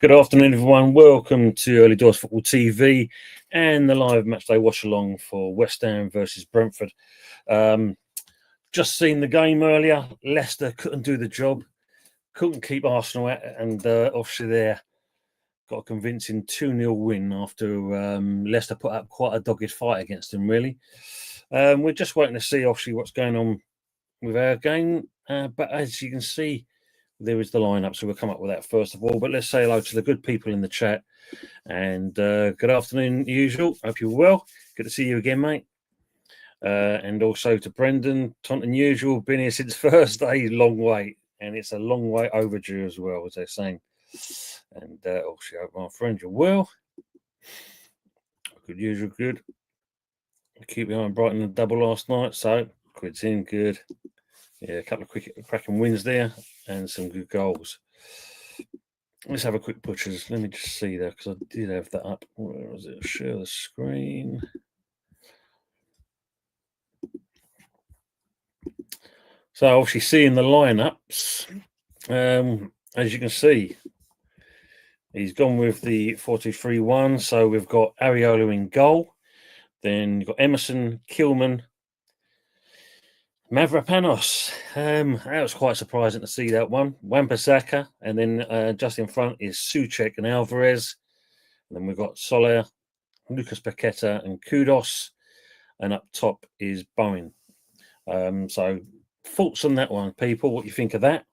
Good afternoon, everyone. Welcome to Early Doors Football TV and the live matchday watch along for West Ham versus Brentford. Just seen the game earlier. Leicester couldn't do the job, couldn't keep Arsenal out, and obviously they got a convincing 2-0 win after Leicester put up quite a dogged fight against them, really. We're just waiting to see, obviously, what's going on with our game. But as you can see, there is the lineup, so we'll come up with that first of all. But let's say hello to the good people in the chat. And good afternoon, usual. Hope you're well. Good to see you again, mate. And also to Brendan, Taunton usual. Been here since Thursday. Long wait, and it's a long way overdue as well, as they're saying. And also, my friend, you're well. Good usual, good. Keep behind Brighton a double last night, so quid's in, good. Yeah, a couple of quick cracking wins there and some good goals. Let's have a quick butchers. Let me just see there because I did have that up. Where was it? Share the screen. So obviously seeing the lineups, as you can see, he's gone with the 4-2-3-1. So we've got Areola in goal. Then you've got Emerson, Kilman, Mavropanos. That was quite surprising to see that one. Wan-Bissaka, and then just in front is Souček and Alvarez. And then we've got Soler, Lucas Paqueta, and Kudos. And up top is Bowen. So thoughts on that one, people? What you think of that?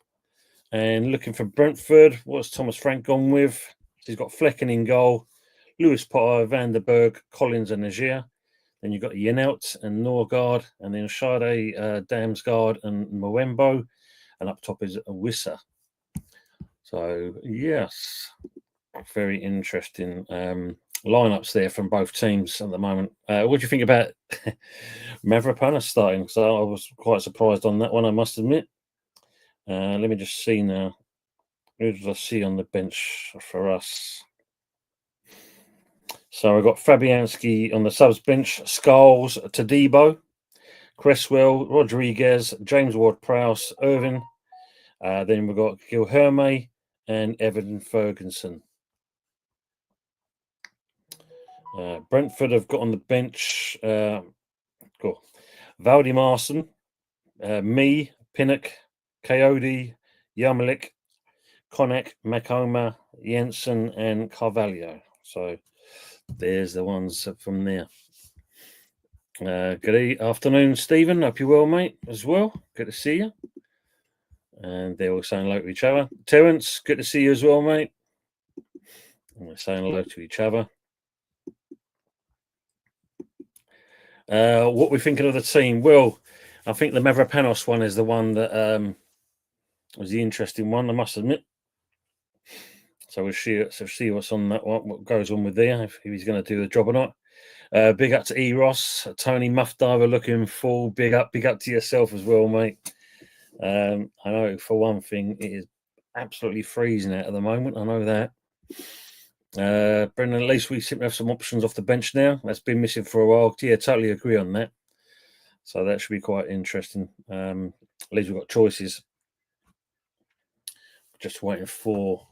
And looking for Brentford, what's Thomas Frank gone with? He's got Flecken in goal, Lewis Potter, Van der Berg, Collins, and Nagier. Then you've got Yenelt and Norgard, and then Sade, Damsgaard, and Mwembo. And up top is Wissa. So, yes, very interesting lineups there from both teams at the moment. What do you think about Mavropanos starting? So I was quite surprised on that one, I must admit. Let me just see now. Who did I see on the bench for us? So I've got Fabianski on the subs bench, Scholes, Tadibo, Cresswell, Rodriguez, James Ward-Prowse, Irvin. Then we've got Gilherme and Evan Ferguson. Brentford have got on the bench cool. Valdimarsson, me, Pinnock, Coyote, Yarmolik, Konek, Makoma, Jensen, and Carvalho. So there's the ones from there. Good afternoon, Stephen. Hope you're well, mate, as well. Good to see you. And they're all saying hello to each other. Terence, good to see you as well, mate. And we're saying hello to each other. What we're thinking of the team? Well, I think the Mavropanos one is the one that was the interesting one, I must admit. So we'll see what's on that one, what goes on with there, if he's going to do the job or not. Big up to Eros, Tony Muffdiver looking full. Big up to yourself as well, mate. I know for one thing, it is absolutely freezing out at the moment. I know that. Brendan, at least we seem to have some options off the bench now. That's been missing for a while. Yeah, totally agree on that. So that should be quite interesting. At least we've got choices. Just waiting for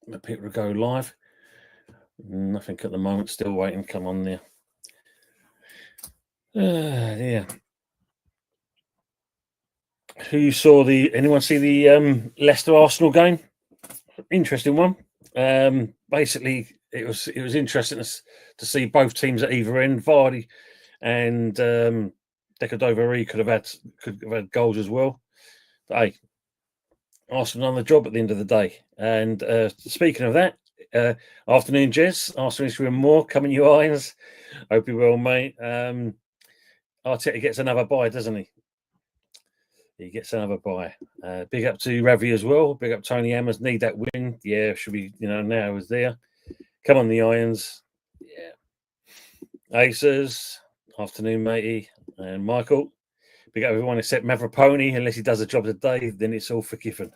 the people to go live. Nothing at the moment. Still waiting. Come on there. Yeah. Anyone see the Leicester Arsenal game? Interesting one. Basically, it was interesting to see both teams at either end. Vardy and Decadovary could have had goals as well. But hey, Arsenal on the job at the end of the day. And speaking of that, afternoon, Jez. Arsenal is more coming, you irons. Hope you're well, mate. Arteta gets another bye, doesn't he? He gets another bye. Big up to Ravi as well. Big up Tony Hammers. Need that win. Yeah, should be, now is there. Come on, the Irons. Yeah. Aces. Afternoon, matey. And Michael. Big up everyone except Mavropony. Unless he does a job today, then it's all forgiven.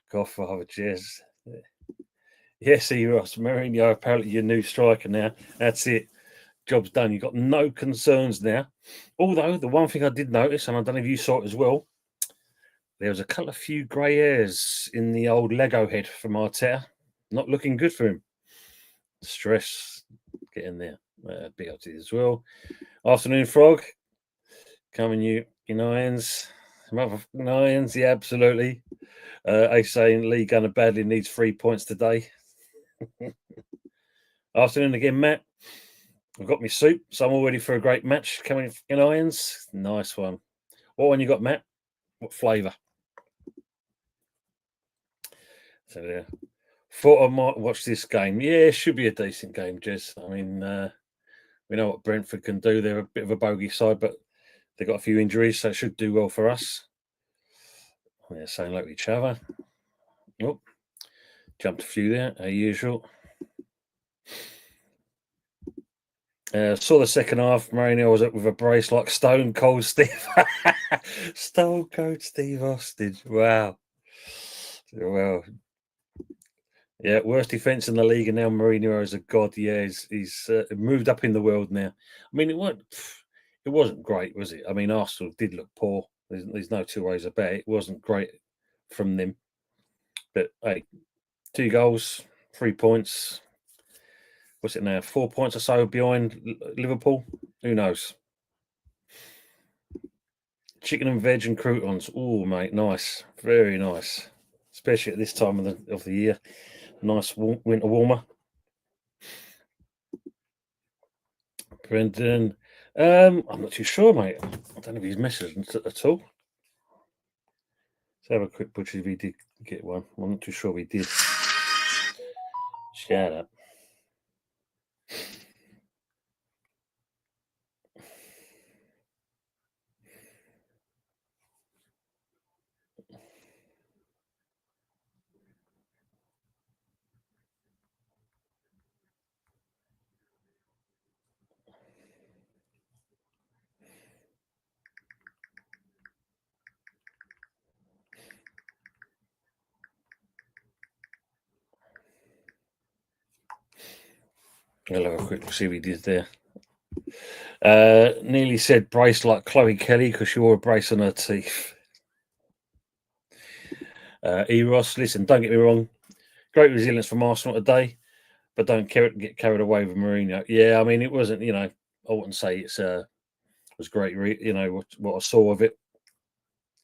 Godfather, cheers. Yes, Ross. Mourinho, apparently your new striker now. That's it. Job's done. You've got no concerns now. Although, the one thing I did notice, and I don't know if you saw it as well, there was a couple of few grey hairs in the old Lego head from Arteta. Not looking good for him. Stress, get in there. Big up to you as well. Afternoon, Frog. Coming you in irons. Motherfucking irons, yeah, absolutely. Ace saying Lee Gunner badly needs 3 points today. Afternoon again, Matt. I've got my soup, so I'm all ready for a great match coming in irons. Nice one. What one you got, Matt? What flavour? So yeah. Thought I might watch this game. Yeah, it should be a decent game, Jez. I mean, we know what Brentford can do. They're a bit of a bogey side, but they've got a few injuries, so it should do well for us. They're saying like each other. Oh, jumped a few there, as usual. Saw the second half. Mourinho was up with a brace like Stone Cold Steve. Stone Cold Steve Austin. Wow. Well, yeah, worst defence in the league, and now Mourinho is a god. Yeah, he's moved up in the world now. I mean, it wasn't great, was it? I mean, Arsenal did look poor. There's no two ways about it. It wasn't great from them, but hey, 2 goals, 3 points. What's it now? 4 points or so behind Liverpool. Who knows? Chicken and veg and croutons. Oh, mate, nice, very nice, especially at this time of the year. Nice winter warmer. Brendan, I'm not too sure, mate. I don't know if he's messaged at all. Let's have a quick butcher if he did get one. I'm not too sure if he did. Shout out. I'll have a quick look, see if he did there. Nearly said brace like Chloe Kelly because she wore a brace on her teeth. Eros, listen, don't get me wrong. Great resilience from Arsenal today, but don't get carried away with Mourinho. Yeah, I mean, it wasn't, I wouldn't say it was great, what I saw of it.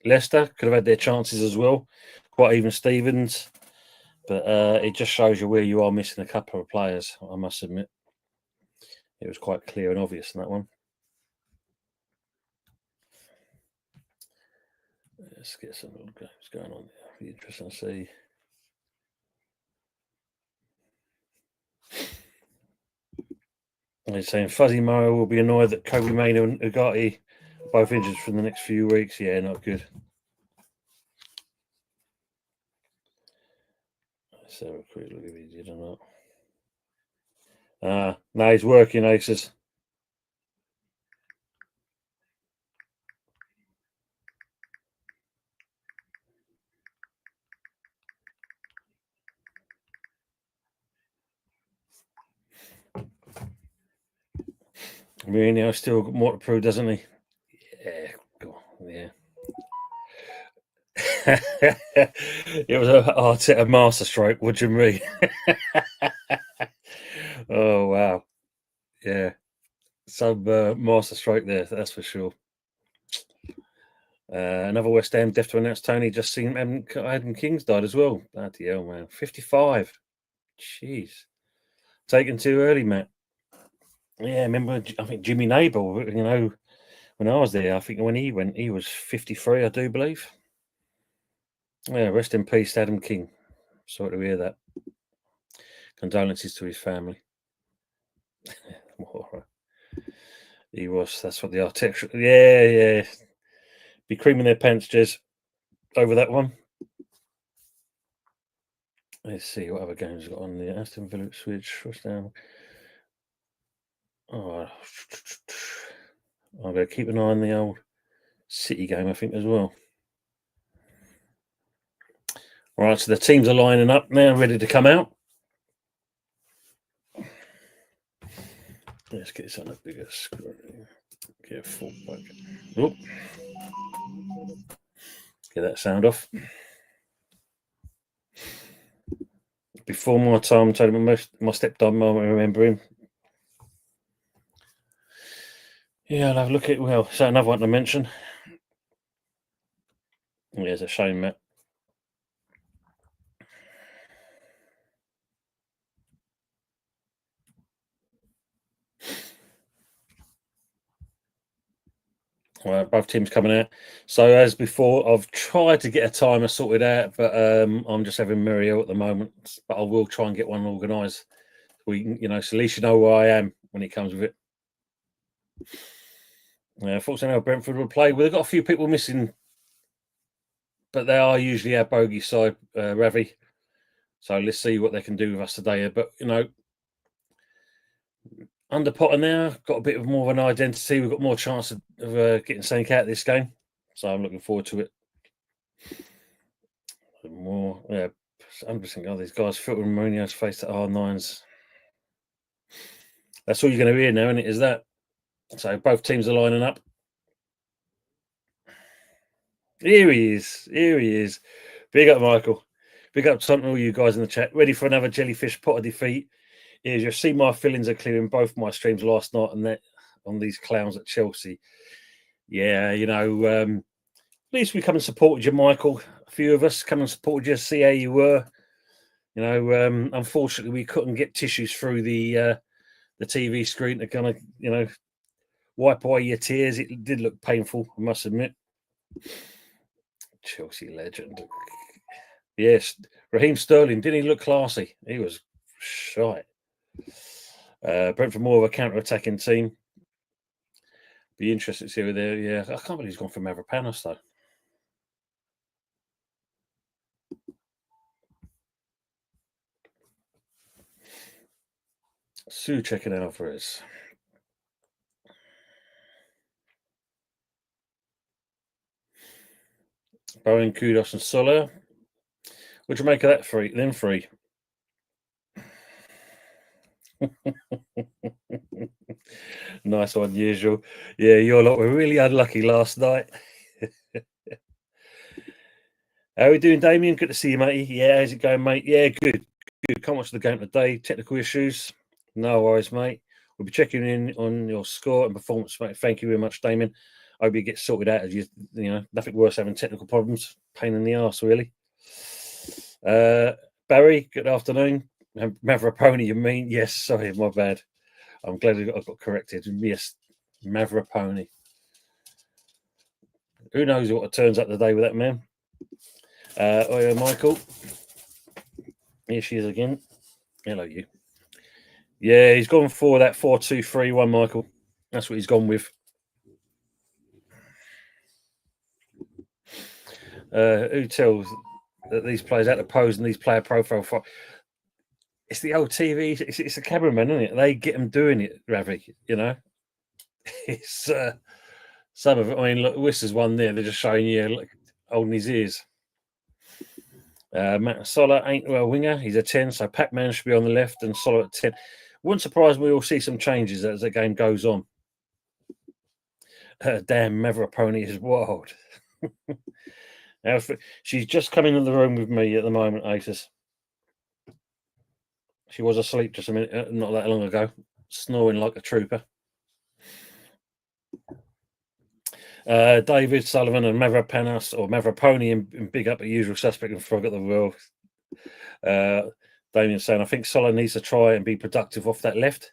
Leicester could have had their chances as well. Quite even Stevens. But it just shows you where you are missing a couple of players, I must admit. It was quite clear and obvious in that one. Let's get some games going on there. It'll be interesting to see. They're saying Fuzzy Mario will be annoyed that Kobe Mano and Ugarte are both injured for the next few weeks. Yeah, not good. Let's have a quick look if he did or not. No, he's working, Aces. Mourinho still got more to prove, doesn't he? Yeah, go on, yeah. It was a Arteta masterstroke. What do you mean? Oh wow, yeah, some masterstroke there. That's for sure. Another West Ham death to announce Tony. Just seen Adam King's died as well. Bloody hell, man. 55. Jeez. Taken too early, Matt. Yeah, remember, I think Jimmy Nabel, when I was there, I think when he went, he was 53, I do believe. Yeah, rest in peace, Adam King. Sorry to hear that. Condolences to his family. He was, that's what the architecture, yeah. Be creaming their pants, Jez, over that one. Let's see what other games got on the Aston Villa switch. What's down? Oh, I'm going to keep an eye on the old City game, I think, as well. All right, so the teams are lining up now, ready to come out. Let's get this on a bigger screen. Get a full back. Oh. Get that sound off. Before my time, Tony, my stepdad, mum, I remember him. Yeah, I'll have a look at, well, so another one to mention. Yeah, it's a shame, Matt. Both teams coming out. So as before, I've tried to get a timer sorted out, but I'm just having Muriel at the moment. But I will try and get one organised. We, so at least you know where I am when it comes with it. Fortunately, Brentford will play. We've got a few people missing, but they are usually our bogey side, Ravi. So let's see what they can do with us today. But under Potter now, got a bit of more of an identity. We've got more chance of getting something out of this game. So I'm looking forward to it. More, yeah. I'm just thinking, these guys, Phil and Mourinho's face at R9s. That's all you're going to hear now, isn't it? Is that? So both teams are lining up. Here he is. Here he is. Big up, Michael. Big up to all you guys in the chat. Ready for another Jellyfish Potter defeat. Here's you'll see my feelings are clearing both my streams last night and that on these clowns at Chelsea. Yeah, at least we come and supported you, Michael. A few of us come and supported you, see how you were. Unfortunately, we couldn't get tissues through the TV screen to kind of, wipe away your tears. It did look painful, I must admit. Chelsea legend. Yes, Raheem Sterling, didn't he look classy? He was shy. Brentford more of a counter-attacking team. Be interested to see where they're. Yeah, I can't believe he's gone for Mavropanos though. Sue checking out for us. Bowen, Kudos, and Soler. What'd you make of that three? Them three. Nice one, usual. Yeah, your lot were really unlucky last night. How are we doing, Damien? Good to see you, mate. Yeah, how's it going, mate? Yeah, good. Good. Can't watch the game today. Technical issues. No worries, mate. We'll be checking in on your score and performance, mate. Thank you very much, Damien. I hope you get sorted out. As nothing worse having technical problems. Pain in the arse, really. Barry, good afternoon. Mavraponi, you mean? Yes, sorry, my bad. I'm glad I got corrected. Yes, Mavraponi. Who knows what turns up today with that man? Oh, Michael. Here she is again. Hello, you. Yeah, he's gone for that 4-2-3-1, Michael. That's what he's gone with. Who tells that these players out to pose and these player profile for? It's the old TV. It's the cameraman, isn't it? They get them doing it, Ravi. It's some of it. I mean, look, this is one there. They're just showing you, look, holding his ears. Matt Soler ain't a winger. He's a 10, so Pac-Man should be on the left and Soler at 10. Wouldn't surprise me. We'll see some changes as the game goes on. Damn, Mavraponi is wild. Now, she's just coming in the room with me at the moment, Aces. She was asleep just a minute, not that long ago, snoring like a trooper. David Sullivan and Mavropanos or Mavraponi and big up the usual suspect and Frog at the World. Damien saying, I think Soler needs to try and be productive off that left.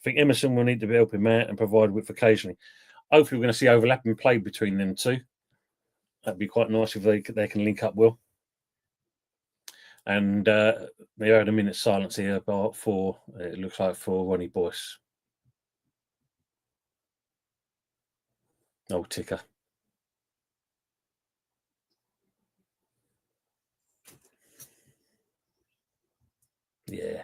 I think Emerson will need to be helping him out and provide width occasionally. Hopefully, we're going to see overlapping play between them two. That'd be quite nice if they can link up well. And they had a minute's silence here about for, it looks like, for Ronnie Boyce. Old ticker. Yeah.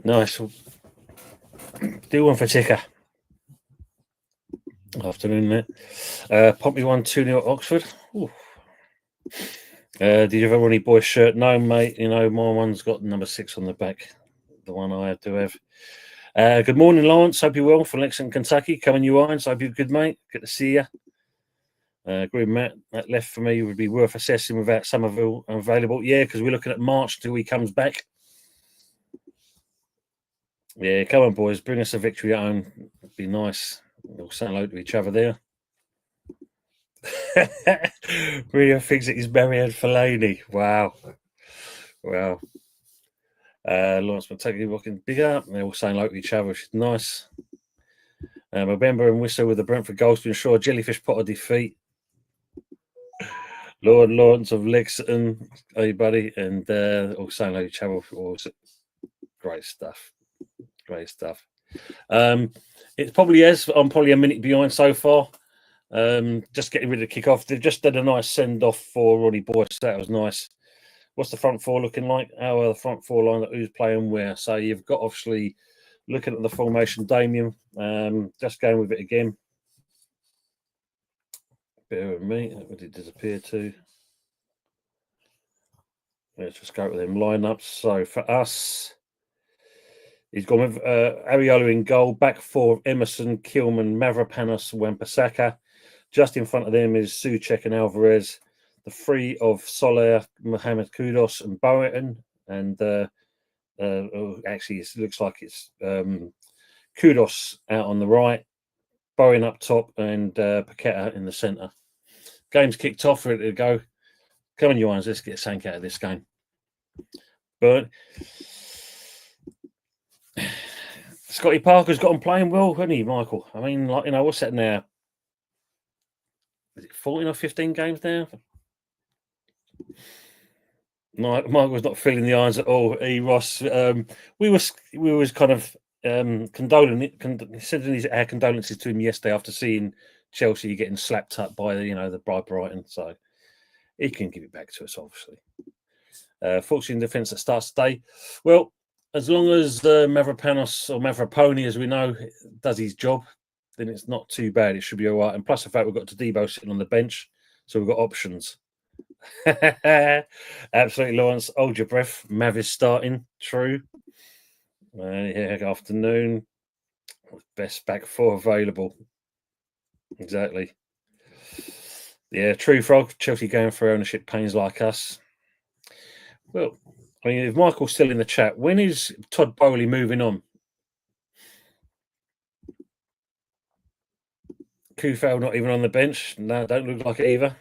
Nice. Do one for Ticker. Afternoon, mate. Pompey won 2-0 at Oxford. Ooh. Did you ever wear any boys' shirt? No, mate. You know, my one's got number 6 on the back. The one I do have. Good morning, Lawrence. Hope you're well from Lexington, Kentucky. Coming you irons. Hope you're good, mate. Good to see you. Agree with Matt. That left for me would be worth assessing without Somerville available. Yeah, because we're looking at March till he comes back. Yeah, come on, boys. Bring us a victory at home. It'd be nice. We'll say hello to each other there. Rio thinks it is Marianne Fellaini. Wow. Wow. Lawrence McTaggart walking bigger. They're all saying hello to each other, which is nice. November and Whistle with the Brentford goals to ensure Jellyfish pot of defeat. Lord Lawrence of Lexington, hey buddy, and all saying hello to each other. Great stuff. Great stuff. It probably is. I'm probably a minute behind so far. Just getting ready to kick off. They've just did a nice send off for Ronnie Boyce. That was nice. What's the front four looking like? How are the front four line? Who's playing where? So you've got obviously looking at the formation. Damien, just going with it again. Bear with me. Where did it disappear to? Let's just go with them lineups. So for us, he's gone with Ariola in goal. Back four of Emerson, Kilman, Mavropanos, Wan-Bissaka. Just in front of them is Souček and Alvarez. The three of Soler, Mohamed Kudus, and Bowen. And actually, it looks like it's Kudus out on the right, Bowen up top, and Paqueta in the centre. Game's kicked off, ready to go. Come on, you ones, let's get sank out of this game. But Scotty Parker's got on playing well, hasn't he, Michael? I mean, like, you know, what's that now? Is it 14 or 15 games now? Michael's not feeling the irons at all. Ross, we was kind of sending our condolences to him yesterday after seeing Chelsea getting slapped up by by Brighton. So he can give it back to us, obviously. Fortunately, in defence that starts today. Well, as long as Mavropanos or Mavroponi, as we know, does his job, then it's not too bad. It should be all right. And plus the fact we've got Todibo sitting on the bench, so we've got options. Absolutely, Lawrence. Hold your breath. Mav is starting. True. Yeah, afternoon. Best back four available. Exactly. Yeah, true, Frog. Chelsea going for ownership pains like us. Well, I mean, if Michael's still in the chat, when is Todd Bowley moving on? Kufel not even on the bench. No, don't look like it either.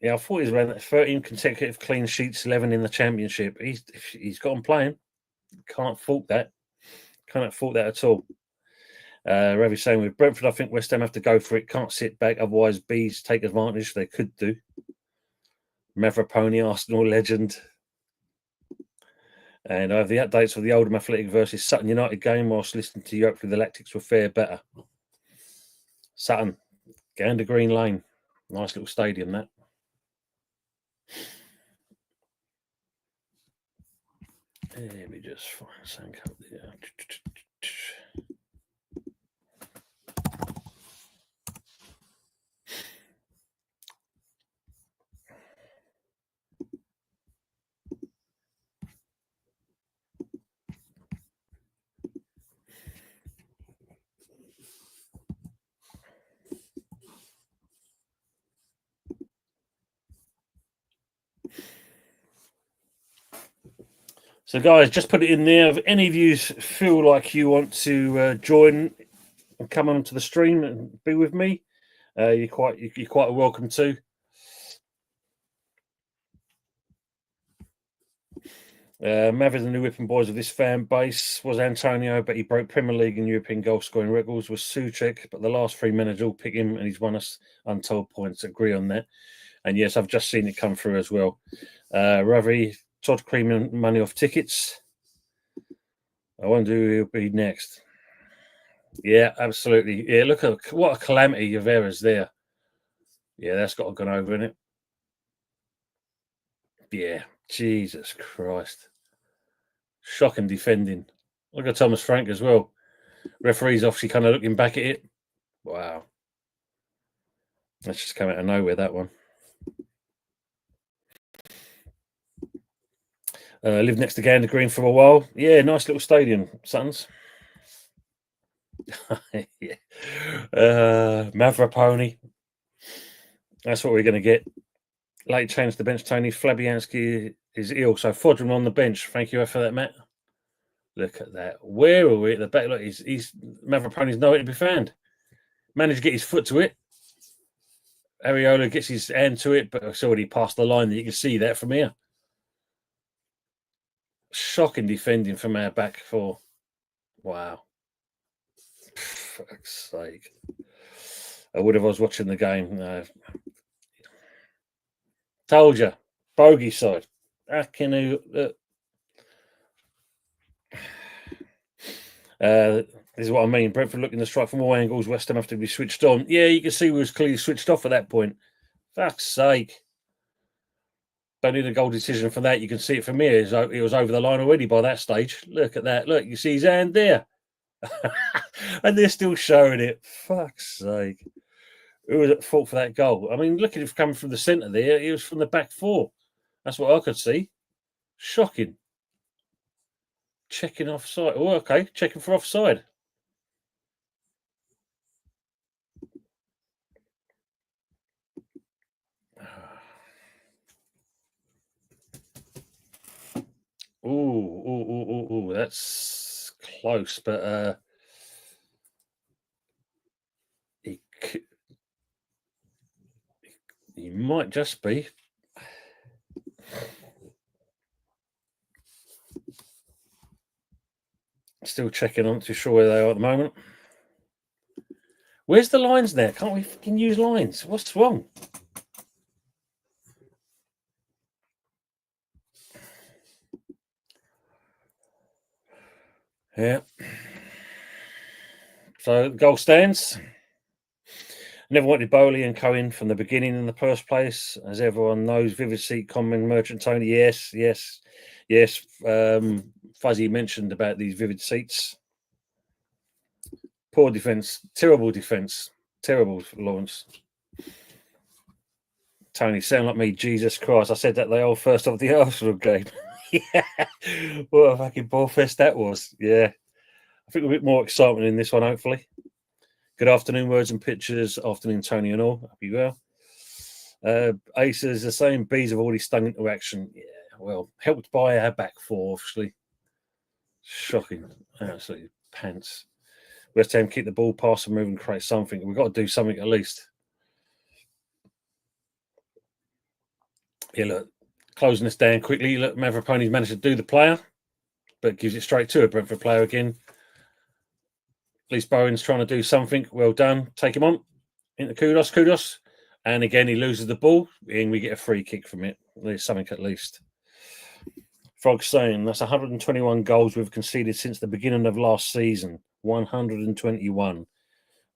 Yeah, I thought he was around 13 consecutive clean sheets, 11 in the championship. He's got on playing. Can't fault that. Can't fault that at all. Ravi saying with Brentford, I think West Ham have to go for it. Can't sit back, otherwise bees take advantage. They could do. Mavroponi, Arsenal legend. And I have the updates for the Oldham Athletic versus Sutton United game whilst listening to you. Hopefully the Lactics will fare better. Sutton, Gander Green Lane. Nice little stadium, that. Let me just find something up there. So, guys, just put it in there. If any of you feel like you want to join and come onto the stream and be with me, you're quite welcome to. Mav is the new whipping boys of this fan base. Was Antonio, but he broke Premier League and European goal scoring records. Was Souček, but the last three managers all pick him, and he's won us untold points. Agree on that. And yes, I've just seen it come through as well. Ravi, Todd creaming money off tickets. I wonder who he'll be next. Yeah, absolutely. Yeah, look at what a calamity of errors there. Yeah, that's got to go over, innit? Yeah, Jesus Christ. Shocking defending. Look at Thomas Frank as well. Referee's obviously kind of looking back at it. Wow. That's just come out of nowhere, that one. Lived next to Gander Green for a while. Yeah, nice little stadium, Suns. Yeah. Mavropony. That's what we're going to get. Late change to the bench, Tony. Fabianski is ill, so Fodrum on the bench. Thank you for that, Matt. Look at that. Where are we at the back? Look, he's Mavropony's nowhere to be found. Managed to get his foot to it. Areola gets his hand to it, but it's already past the line. You can see that from here. Shocking defending from our back four. Wow. For fuck's sake. I would have. I was watching the game. Told you. Bogey side. This is what I mean. Brentford looking to strike from all angles. West Ham have to be switched on. Yeah, you can see we was clearly switched off at that point. Fuck's sake. Don't need a goal decision for that. You can see it from here. It was over the line already by that stage. Look at that. Look, you see his hand there. And they're still showing it. Fuck's sake. Who was at fault for that goal? I mean, look at it coming from the centre there. It was from the back four. That's what I could see. Shocking. Checking offside. Oh, okay. Checking for offside. Ooh, that's close, but he might just be. Still checking. I'm not too sure where they are at the moment. Where's the lines there? Can't we fucking use lines? What's wrong? Yeah. So the goal stands. Never wanted Bowley and Cohen from the beginning in the first place. As everyone knows, Vivid Seat, Common Merchant Tony. Yes. Fuzzy mentioned about these Vivid Seats. Poor defence. Terrible defence. Terrible, Lawrence. Tony, sound like me. Jesus Christ. I said that the old first of the Arsenal game. Yeah. What a fucking ball fest that was. Yeah. I think a bit more excitement in this one, hopefully. Good afternoon, words and pictures. Afternoon, Tony and all. Hope you well. Ace is the same. Bees have already stung into action. Yeah, well, helped by our back four, obviously. Shocking. Absolutely pants. West Ham keep the ball, pass and move and create something. We've got to do something at least. Yeah, look, closing this down quickly. Look, Mavropony's managed to do the player, but gives it straight to a Brentford player again. At least Bowen's trying to do something. Well done. Take him on. Into Kudos. And again, he loses the ball, and we get a free kick from it. There's something at least. Frog saying that's 121 goals we've conceded since the beginning of last season. 121.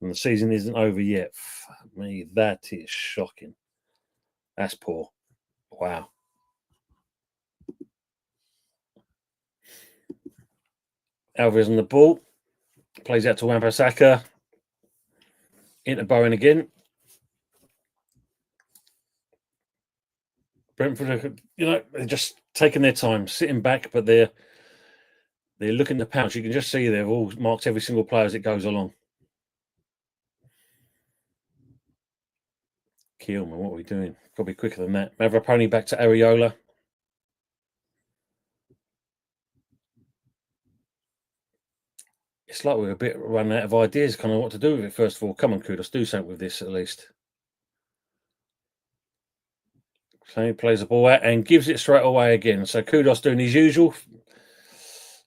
And the season isn't over yet. Fuck me, that is shocking. That's poor. Wow. Alvarez on the ball. Plays out to Wan-Bissaka. Into Bowen again. Brentford, they're just taking their time, sitting back, but they're looking to pounce. You can just see they've all marked every single player as it goes along. Keelman, what are we doing? Got to be quicker than that. Mavropony back to Areola. It's like we're a bit running out of ideas, kind of what to do with it. First of all, come on, Kudos, do something with this at least. So he plays the ball out and gives it straight away again. So Kudos doing his usual.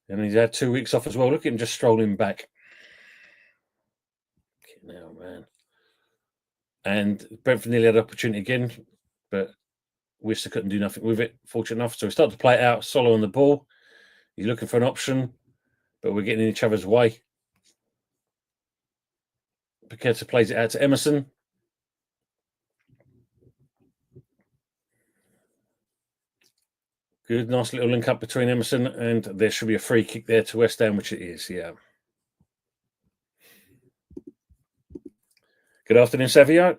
And he's had 2 weeks off as well. Look at him just strolling back. Now, man. And Brentford nearly had an opportunity again, but Worcester couldn't do nothing with it, fortunate enough. So we start to play it out, Solo on the ball. He's looking for an option, but we're getting in each other's way. Paqueta plays it out to Emerson. Good, nice little link up between Emerson, and there should be a free kick there to West Ham, which it is, yeah. Good afternoon, Savio.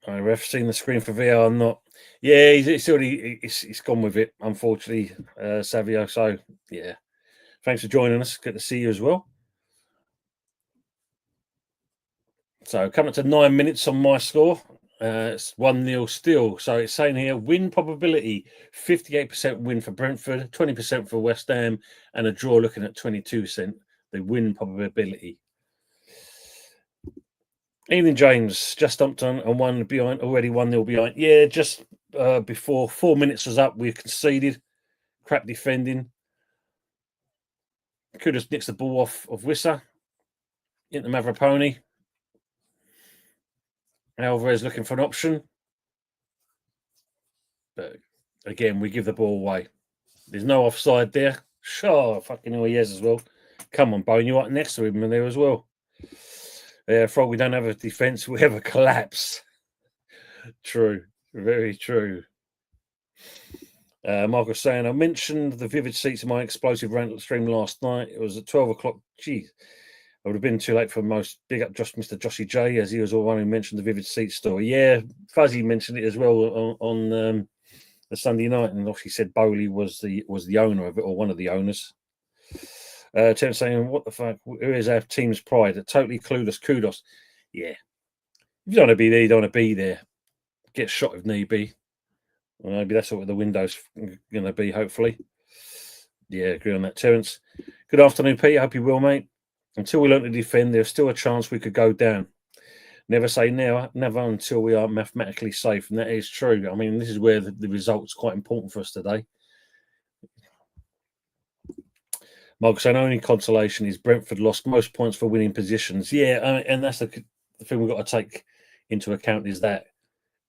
I ref seen the screen for VR. I'm not. Yeah, he's already he's gone with it, unfortunately, Savio. So yeah, thanks for joining us. Good to see you as well. So coming up to 9 minutes on my score. It's 1-0 still. So it's saying here win probability 58% win for Brentford, 20% for West Ham, and a draw looking at 22%. The win probability. Evening, James. Just stumped on and one behind, already 1-0 behind. Yeah, just before 4 minutes was up, we conceded. Crap defending. Could have nicked the ball off of Wissa into Mavroponi. Alvarez looking for an option. But again, we give the ball away. There's no offside there. Sure, fucking hell, he is as well. Come on, Bone, you're right next to him there as well. Yeah, Frog, we don't have a defence. We have a collapse. True. Very true. Mark saying, I mentioned the vivid seats in my explosive rant stream last night. It was at 12 o'clock. Geez, I would have been too late for most. Big up just Mr. Joshy J, as he was the one who mentioned the vivid seat story. Yeah, Fuzzy mentioned it as well on the Sunday night, and obviously said Bowley was the owner of it, or one of the owners. Tim saying, what the fuck? Who is our team's pride? Totally clueless. Kudos. Yeah. If you don't want to be there, you don't want to be there. Get shot if need be. Well, maybe that's what the window's going to be, hopefully. Yeah, agree on that, Terence. Good afternoon, Pete. I hope you will, mate. Until we learn to defend, there's still a chance we could go down. Never say never until we are mathematically safe. And that is true. I mean, this is where the result's quite important for us today. Mark saying only consolation is Brentford lost most points for winning positions. Yeah, and that's the thing we've got to take into account is that.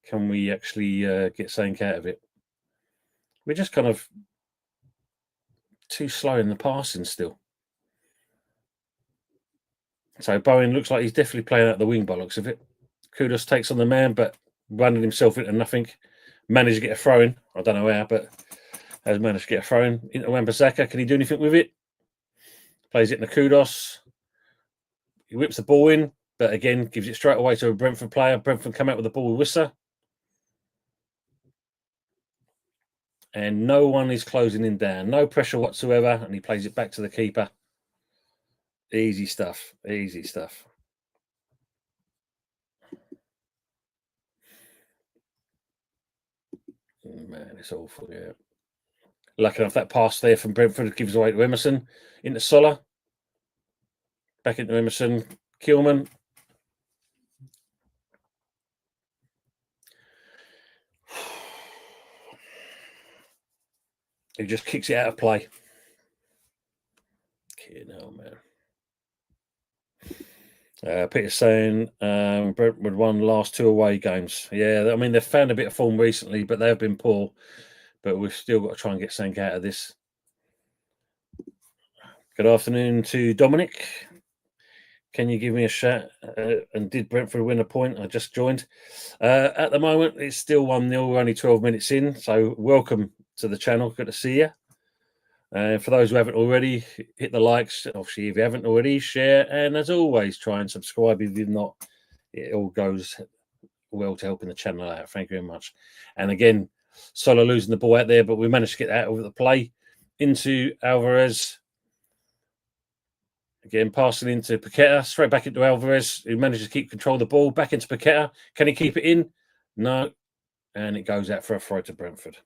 Can we actually get something out of it? We're just kind of too slow in the passing still. So Bowen looks like he's definitely playing out the wing by looks of it. Kudos takes on the man, but running himself into nothing. Managed to get a throw in. I don't know how, but has managed to get a throw in into Wan-Bissaka. Can he do anything with it? Plays it in the Kudos. He whips the ball in, but again, gives it straight away to a Brentford player. Brentford come out with the ball with Wissa. And no one is closing him down. No pressure whatsoever. And he plays it back to the keeper. Easy stuff. Easy stuff. Man, it's awful, yeah. Lucky enough, that pass there from Brentford gives away to Emerson. Into Sola. Back into Emerson. Kilman. He just kicks it out of play. No, man. Peter's saying Brentford won last 2 away games. Yeah, I mean, they've found a bit of form recently, but they've been poor. But we've still got to try and get something out of this. Good afternoon to Dominic. Can you give me a shout? And did Brentford win a point? I just joined. At the moment, it's still 1-0. We're only 12 minutes in. So welcome to the channel. Good to see you. For those who haven't already, hit the likes. Obviously, if you haven't already, share. And as always, try and subscribe if you're not. It all goes well to helping the channel out. Thank you very much. And again, Solo losing the ball out there, but we managed to get out of the play into Alvarez. Again, passing into Paqueta, straight back into Alvarez, who managed to keep control of the ball. Back into Paqueta. Can he keep it in? No. And it goes out for a throw to Brentford.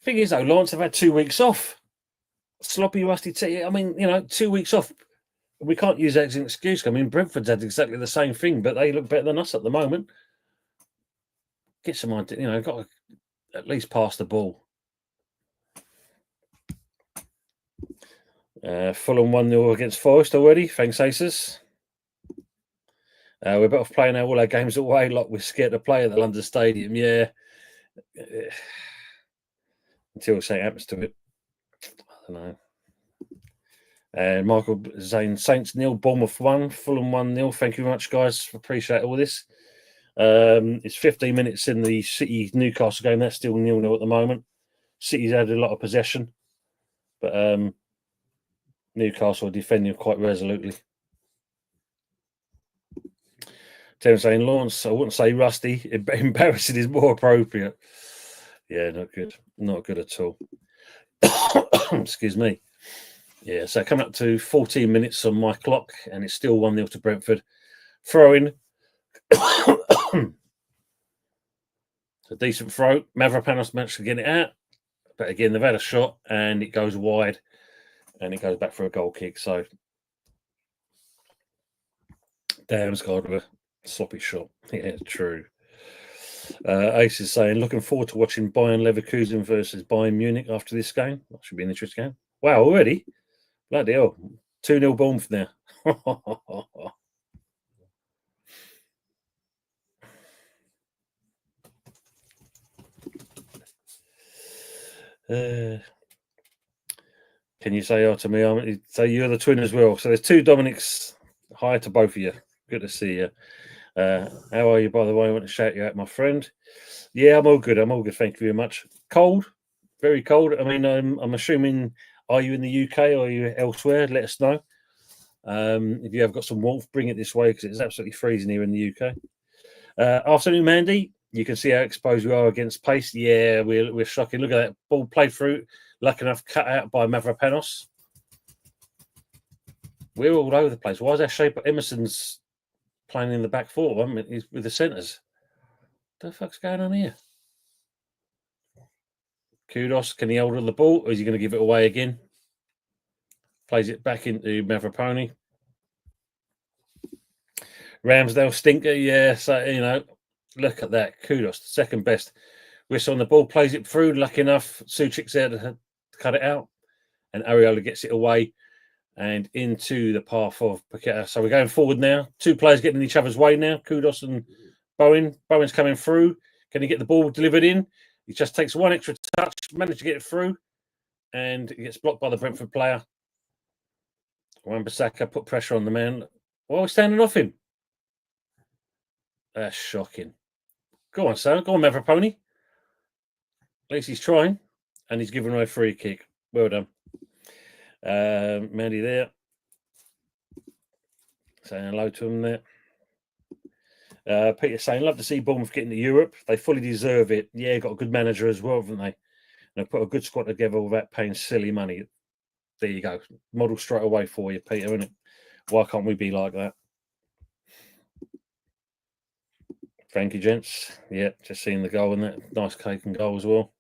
Thing is, though, Lawrence have had 2 weeks off. Sloppy, rusty tea. I mean, 2 weeks off. We can't use that as an excuse. I mean, Brentford's had exactly the same thing, but they look better than us at the moment. Get some idea, got to at least pass the ball. Fulham 1-0 against Forest already. Thanks, Aces. We're better off playing all our games away like we're scared to play at the London Stadium. Yeah. Until something happens to it. I don't know. And Michael saying Saints 0, Bournemouth 1, Fulham 1-0. Thank you very much, guys. Appreciate all this. It's 15 minutes in the City Newcastle game. That's still 0-0 at the moment. City's had a lot of possession, but Newcastle are defending quite resolutely. Terence saying, Lawrence, I wouldn't say rusty. Embarrassing is more appropriate. Yeah, not good. Not good at all. Excuse me. Yeah, so coming up to 14 minutes on my clock, and it's still 1-0 to Brentford. Throwing. A decent throw. Mavropanos managed to get it out. But again, they've had a shot, and it goes wide, and it goes back for a goal kick. So, Dam's got a sloppy shot. Yeah, true. Ace is saying, looking forward to watching Bayern Leverkusen versus Bayern Munich after this game. That should be an interesting game. Wow, already? Bloody hell. 2-0 Bournemouth now. Can you say to me? So you're the twin as well. So there's two Dominics. Hi to both of you. Good to see you. How are you, by the way? I want to shout you out, my friend. Yeah, I'm all good. I'm all good. Thank you very much. Cold, very cold. I mean, I'm assuming, are you in the UK or are you elsewhere? Let us know. If you have got some warmth, bring it this way because it's absolutely freezing here in the UK. Afternoon, Mandy. You can see how exposed we are against pace. Yeah, we're shocking. Look at that ball played through. Lucky enough, cut out by Mavropanos. We're all over the place. Why is that shape of Emerson's playing in the back four? I mean, he's with the centres. What the fuck's going on here? Kudos. Can he hold on the ball, or is he going to give it away again? Plays it back into Mavroponi. Ramsdale stinker. Yeah, so, you know, look at that. Kudos. Second best. Whistle on the ball. Plays it through. Lucky enough. Suchik's there to cut it out. And Areola gets it away and into the path of Paqueta. So we're going forward now. Two players getting in each other's way now. Kudos and Bowen. Bowen's coming through. Can he get the ball delivered in? He just takes one extra touch, managed to get it through, and it gets blocked by the Brentford player. Wan-Bissaka put pressure on the man. Well, we're standing off him. That's shocking. Go on, son. Go on, Mavroponi. At least he's trying, and he's giving away a free kick. Well done. Mandy there. Saying hello to him there. Peter saying, love to see Bournemouth getting to Europe. They fully deserve it. Yeah, got a good manager as well, haven't they? And put a good squad together without paying silly money. There you go. Model straight away for you, Peter, isn't it? Why can't we be like that? Thank you, gents. Yeah, just seeing the goal in that. Nice cake and goal as well.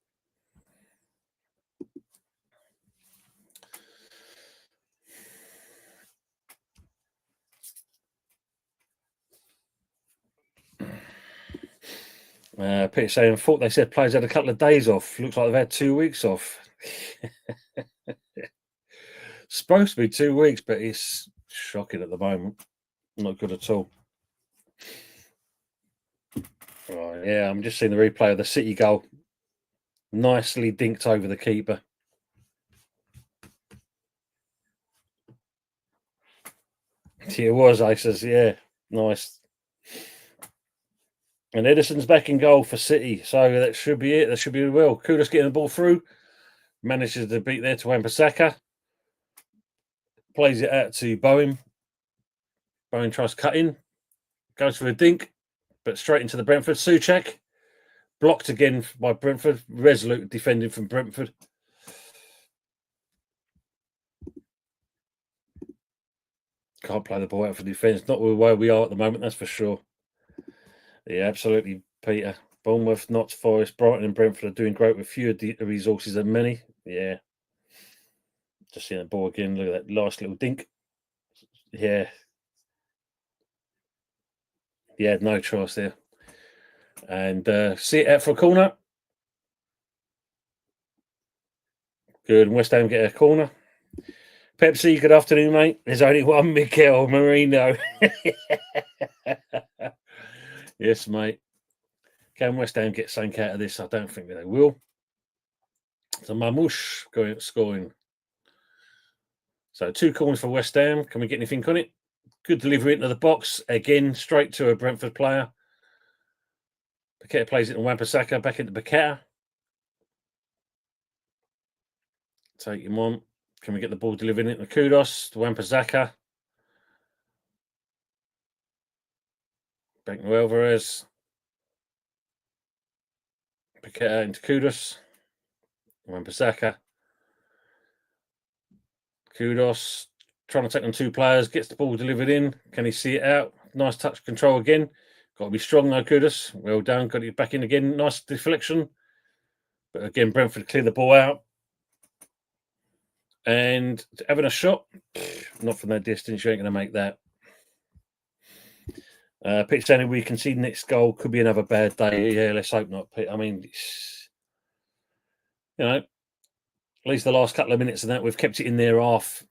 Peter saying, thought they said players had a couple of days off. Looks like they've had 2 weeks off. Supposed to be 2 weeks, but it's shocking at the moment. Not good at all. Right, yeah, I'm just seeing the replay of the City goal. Nicely dinked over the keeper. It was, Aces, yeah. Nice. And Edison's back in goal for City, so that should be it. That should be well. Kudos getting the ball through. Manages to beat there to Wan-Bissaka. Plays it out to Bowen. Bowen tries to cut in. Goes for a dink, but straight into the Brentford. Souček. Blocked again by Brentford. Resolute defending from Brentford. Can't play the ball out for defence. Not the way we are at the moment, that's for sure. Yeah, absolutely, Peter. Bournemouth, Notts Forest, Brighton and Brentford are doing great with fewer resources than many. Yeah. Just seeing the ball again. Look at that last little dink. Yeah. Yeah, no choice there. And see it out for a corner. Good. West Ham get a corner. Pepsi, good afternoon, mate. There's only one Mikel Marino. Yes, mate. Can West Ham get something out of this? I don't think they will. So Mamouche scoring. So 2 corners for West Ham. Can we get anything on it? Good delivery into the box. Again, straight to a Brentford player. Paqueta plays it to Wan-Bissaka, back into Paqueta. Take him on. Can we get the ball delivered into Kudos to Wan-Bissaka? Back to Alvarez. Paqueta into Kudos. Wan-Bissaka. Kudos trying to take on 2 players. Gets the ball delivered in. Can he see it out? Nice touch control again. Got to be strong though, Kudos. Well done. Got it back in again. Nice deflection. But again, Brentford clear the ball out. And having a shot, not from that distance, you ain't going to make that. Pitch saying we concede next goal, could be another bad day. Yeah, let's hope not. I mean, you know, at least the last couple of minutes of that, we've kept it in there half,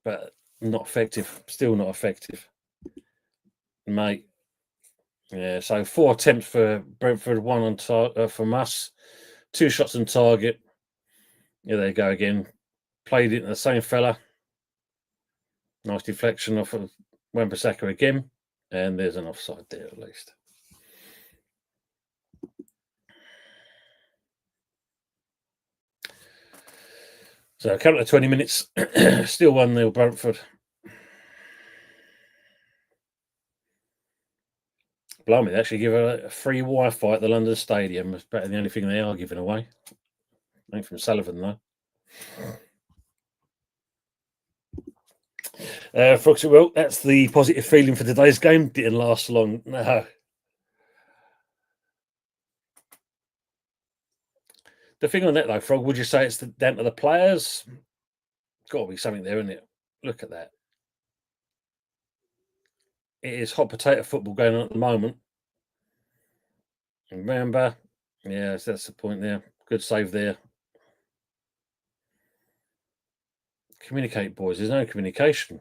but not effective. Still not effective, mate. Yeah, so 4 attempts for Brentford, 1 on from us, 2 shots on target. Yeah, there you go again. Played it to the same fella. Nice deflection off of Wan-Bissaka again. And there's an offside there at least. So coming to 20 minutes, still 1-0 Brentford. Blimey, they actually give a free Wi-Fi at the London Stadium. It's better than the only thing they are giving away. Ain't from Sullivan though. Frogsy, well, that's the positive feeling for today's game. Didn't last long. No. The thing on that though, Frog, would you say it's down to the players? Got to be something there, isn't it? Look at that. It is hot potato football going on at the moment. Remember, yeah, that's the point there. Good save there. Communicate, boys. There's no communication.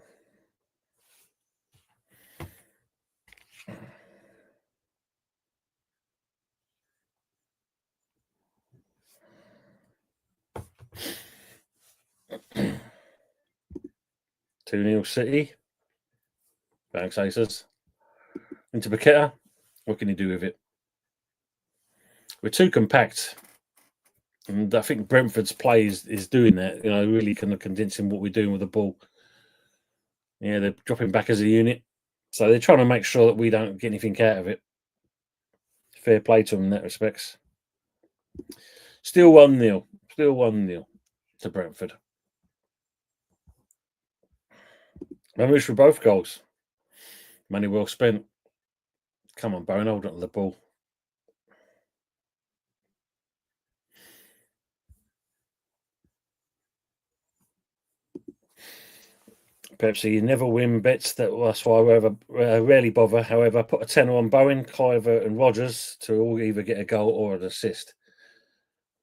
Two 0 City. Thanks, Aces. Into Paqueta. What can you do with it? We're too compact. And I think Brentford's play is doing that, really kind of condensing what we're doing with the ball. Yeah, they're dropping back as a unit. So they're trying to make sure that we don't get anything out of it. Fair play to them in that respects. Still 1-0. Still 1-0 to Brentford. Memories for both goals. Money well spent. Come on, Bowen, hold on to the ball. Pepsi, you never win bets. That's why I rarely bother. However, put a tenner on Bowen, Cliver, and Rogers to all either get a goal or an assist.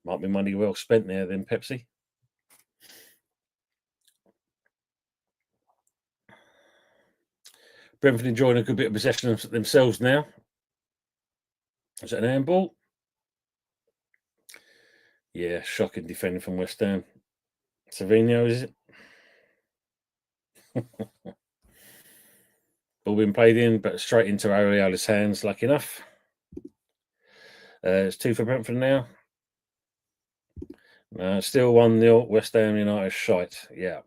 Might be money well spent there, then, Pepsi. Brentford enjoying a good bit of possession of themselves now. Is that an handball? Yeah, shocking defending from West Ham. Savino, is it? Ball been played in, but straight into Areola's hands, lucky enough. It's 2 for Brentford now. Still 1-0. West Ham United shite. Yeah.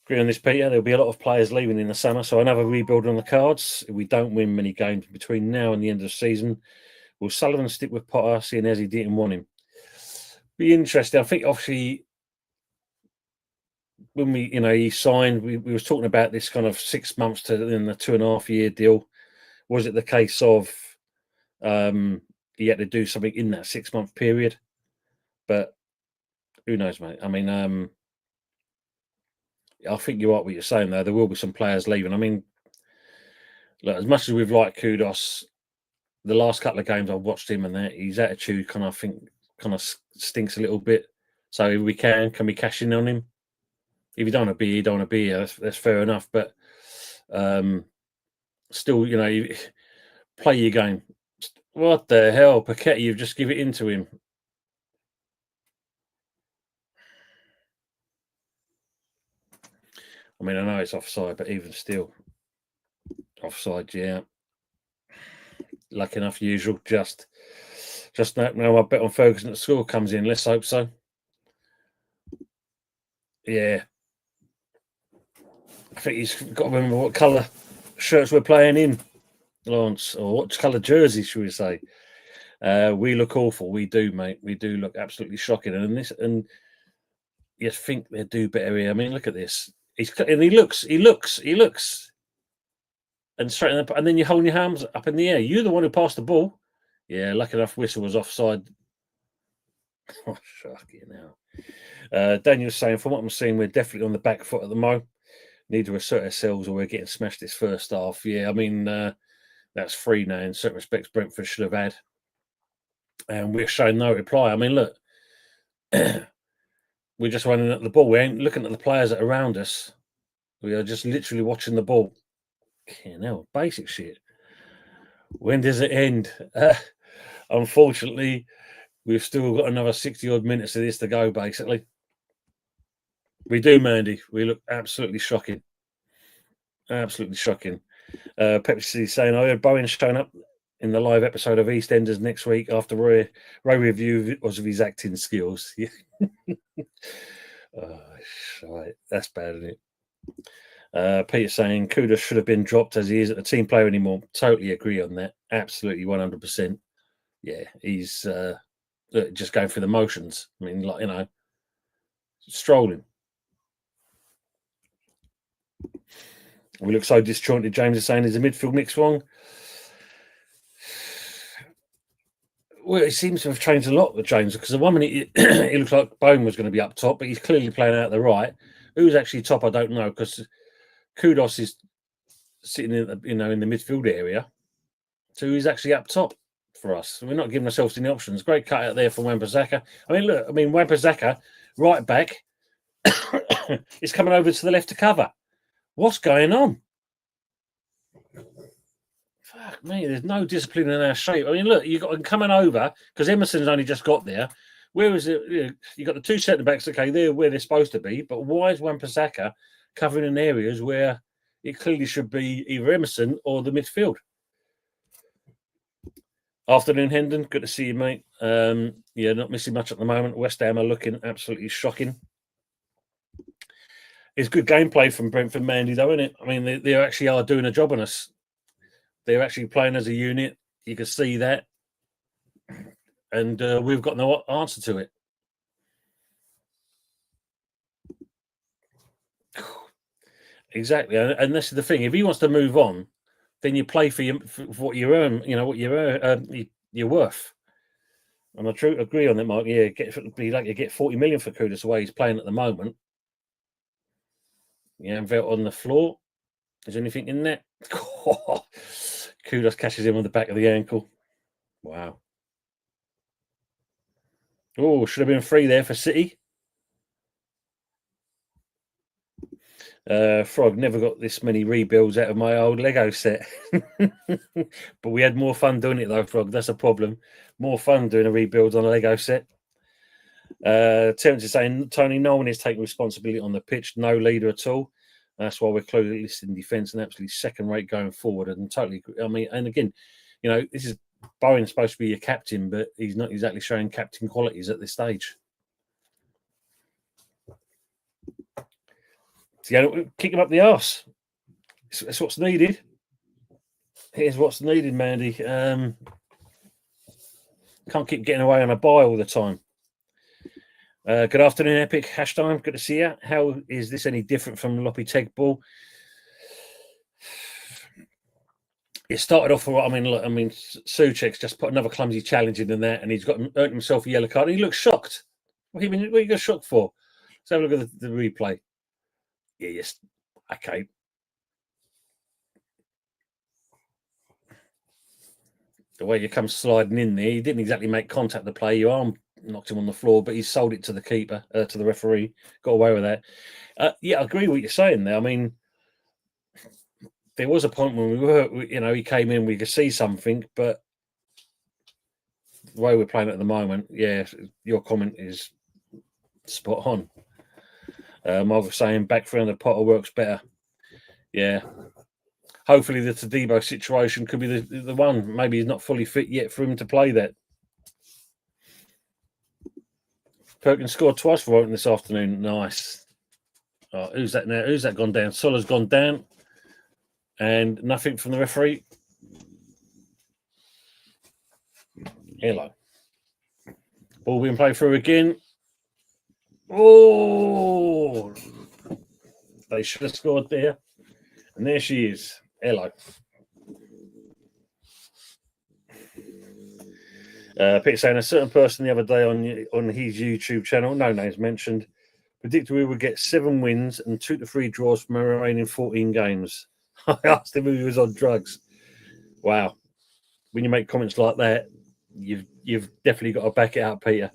Agree on this, Peter. There'll be a lot of players leaving in the summer, so another rebuild on the cards. If we don't win many games between now and the end of the season, will Sullivan stick with Potter, seeing as he didn't want him? Be interesting. I think obviously when he signed, we was talking about this kind of 6 months to then the 2.5 year deal. Was it the case of he had to do something in that 6 month period? But who knows, mate? I mean, I think you're right what you're saying though. There will be some players leaving. I mean, look, as much as we've liked Kudos, the last couple of games I've watched him and that his attitude kind of stinks a little bit. So if we can we cash in on him? If you don't want to be, you don't want to be here. That's fair enough. But still, play your game. What the hell, Paqueta? You've just give it into him. I mean, I know it's offside, but even still, offside, yeah. lucky enough, usual. Just now, I bet on Ferguson at score comes in. Let's hope so. Yeah, I think he's got to remember what colour shirts we're playing in, Lawrence, or what colour jersey should we say? We look awful. We do, mate. We do look absolutely shocking. And you think they do better here. I mean, look at this. He looks, and straighten up, and then you're holding your arms up in the air. You're the one who passed the ball. Yeah, lucky enough, whistle was offside. Oh, shocking now. Daniel's saying, from what I'm seeing, we're definitely on the back foot at the moment. Need to assert ourselves, or we're getting smashed this first half. Yeah, I mean, that's 3 now. In certain respects, Brentford should have had, and we're showing no reply. I mean, look, we're just running at the ball. We ain't looking at the players that are around us. We are just literally watching the ball. You know, basic shit. When does it end? Unfortunately, we've still got another 60-odd minutes of this to go, basically. We do, Mandy. We look absolutely shocking. Absolutely shocking. Pepsi saying, I heard Bowen's showing up in the live episode of EastEnders next week after Ray review of his acting skills. Oh, shite. That's bad, isn't it? Peter saying, Kudos should have been dropped as he isn't a team player anymore. Totally agree on that. Absolutely, 100%. Yeah, he's just going through the motions. I mean, like, you know, strolling. We look so disjointed. James is saying, is the midfield mix wrong? Well, it seems to have changed a lot with James, because the one minute it looks like Bone was going to be up top, but he's clearly playing out the right. Who's actually top, I don't know, because Kudos is sitting in the, in the midfield area, so he's actually up top for us. We're not giving ourselves any options. Great cut out there from Wan-Bissaka. I mean, look, Wan-Bissaka, right back, is coming over to the left to cover. What's going on? Fuck me, there's no discipline in our shape. I mean, look, you got him coming over because Emerson's only just got there. Where is it? You got the two centre backs, okay, they're where they're supposed to be, but why is Wan-Bissaka covering in areas where it clearly should be either Emerson or the midfield? Afternoon, Hendon. Good to see you, mate. Yeah, not missing much at the moment. West Ham are looking absolutely shocking. It's good gameplay from Brentford, Mandy, though, isn't it? I mean, they actually are doing a job on us. They're actually playing as a unit. You can see that. And we've got no answer to it. Exactly. And this is the thing. If he wants to move on, then you play for what you earn, what you're worth. And I agree on that, Mark. Yeah, you get 40 million for Kudos the way he's playing at the moment. Yeah, and on the floor. Is anything in there? Kudos catches him on the back of the ankle. Wow. Oh, should have been free there for City. Frog, never got this many rebuilds out of my old Lego set. But we had more fun doing it, though, Frog. That's a problem. More fun doing a rebuild on a Lego set. Terence is saying, Tony, no one is taking responsibility on the pitch. No leader at all. That's why we're clearly listed in defence and absolutely second rate going forward. And totally, and again, this is Bowen's supposed to be your captain, but he's not exactly showing captain qualities at this stage. So, kick him up the arse. That's what's needed. Here's what's needed, Mandy. Can't keep getting away on a bye all the time. Good afternoon, Epic. Hashtime. Good to see you. How is this any different from Lopetegui ball? It started off all right. Soucek's just put another clumsy challenge in there, and he's earned himself a yellow card. And he looks shocked. What are you got shocked for? Let's have a look at the replay. Yeah, yes. Okay. The way you come sliding in there, he didn't exactly make contact with the play. Your arm knocked him on the floor, but he sold it to the keeper, to the referee. Got away with that. Yeah, I agree with what you're saying there. I mean, there was a point when we were, he came in, we could see something, but the way we're playing at the moment, yeah, your comment is spot on. Mark was saying back 300 Potter works better. Yeah. hopefully the Tadibo situation could be the one. Maybe he's not fully fit yet for him to play that. Perkins scored twice for Brighton this afternoon. Nice. Oh, who's that now? Who's that gone down? Sola's gone down. And nothing from the referee. Hello. Ball being played through again. Oh! They should have scored there. And there she is. Hello. Peter saying a certain person the other day on his YouTube channel, no names mentioned, predicted we would get 7 wins and 2 to 3 draws from our remaining 14 games. I asked him if he was on drugs. Wow. When you make comments like that, you've definitely got to back it up, Peter.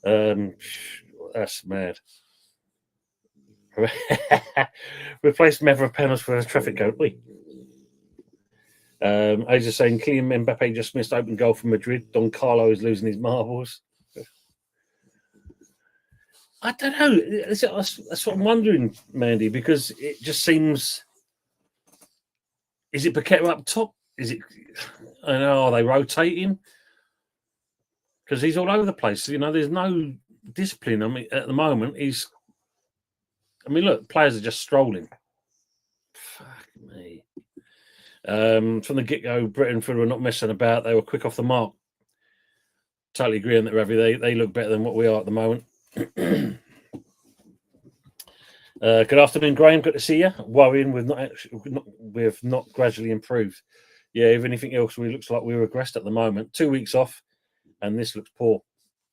That's mad. Replace Mavropanos with a traffic code. I was just saying, Kylian Mbappe just missed open goal for Madrid. Don Carlo is losing his marbles. I don't know. That's what I'm wondering, Mandy, because it just seems. Is it Paqueta up top? Is it? I don't know. Are they rotating? Because he's all over the place. You know, there's no discipline. I mean, at the moment, look, players are just strolling. Fuck me. From the get-go, Brentford were not messing about. They were quick off the mark. Totally agree on that, Ravi. They look better than what we are at the moment. Good afternoon, Graham. Good to see you. Worrying we've not gradually improved. Yeah, if anything else, we looks like we're regressed at the moment. 2 weeks off, and this looks poor.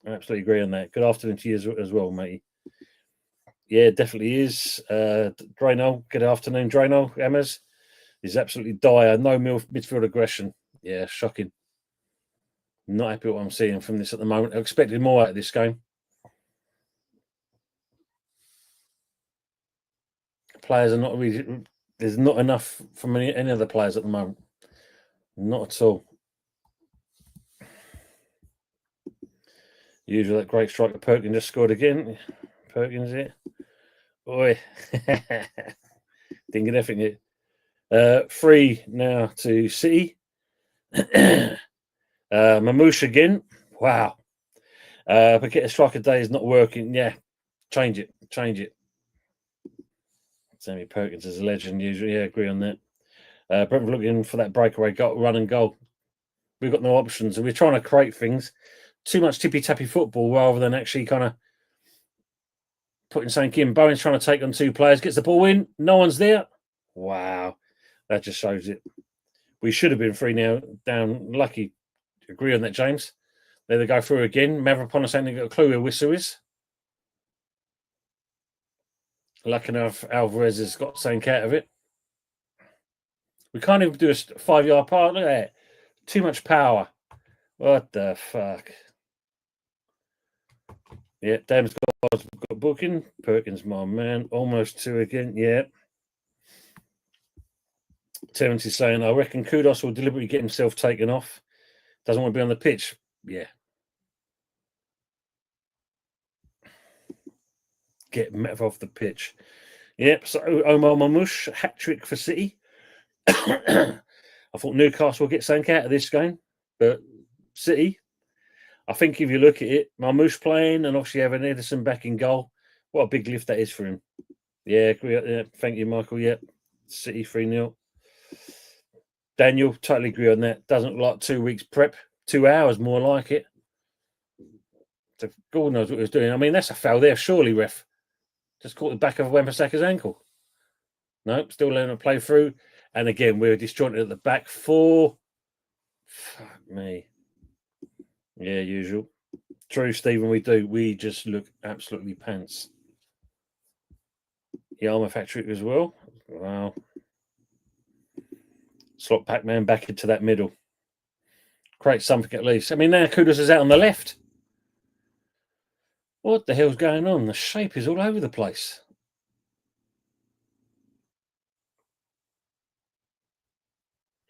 I absolutely agree on that. Good afternoon to you as well, mate. Yeah, definitely is. Drano, good afternoon, Drano. Hammers is absolutely dire. No midfield aggression. Yeah, shocking. Not happy with what I'm seeing from this at the moment. I expected more out of this game. Players are not really. There's not enough from any other players at the moment. Not at all. Usually that great striker Perkins just scored again. Perkins here. Oi. Didn't get everything yet. 3 now to City. Mamouche again. Wow. Paqueta striker day is not working. Yeah. Change it. Sammy Perkins is a legend usually. Yeah, agree on that. Brentford looking for that breakaway run and goal. We've got no options, and we're trying to create things. Too much tippy-tappy football rather than actually kind of putting something in. Bowen's trying to take on 2 players, gets the ball in. No one's there. Wow. That just shows it. We should have been 3 now down. Lucky. Agree on that, James. There they go through again. Mavropanos ain't got a clue where Whistle is. Lucky enough, Alvarez has got something out of it. We can't even do a 5-yard part. Look at that. Too much power. What the fuck? Yeah, Dam's got booking. Perkins, my man. Almost 2 again. Yeah. Terence is saying, I reckon Kudos will deliberately get himself taken off. Doesn't want to be on the pitch. Yeah. Get Metv off the pitch. Yep. So Omar Mamouche, hat trick for City. I thought Newcastle will get something out of this game, but City, I think if you look at it, Mamouche playing and obviously having Edison back in goal, what a big lift that is for him. Yeah, thank you, Michael. Yep. City 3-0. Daniel, totally agree on that. Doesn't look like 2 weeks prep. 2 hours more like it. So God knows what he was doing. I mean, that's a foul there, surely, ref. Just caught the back of Wan-Bissaka's ankle. Nope, still letting it play through. And again, we're disjointed at the back 4. Fuck me. Yeah, usual. True, Stephen, we do. We just look absolutely pants. Yama Factory as well. Wow. Slot Pac-Man back into that middle. Create something at least. I mean, now Kudos is out on the left. What the hell's going on? The shape is all over the place.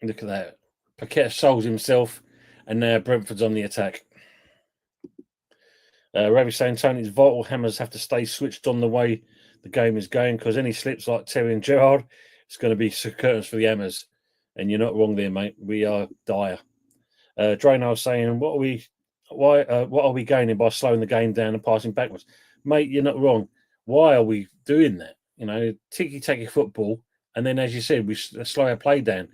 Look at that. Paqueta solves himself, and now Brentford's on the attack. Ravi saying Tony's vital hammers have to stay switched on the way the game is going, because any slips like Terry and Gerrard, it's going to be curtains for the hammers. And you're not wrong there, mate. We are dire. Drano was saying, what are we gaining by slowing the game down and passing backwards? Mate, you're not wrong. Why are we doing that? You know, ticky-tacky football, and then, as you said, we slow our play down.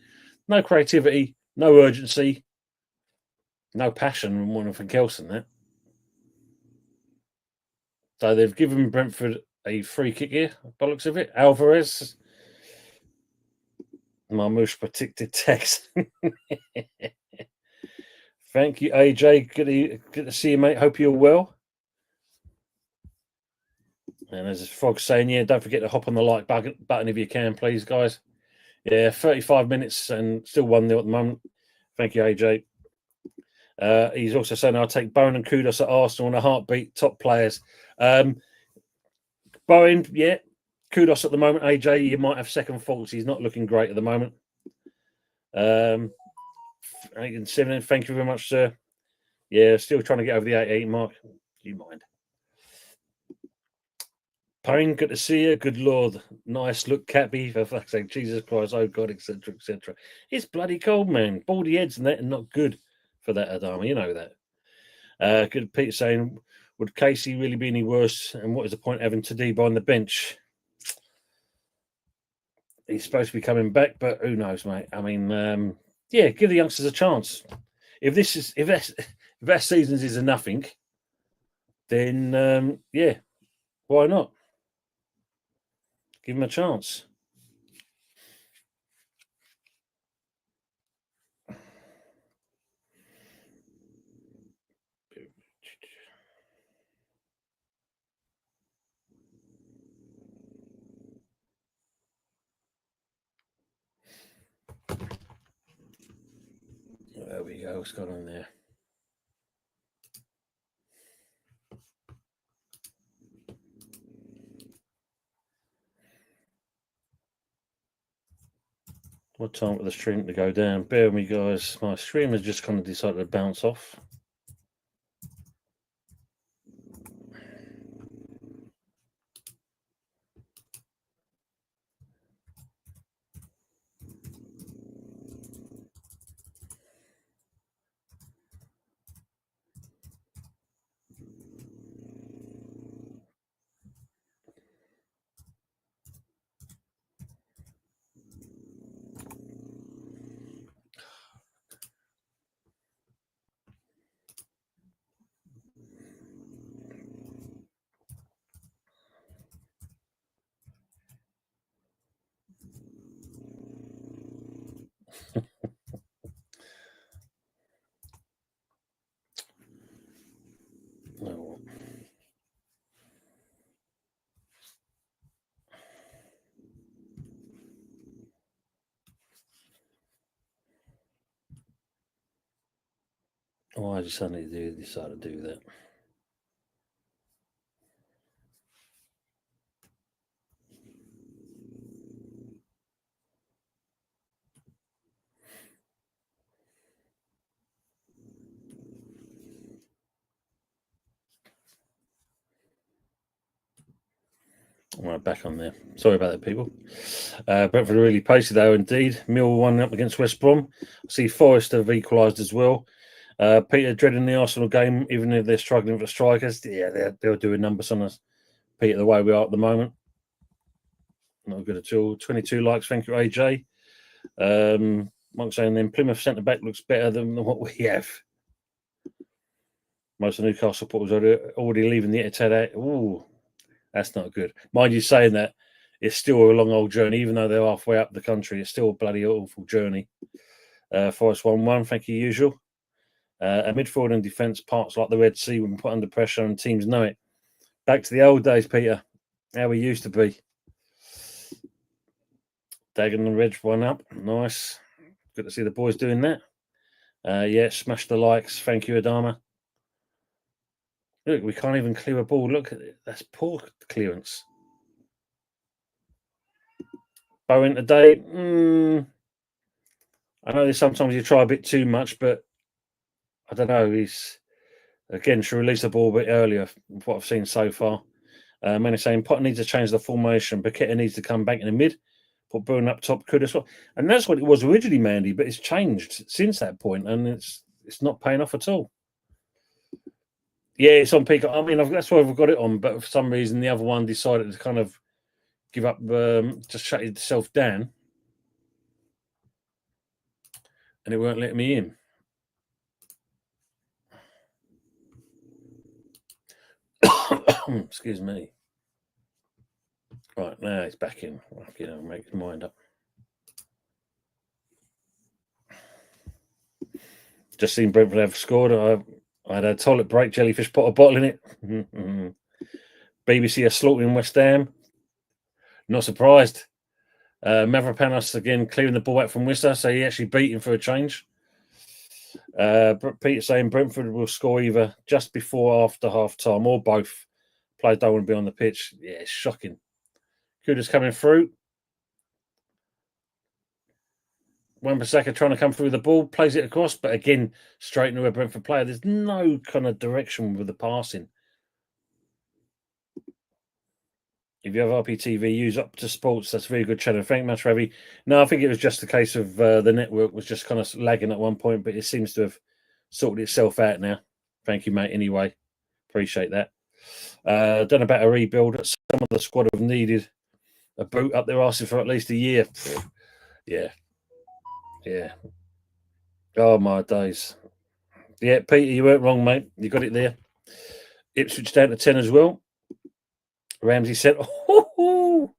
No creativity, no urgency, no passion, and anything else in that. So they've given Brentford a free kick here, by the looks of it. Alvarez. Marmouche predicted text. Thank you, AJ. Good to see you, mate. Hope you're well. And as Frog saying, yeah, don't forget to hop on the like button if you can, please, guys. Yeah, 35 minutes and still 1-0 at the moment. Thank you, AJ. He's also saying, I'll take Bowen and Kudos at Arsenal in a heartbeat. Top players. Bowen, yeah. Kudos at the moment. AJ, you might have second thoughts. He's not looking great at the moment. 8 and 7. Thank you very much, sir. Yeah, still trying to get over the 8 mark. Do you mind? Payne, good to see you. Good Lord. Nice look, Cappy. For fuck's sake, Jesus Christ, oh God, etc., etc. It's bloody cold, man. Baldy heads and that are not good for that, Adama. You know that. Good Peter saying, would Casey really be any worse? And what is the point of having Tadibo on the bench? He's supposed to be coming back, but who knows, mate? I mean, yeah, give the youngsters a chance. If that season's is a nothing, then yeah, why not? Give him a chance. There we go. What's going on there? What time for the stream to go down? Bear with me, guys. My stream has just kind of decided to bounce off. Oh. Why did you suddenly decide to do that? Right, back on there. Sorry about that, people. Brentford are really pacey, though, indeed. Mill 1 up against West Brom. I see Forest have equalised as well. Peter dreading the Arsenal game, even if they're struggling for strikers. Yeah, they're doing numbers on us. Peter, the way we are at the moment. Not good at all. 22 likes. Thank you, AJ. Mark saying then Plymouth centre back looks better than what we have. Most of the Newcastle supporters are already leaving the Etihad. Ooh, that's not good. Mind you, saying that, it's still a long old journey, even though they're halfway up the country. It's still a bloody awful journey. Forest 1-1. Thank you, usual. A midfield and defence parts like the Red Sea when put under pressure and teams know it. Back to the old days, Peter. How we used to be. Dagon and Reg 1 up. Nice. Good to see the boys doing that. Yeah, smash the likes. Thank you, Adama. Look, we can't even clear a ball. Look at it. That's poor clearance. Bowen today. I know that sometimes you try a bit too much, but I don't know. He's, again, should release the ball a bit earlier, from what I've seen so far. Many saying Potter needs to change the formation. Paqueta needs to come back in the mid. put Burn up top, could as well. And that's what it was originally, Mandy, but it's changed since that point, and it's not paying off at all. Yeah, it's on Peacock. I mean, that's why we've got it on, but for some reason the other one decided to kind of give up, just shut itself down, and it won't let me in. Excuse me. Right, now it's back in. Make his mind up. Just seen Brentford have scored. I had a toilet break, jellyfish put a bottle in it. BBC are slaughtering West Ham. Not surprised. Mavropanos again clearing the ball out from Worcester, so he actually beat him for a change. Peter saying Brentford will score either just before or after half time or both. Players don't want to be on the pitch. Yeah, it's shocking. Kuda's coming through. Wan-Bissaka trying to come through the ball, plays it across, but again, straight into a Brentford player. There's no kind of direction with the passing. If you have RPTV, use Up to Sports. That's a very good channel. Thank you much, Ravi. No, I think it was just a case of the network was just kind of lagging at one point, but it seems to have sorted itself out now. Thank you, mate. Anyway, appreciate that. Done about a rebuild. Some of the squad have needed a boot up their arses for at least a year. Yeah. Oh, my days. Yeah, Peter, you weren't wrong, mate. You got it there. Ipswich down to 10 as well. Ramsey said, oh,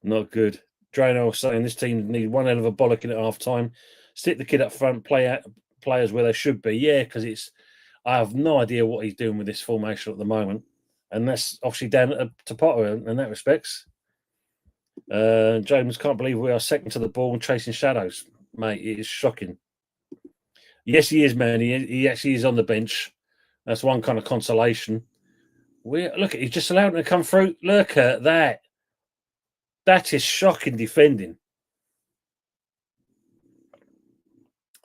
not good. Drano saying this team need one hell of a bollocking at half time. Stick the kid up front, players where they should be. Yeah, because I have no idea what he's doing with this formation at the moment. And that's obviously down to Potter in that respects. James, can't believe we are second to the ball and chasing shadows. Mate, it is shocking. Yes, he is, man. He actually is on the bench. That's one kind of consolation. Look, he's just allowed him to come through. Look at that. That is shocking defending.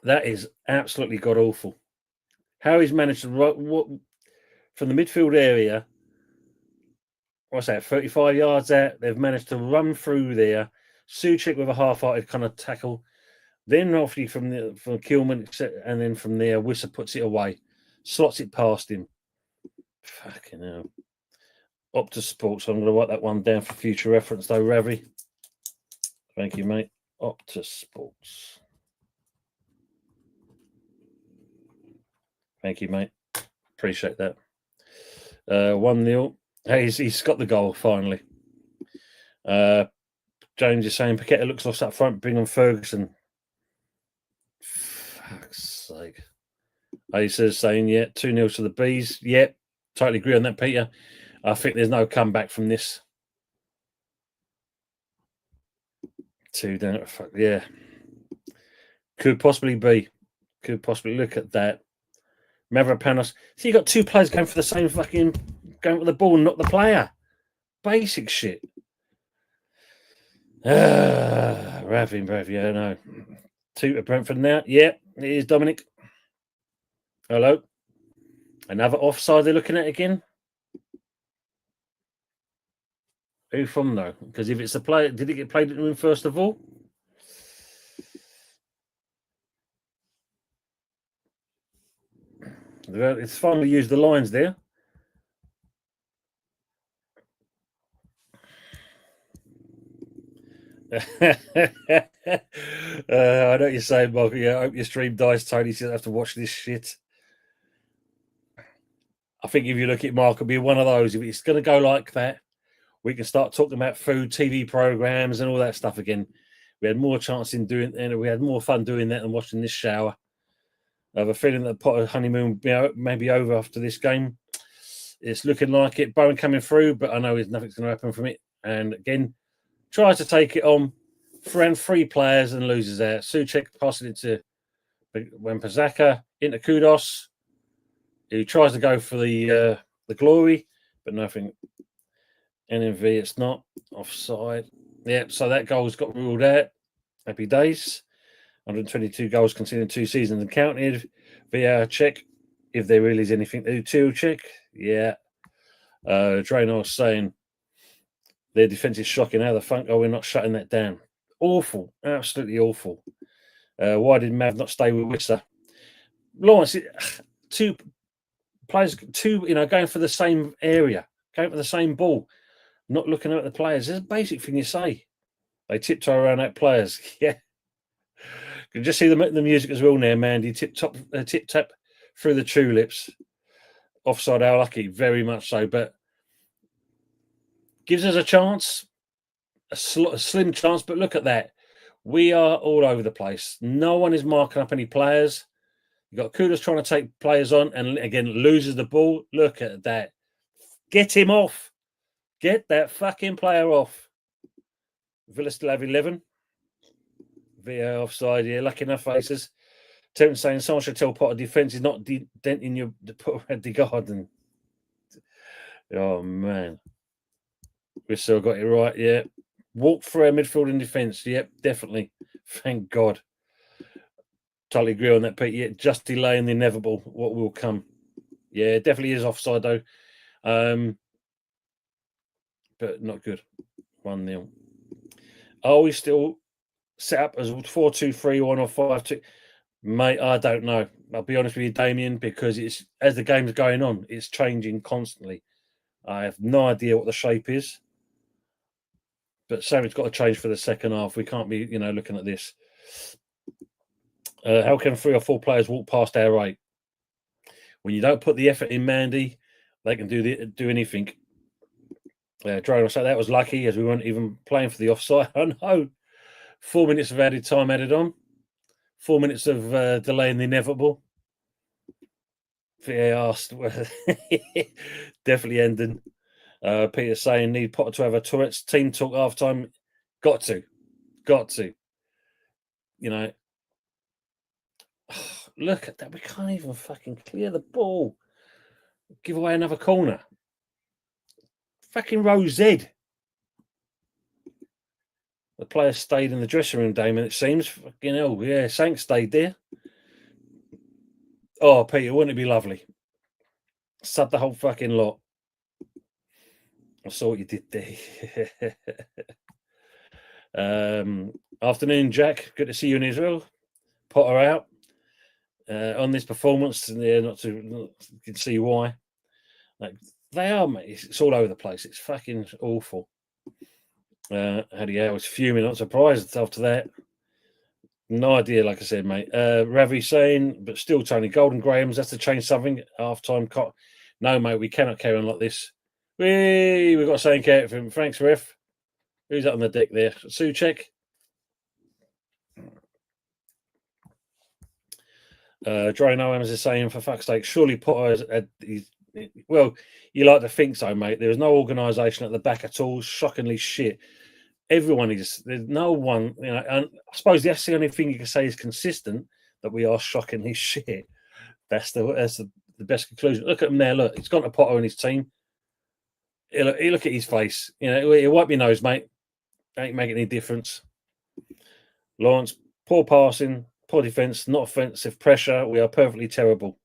That is absolutely god-awful. How he's managed to from the midfield area, what's that, 35 yards out, they've managed to run through there. Souček with a half-hearted kind of tackle. Then obviously from Kilman, and then from there, Wissa puts it away. Slots it past him. Fucking hell. Optus Sports. I'm going to write that one down for future reference, though, Ravi. Thank you, mate. Optus Sports. Thank you, mate. Appreciate that. 1-0. Hey, he's got the goal, finally. James is saying Paqueta looks lost up front. Bring on Ferguson. Fuck's sake. Ace is saying, yeah, 2-0 to the Bees. Yeah, totally agree on that, Peter. I think there's no comeback from this. 2 down. Yeah. Could possibly be. Could possibly look at that. Mavropanos. So you got two players going for the same fucking going for the ball, not the player. Basic shit. Ravi, yeah, no. 2 to Brentford now. Yeah, it is Dominic. Hello. Another offside they're looking at again. Who from though? Because if it's a player, did it get played at him first of all? It's finally used the lines there. I know what you're saying, Michael. Yeah, I hope your stream dies, Tony, so you don't have to watch this shit. I think if you look at Mark, it'll be one of those. If it's going to go like that, we can start talking about food, TV programs, and all that stuff again. We had more chance in doing, and we had more fun doing that than watching this shower. I have a feeling that Potter honeymoon may be over after this game. It's looking like it. Bowen coming through, but I know nothing's going to happen from it. And again, tries to take it on. Friend 3 players and loses out. Souček passing it to Wan-Bissaka into Kudos, who tries to go for the glory, but nothing. NMV, it's not offside. Yeah, so that goal's got ruled out. Happy days. 122 goals conceded in 2 seasons and counted. VAR check if there really is anything to do. Check. Yeah. Draenor saying their defence is shocking. How the fuck are we not shutting that down? Awful, absolutely awful. Why did Mav not stay with Wissa? Lawrence, two players, going for the same area, going for the same ball, not looking at the players. There's a basic thing you say. They tiptoe around that players. Yeah. You can just see the music as well now, Mandy. Tip tap through the tulips. Offside, how lucky, very much so. But gives us a chance, a slim chance. But look at that. We are all over the place. No one is marking up any players. You've got Kudus trying to take players on and again loses the ball. Look at that. Get him off. Get that fucking player off. Villa still have 11. VAR offside, yeah, lucky enough faces. Terence saying someone should tell Potter defence is not denting your the garden. Oh man. We've still got it right, yeah. Walk through our midfield and defence. Yep, definitely. Thank God. Totally agree on that, Pete. Yeah, just delaying the inevitable, what will come. Yeah, definitely is offside though. But not good. 1-0. Are we still set up as 4-2-3-1 or 5-2? Mate, I don't know. I'll be honest with you, Damien, because it's as the game's going on, it's changing constantly. I have no idea what the shape is. But something's got to change for the second half. We can't be, looking at this. How can 3 or 4 players walk past our 8? When you don't put the effort in, Mandy, they can do anything. Drone, so that was lucky as we weren't even playing for the offside. I know. 4 minutes of added time added on. 4 minutes of delaying the inevitable. VAR definitely ending. Peter saying need Potter to have a Tourette's team talk half time. Got to. Look at that. We can't even fucking clear the ball. Give away another corner. Fucking row Z. The players stayed in the dressing room, Damon, it seems. Fucking hell, yeah, Sank stayed there. Oh, Peter, wouldn't it be lovely? Sub the whole fucking lot. I saw what you did there. Afternoon, Jack. Good to see you in Israel. Potter out on this performance. Yeah, you can see why. Like they are, mate. It's all over the place. It's fucking awful. I was fuming. Not surprised after that. No idea, like I said, mate. Ravi saying, but still, Tony, Golden Grahams has to change something. Half time. No, mate, we cannot carry on like this. We've got something out for him. Thanks, ref. Who's up on the deck there? Suchek. Dre Noams is saying, for fuck's sake, surely Potter well, you like to think so, mate. There was no organisation at the back at all. Shockingly shit. Everyone is. There's no one, and I suppose that's the only thing you can say is consistent, that we are shockingly shit. That's the best conclusion. Look at him there. Look, he's gone to Potter and his team. Look at his face. He'll wipe your nose, mate. Ain't making any difference. Lawrence, poor passing, poor defence, not offensive pressure. We are perfectly terrible.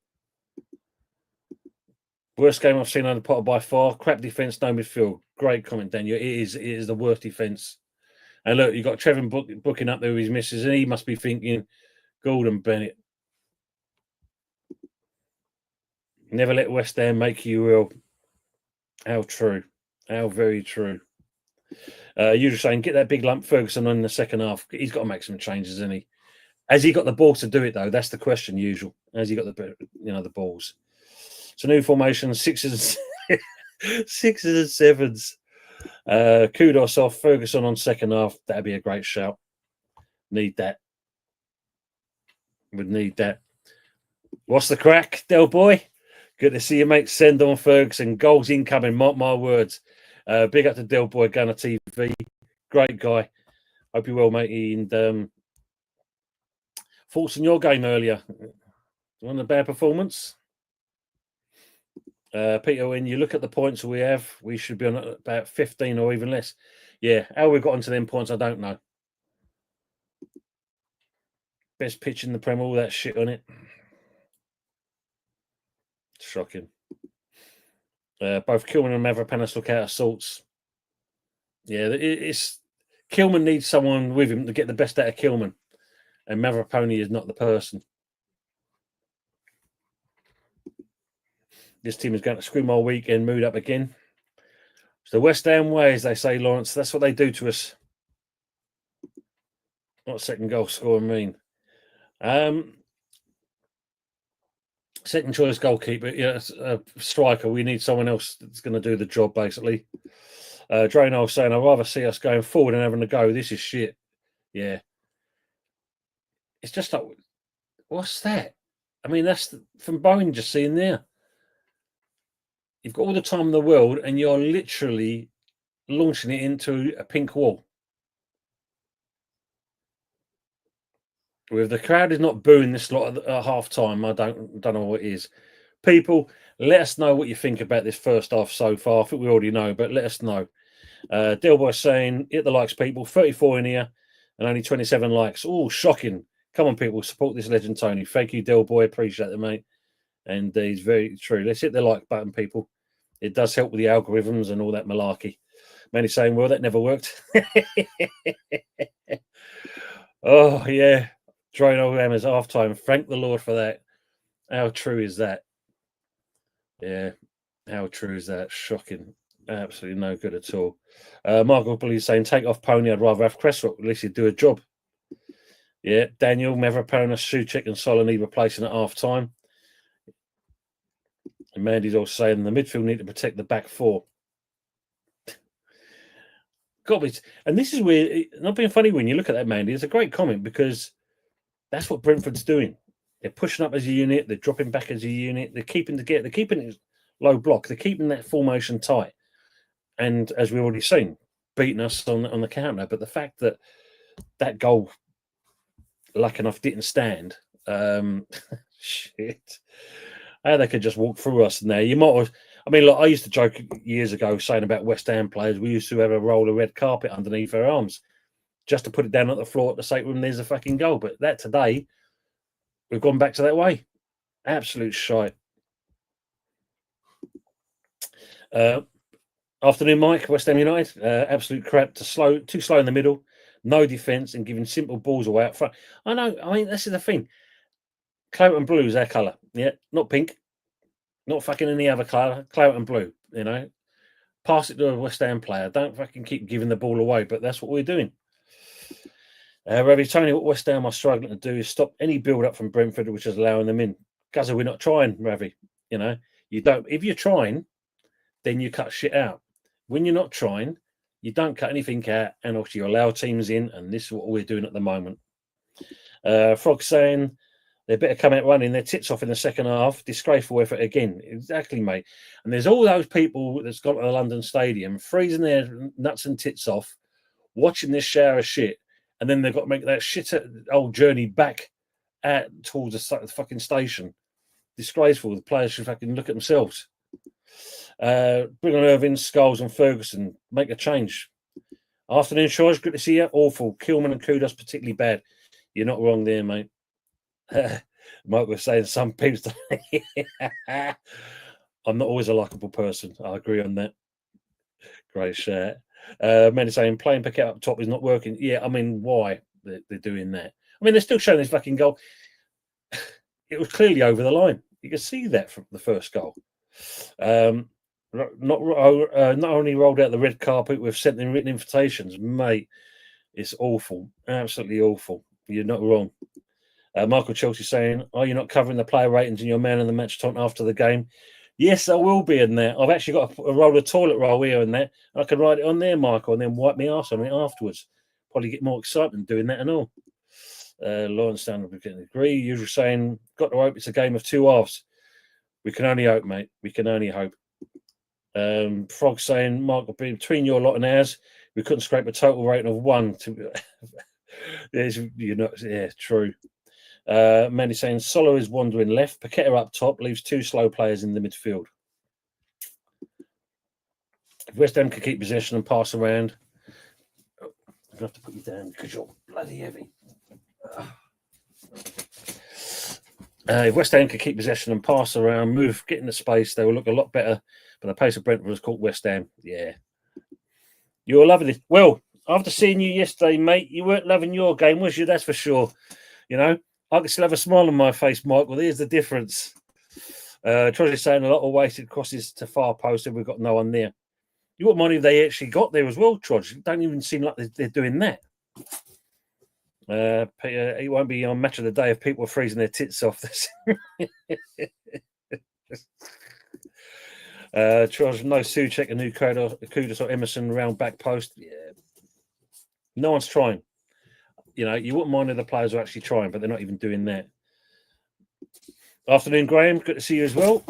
Worst game I've seen under Potter by far. Crap defence, no midfield. Great comment, Daniel. It is the worst defence. And look, you've got Trevin booking up there with his missus, and he must be thinking, Gordon Bennett. Never let West Ham make you ill. How true. How very true. You're just saying, get that big lump Ferguson on in the second half. He's got to make some changes, isn't he? Has he got the ball to do it, though? That's the question, usual. Has he got the balls? So new formation, sixes and sevens. Kudos off. Ferguson on second half. That'd be a great shout. Need that. Would need that. What's the crack, Del Boy? Good to see you, mate. Send on Ferguson. Goals incoming. Mark my words. Big up to Del Boy Gunner TV. Great guy. Hope you're well, mate. And thoughts on your game earlier? On a bad performance? Peter, when you look at the points we have, we should be on about 15 or even less. Yeah, how we've got onto them points, I don't know. Best pitch in the Prem, all that shit on it. Shocking. Both Kilman and Mavropanos look out of sorts. Yeah, it's Kilman needs someone with him to get the best out of Kilman, and Mavropony is not the person. This team is going to scream all weekend, mood up again. It's the West Ham way, as they say, Lawrence. That's what they do to us. What second goal scorer mean? Second choice goalkeeper, yeah, striker. We need someone else that's going to do the job, basically. Drano saying, I'd rather see us going forward and having a go. This is shit. Yeah. It's just like, what's that? I mean, that's from Bowen just seeing there. You've got all the time in the world and you're literally launching it into a pink wall. If the crowd is not booing this lot at half time, I don't know what it is. People, let us know what you think about this first half so far. I think we already know, but let us know. Delboy saying, hit the likes, people. 34 in here and only 27 likes. Oh, shocking. Come on, people, support this legend, Tony. Thank you, Delboy. Appreciate it, mate. And he's very true. Let's hit the like button, people. It does help with the algorithms and all that malarkey. Many saying, well, that never worked. Oh, yeah. Drone Hammers half time. Thank the Lord for that. How true is that? Yeah. How true is that? Shocking. Absolutely no good at all. Michael Bully's saying, take off Pony. I'd rather have Cresswell. At least he'd do a job. Yeah. Daniel, Mavropona, Suchek, and Solony replacing at half time. And Mandy's also saying the midfield need to protect the back four. And this is where, not being funny when you look at that, Mandy, it's a great comment because that's what Brentford's doing. They're pushing up as a unit. They're dropping back as a unit. They're keeping together. They're keeping it low block. They're keeping that formation tight. And as we've already seen, beating us on the counter. But the fact that that goal, lucky enough, didn't stand. Shit. How they could just walk through us now. You might have. I mean, look, I used to joke years ago saying about West Ham players, we used to have a roll of red carpet underneath our arms just to put it down at the floor to say, when there's a fucking goal. But that today, we've gone back to that way. Absolute shite. Afternoon, Mike. West Ham United. Absolute crap. Too slow in the middle. No defence and giving simple balls away up front. I know. I mean, this is the thing. Claret and blue is our colour. Yeah, not pink. Not fucking any other colour. Claret and blue, you know. Pass it to a West Ham player. Don't fucking keep giving the ball away, but that's what we're doing. Ravi, Tony, what West Ham are struggling to do is stop any build-up from Brentford, which is allowing them in. Guzza, we're not trying, Ravi. You know, you don't. If you're trying, then you cut shit out. When you're not trying, you don't cut anything out, and also you allow teams in, and this is what we're doing at the moment. Frog saying, they better come out running their tits off in the second half. Disgraceful effort again. Exactly, mate. And there's all those people that's gone to the London Stadium freezing their nuts and tits off, watching this shower of shit, and then they've got to make that shit old journey back towards the fucking station. Disgraceful. The players should fucking look at themselves. Bring on Irving, Scholes and Ferguson. Make a change. Afternoon, Shaw. Good to see you. Awful. Kilman and Kudos particularly bad. You're not wrong there, mate. Mike was saying some people. I'm not always a likable person. I agree on that. Great share. Many saying playing Paquette up top is not working. Yeah, I mean, why they're doing that? I mean, they're still showing this fucking goal. It was clearly over the line. You can see that from the first goal. Not only rolled out the red carpet, we've sent them written invitations, mate. It's awful, absolutely awful. You're not wrong. Michael Chelsea saying, are you not covering the player ratings in your man of the match taunt after the game? Yes, I will be in there. I've actually got a roll of toilet roll here and there. I can write it on there, Michael, and then wipe my arse on it afterwards. Probably get more excitement doing that and all. Lawrence Down can agree. Usual saying, got to hope it's a game of two halves. We can only hope, mate. We can only hope. Frog saying, Michael, between your lot and ours, we couldn't scrape a total rating of 1. Yeah, true. Manny saying Solo is wandering left. Paqueta up top leaves 2 slow players in the midfield. If West Ham can keep possession and pass around, I'm going to have to put you down because you're bloody heavy. If West Ham can keep possession and pass around, move, get in the space, they will look a lot better. But the pace of Brentford has caught West Ham. Yeah. You're loving it. Well, After seeing you yesterday, mate, you weren't loving your game, was you? That's for sure. You know, I can still have a smile on my face, Mike. Well, here's the difference. Troy's saying a lot of wasted crosses to far post, and we've got no one there. You wouldn't mind if they actually got there as well, Trudge. It don't even seem like they're doing that. It won't be on Match of the Day if people are freezing their tits off. Trudge, no Suchek and Kudus or Emerson round back post. Yeah, no one's trying. You know, you wouldn't mind if the players are actually trying, but they're not even doing that. Afternoon, Graham. Good to see you as well.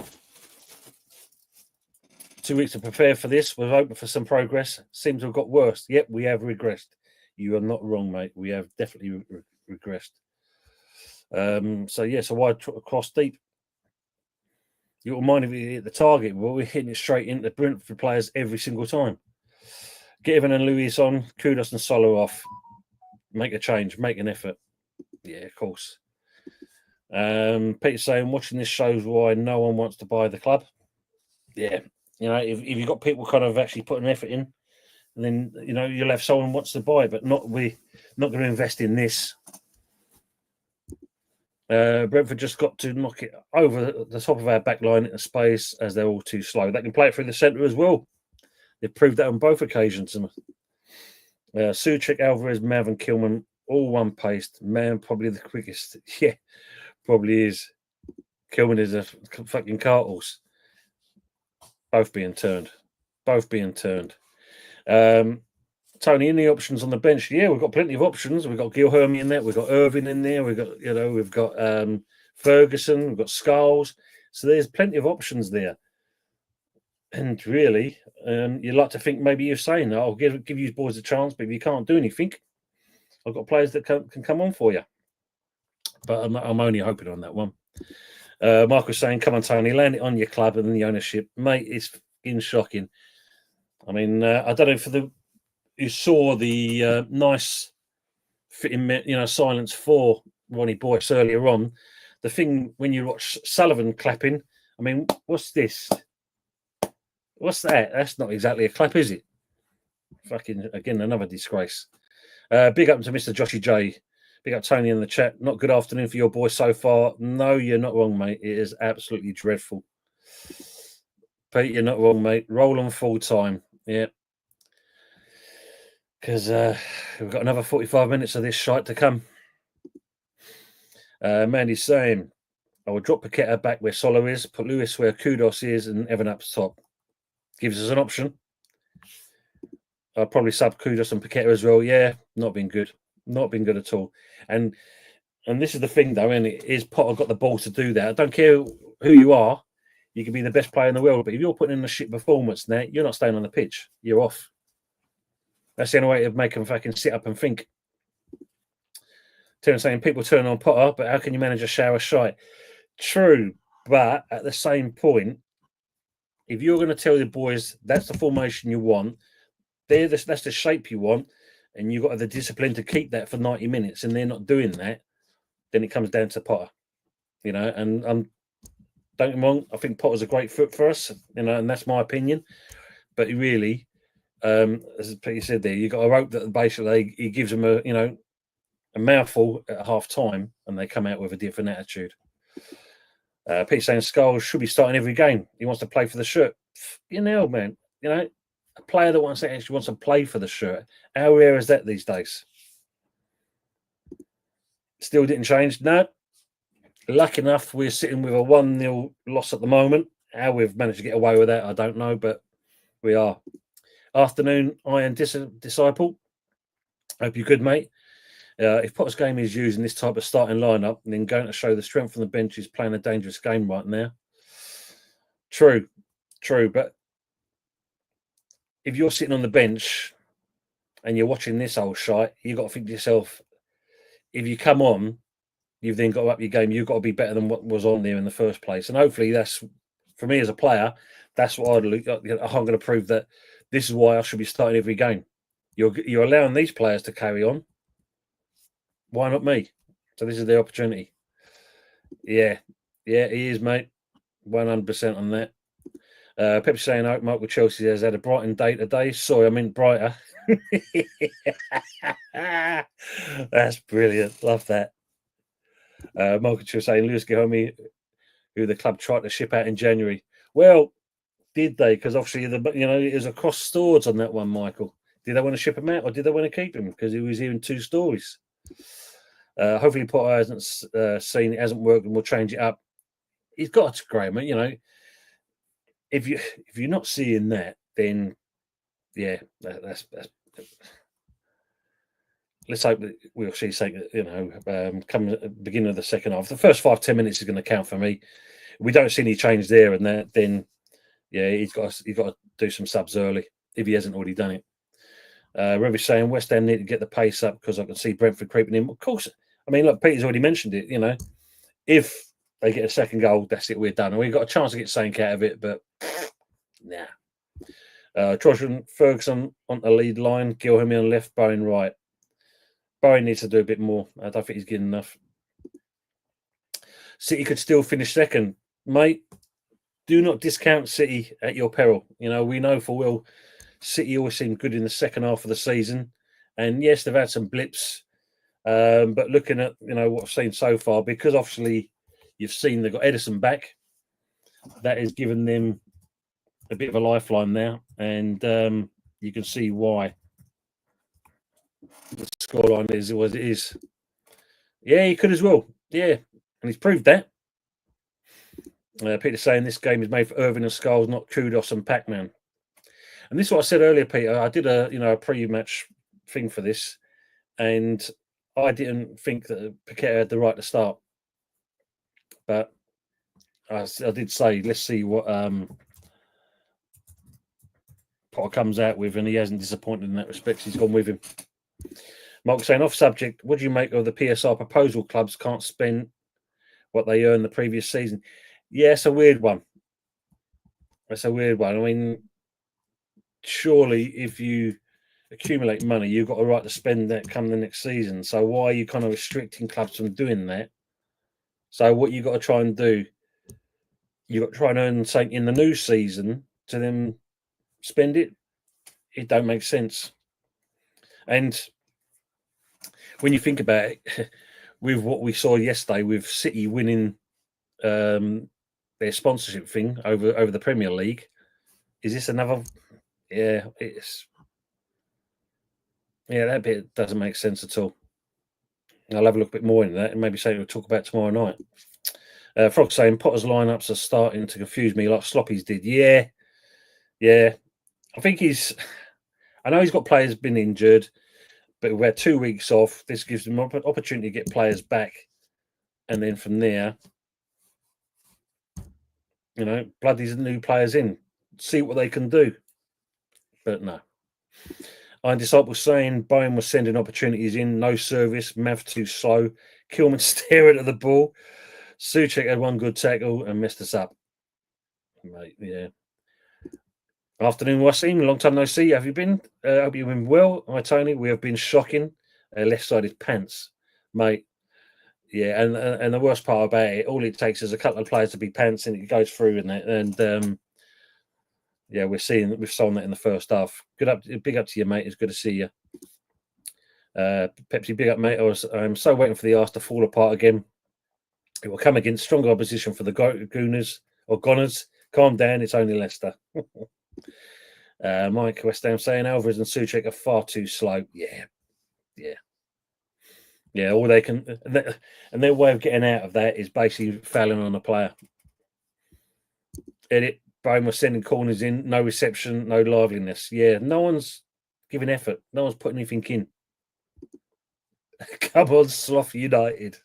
2 weeks to prepare for this. We're hoping for some progress. Seems to have got worse. Yep, we have regressed. You are not wrong, mate. We have definitely regressed. So wide cross deep. You won't mind if we hit the target, but we're hitting it straight into the Brentford players every single time. Get Evan and Louis on. Kudos and Solo off. Make a change. Make an effort. Yeah, of course. Peter's saying, watching this shows why no one wants to buy the club. Yeah. You know, if you've got people kind of actually putting effort in, and then, you know, you'll have someone who wants to buy, but we're not going to invest in this. Brentford just got to knock it over the top of our back line into space as they're all too slow. They can play it through the centre as well. They've proved that on both occasions. Suchek, Alvarez, Mav and Kilman, all one-paced. Man, probably the quickest. Yeah, probably is. Kilman is a fucking cart horse. Both being turned. Tony, any options on the bench? Yeah, we've got plenty of options. We've got Gilherme in there. We've got Irving in there. We've got Ferguson. We've got Skulls. So there's plenty of options there. And really, you'd like to think maybe you're saying, I'll give you boys a chance, but if you can't do anything, I've got players that can come on for you. But I'm only hoping on that one. Mark was saying, come on, Tony, land it on your club and the ownership. Mate, it's fucking shocking. I mean, I don't know if you saw the nice fitting, silence for Ronnie Boyce earlier on. The thing when you watch Sullivan clapping, I mean, what's this? What's that? That's not exactly a clap, is it? Fucking, again, another disgrace. Big up to Mr. Joshy J. Big up Tony in the chat. Not good afternoon for your boy so far. No, you're not wrong, mate. It is absolutely dreadful. Pete, you're not wrong, mate. Roll on full time. Yeah. Because we've got another 45 minutes of this shite to come. Mandy's saying, I will drop Paqueta back where Solo is, put Lewis where Kudos is, and Evan up top. Gives us an option. I'll probably sub Kudos and Paqueta as well. Yeah, not been good. Not been good at all. And this is the thing, though, and it is Potter got the ball to do that. I don't care who you are. You can be the best player in the world, but if you're putting in a shit performance now, you're not staying on the pitch. You're off. That's the only way to make them fucking sit up and think. Terence saying people turn on Potter, but how can you manage a shower shite? True, but at the same point, if you're going to tell the boys that's the formation you want, that's the shape you want, and you've got the discipline to keep that for 90 minutes, and they're not doing that, then it comes down to Potter. And don't get me wrong, I think Potter's a great fit for us, and that's my opinion. But he really, as Peter said there, you've got to hope that basically he gives them a mouthful at half time, and they come out with a different attitude. Peter saying Skulls should be starting every game. He wants to play for the shirt. Man. A player that actually wants to play for the shirt. How rare is that these days? Still didn't change. No. Lucky enough, we're sitting with a 1-0 loss at the moment. How we've managed to get away with that, I don't know, but we are. Afternoon, Iron Disciple. Hope you're good, mate. If Potter's game is using this type of starting lineup and then going to show the strength from the bench is playing a dangerous game right now. True. But if you're sitting on the bench and you're watching this old shite, you've got to think to yourself, if you come on, you've then got to up your game. You've got to be better than what was on there in the first place. And hopefully that's, for me as a player, that's what I'd look at. I'm going to prove that this is why I should be starting every game. You're allowing these players to carry on. Why not me? So this is the opportunity. Yeah, he is, mate. 100% on that. Pepsi saying, "Oh, Michael Chelsea has had a Brighton day today." Sorry, I meant brighter. That's brilliant. Love that. Michael Chelsea saying, "Lewis Gahome, who the club tried to ship out in January." Well, did they? Because obviously, it was across stores on that one, Michael. Did they want to ship him out or did they want to keep him? Because he was hearing two stories. Hopefully, Potter hasn't seen it hasn't worked and will change it up. He's got to, Graham. If you're not seeing that, then yeah, that's let's hope that we'll see something. Come at the beginning of the second half. The first 5-10 minutes is going to count for me. If we don't see any change there and that, then yeah, he's got to do some subs early if he hasn't already done it. Revy's saying West Ham need to get the pace up because I can see Brentford creeping in. Of course, I mean, look, Peter's already mentioned it. If they get a second goal, that's it. We're done. And we've got a chance to get something out of it, but nah. Trojan Ferguson on the lead line, Gilham on left, Bowen right. Bowen needs to do a bit more. I don't think he's getting enough. City could still finish second, mate. Do not discount City at your peril. We know for well City always seem good in the second half of the season, and yes, they've had some blips. But looking at what I've seen so far, because obviously you've seen they've got Edison back, that has given them a bit of a lifeline now, and you can see why the scoreline is what it is. Yeah, he could as well. Yeah, and he's proved that. Peter saying this game is made for Irving and Scholes, not Kudos and Pac-Man. And this is what I said earlier, Peter. I did a pre-match thing for this, and I didn't think that Paqueta had the right to start. But I did say, let's see what Potter comes out with, and he hasn't disappointed in that respect. He's gone with him. Mark saying, off subject, what do you make of the PSR proposal clubs can't spend what they earned the previous season? Yeah, it's a weird one. It's a weird one. I mean, surely if you accumulate money, you've got a right to spend that come the next season. So why are you kind of restricting clubs from doing that? So what you've got to try and do, you've got to try and earn something in the new season to then spend it. It don't make sense. And when you think about it, with what we saw yesterday, with City winning their sponsorship thing over the Premier League, is this another? Yeah, that bit doesn't make sense at all. I'll have a look a bit more into that and maybe say we'll talk about tomorrow night. Frog saying Potter's lineups are starting to confuse me like Sloppy's did. Yeah. I think I know he's got players been injured, but we've had 2 weeks off. This gives them an opportunity to get players back, and then from there, blood these new players in, see what they can do. But no. Iron Disciple saying Bowen was sending opportunities in, no service, Mav too slow, Kilman staring at the ball. Souček had one good tackle and messed us up. Mate, yeah. Afternoon, Wasim. Long time no see. Have you been? Hope you've been well. Hi, Tony. We have been shocking. Left-sided pants, mate. Yeah, and the worst part about it, all it takes is a couple of players to be pants, and it goes through, and yeah, we've seen that in the first half. Big up to you, mate. It's good to see you. Pepsi, big up, mate. I'm so waiting for the arse to fall apart again. It will come against stronger opposition for the Gunners. Calm down. It's only Leicester. Mike West Ham saying Alvarez and Souček are far too slow. Yeah. All they can, and their way of getting out of that is basically fouling on a player. Edit. Bowen was sending corners in, no reception, no liveliness. Yeah, no one's giving effort. No one's putting anything in. Come on, Sloth United.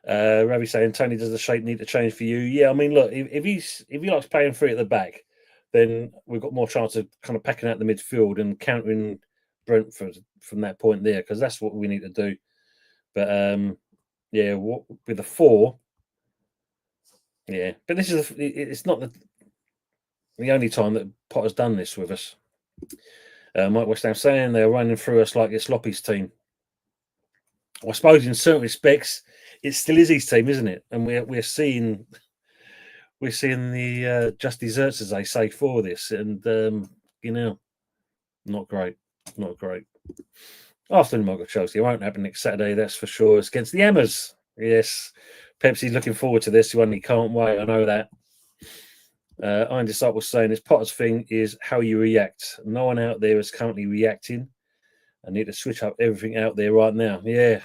Ravi saying, Tony, does the shape need to change for you? Yeah, I mean, look, if he likes playing free at the back, then we've got more chance of kind of packing out the midfield and countering Brentford from that point there, because that's what we need to do. But yeah, with the 4. Yeah, but it's not the only time that Potter's done this with us. Mike West Ham saying they're running through us like it's Loppy's team. Well, I suppose in certain respects, it still is his team, isn't it? And we're seeing we're seeing the just desserts, as they say, for this, and you know, not great, not great. Afternoon, Michael Chelsea. It won't happen next Saturday, that's for sure. It's against the Hammers. Yes, Pepsi's looking forward to this one. He can't wait. I know that. Iron Disciple saying this Potter's thing is how you react. No one out there is currently reacting. I need to switch up everything out there right now. Yeah,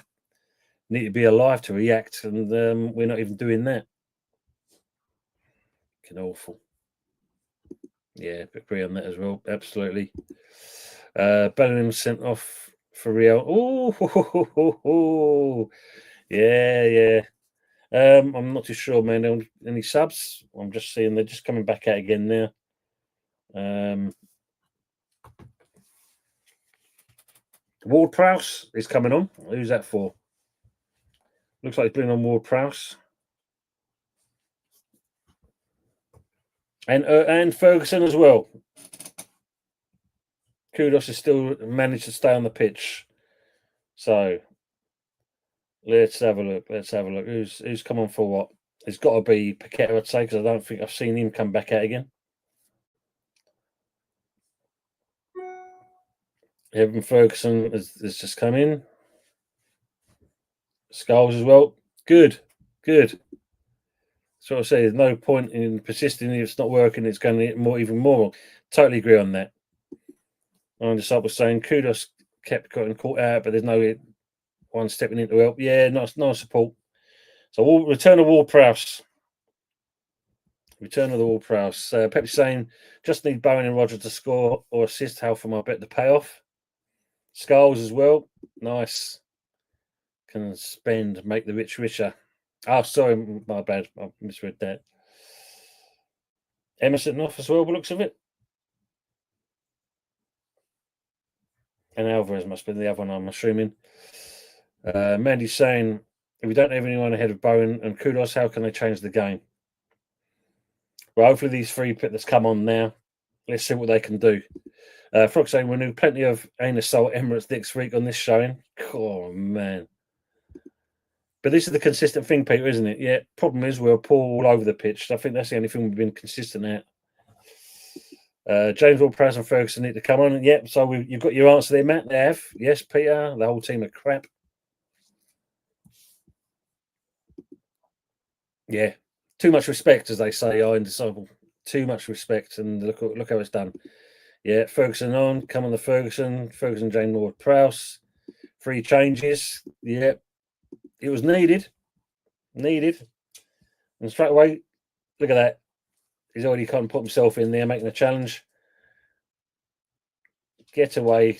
need to be alive to react, and we're not even doing that. Awful. Yeah, agree on that as well. Absolutely. Bellingham sent off for Real. Oh, yeah. I'm not too sure, man. Any subs? I'm just seeing they're just coming back out again now. Ward-Prowse is coming on. Who's that for? Looks like he's been on Ward-Prowse. And Ferguson as well. Kudos has still managed to stay on the pitch. So let's have a look. Who's come on for what? It's got to be Paqueta, I'd say, because I don't think I've seen him come back out again. Evan Ferguson has just come in. Skulls as well. Good. So I say there's no point in persisting if it's not working. It's going to get even more. Totally agree on that. I'm just up saying Kudos kept getting caught out, but there's no one stepping in to help. Yeah, nice support. So return of Ward-Prowse. Return of the Ward-Prowse. Pepsi saying just need Bowen and Roger to score or assist. How for my bet to pay off. Skulls as well. Nice. Can spend, make the rich richer. Oh, sorry, my bad. I misread that. Emerson off as well, by looks of it. And Alvarez must be the other one, I'm assuming. Mandy's saying, if we don't have anyone ahead of Bowen and Kudos, how can they change the game? Well, hopefully these three that's come on now. Let's see what they can do. Frog saying we knew plenty of anus soul Emirates next week on this showing. Oh, man. But this is the consistent thing, Peter, isn't it? Yeah, problem is we're poor all over the pitch. I think that's the only thing we've been consistent at. James Ward-Prowse and Ferguson need to come on. Yep, so you've got your answer there, Matt. They have. Yes, Peter. The whole team are crap. Yeah, too much respect, as they say, Iron Disciple. Too much respect, and look how it's done. Yeah, Ferguson on. Come on, the Ferguson, James Ward-Prowse. 3 changes. Yeah, it was needed. And straight away, look at that. He's already kind of put himself in there, making a challenge. Get away.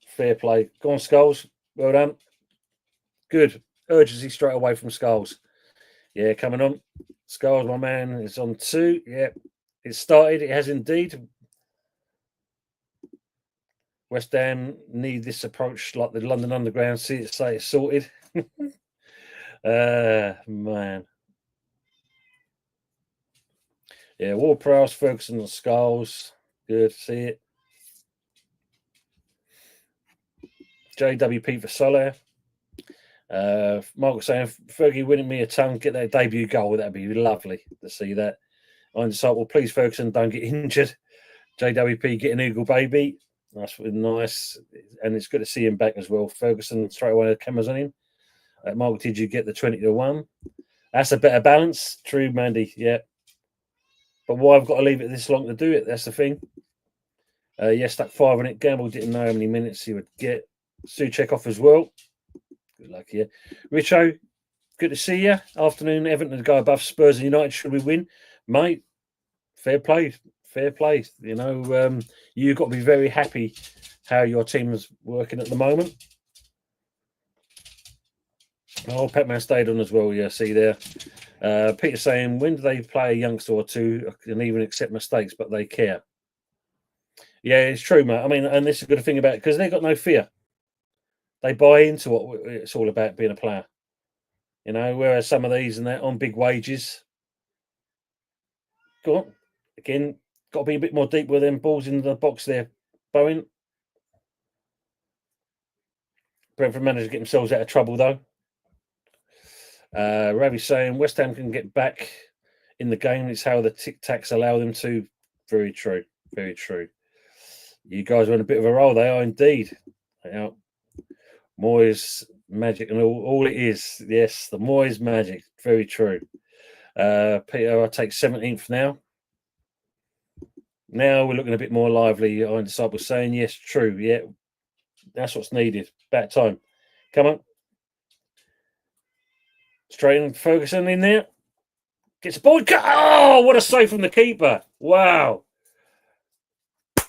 Fair play. Go on, Skulls. Well done. Good. Urgency straight away from Skulls. Yeah, coming on. Skulls, my man, is on 2. Yeah, it started. It has indeed. West Ham need this approach like the London Underground. See it say it's sorted. Man. Yeah, Ward-Prowse, Ferguson, and Skulls. Good to see it. JWP for Soler. Mark saying Fergie winning me a tongue, get that debut goal. That'd be lovely to see that. I'm just like, well, please, Ferguson, don't get injured. JWP getting Eagle baby. That's really nice. And it's good to see him back as well. Ferguson straight away, the cameras on him. Mark, did you get the 20-1? That's a better balance. True, Mandy. Yeah. But why I've got to leave it this long to do it? That's the thing. Yes, stuck 5 on it. Gamble didn't know how many minutes he would get. Suchek off as well. Good luck here. Richo, good to see you. Afternoon, Everton to go above Spurs and United. Should we win? Mate, fair play. You know, you've got to be very happy how your team is working at the moment. Oh, Petman stayed on as well. Yeah, see there. Peter saying, when do they play a youngster or two and even accept mistakes, but they care? Yeah, it's true, mate. I mean, and this is a good thing about it because they've got no fear. They buy into what it's all about being a player. You know, whereas some of these and that on big wages. Go on. Again, got to be a bit more deep with them balls in the box there, Bowen. Brentford managed to get themselves out of trouble, though. Ravi's saying West Ham can get back in the game. It's how the tic-tacs allow them to. Very true. Very true. You guys are on a bit of a roll. They are indeed. Yeah. Moyes magic and all it is. Yes, the Moyes magic. Very true. Peter, I take 17th now. Now we're looking a bit more lively. Iron Disciple saying yes, true. Yeah, that's what's needed. About time. Come on. Straight in, Ferguson in there. Gets a ball. Oh, what a save from the keeper. Wow.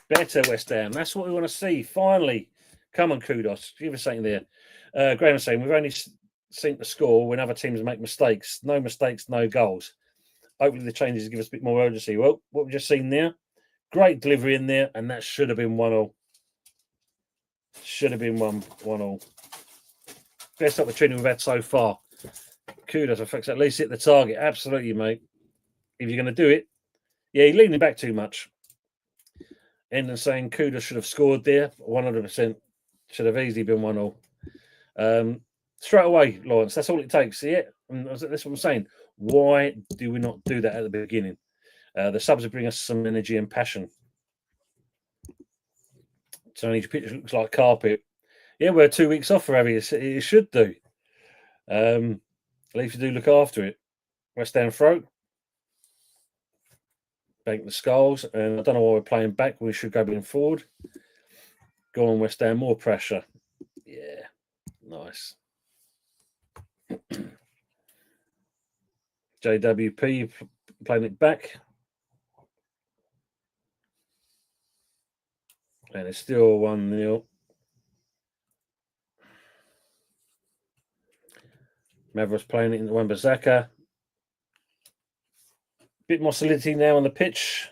Better West Ham. That's what we want to see. Finally. Come on, kudos. Give us something there. Graham is saying we've only seen the score when other teams make mistakes. No mistakes, no goals. Hopefully the changes give us a bit more urgency. Well, what we've just seen there. Great delivery in there, and that should have been 1-1. Should have been 1-1. Best opportunity we've had so far. Kudos, effects at least hit the target. Absolutely, mate. If you're going to do it, yeah, you're leaning back too much. Endon saying Kudos should have scored there. 100% should have easily been 1-0. Straight away, Lawrence. That's all it takes. Yeah, and that's what I'm saying. Why do we not do that at the beginning? The subs will bring us some energy and passion. Tony's picture looks like carpet. Yeah, we're 2 weeks off for Abbey. It should do. At least you do look after it. West Ham throw. Bank the skulls. And I don't know why we're playing back. We should go in forward. Go on, West Ham. More pressure. Yeah. Nice. JWP playing it back. And it's still 1-0. Mavericks playing it in the Wan-Bissaka. Bit more solidity now on the pitch.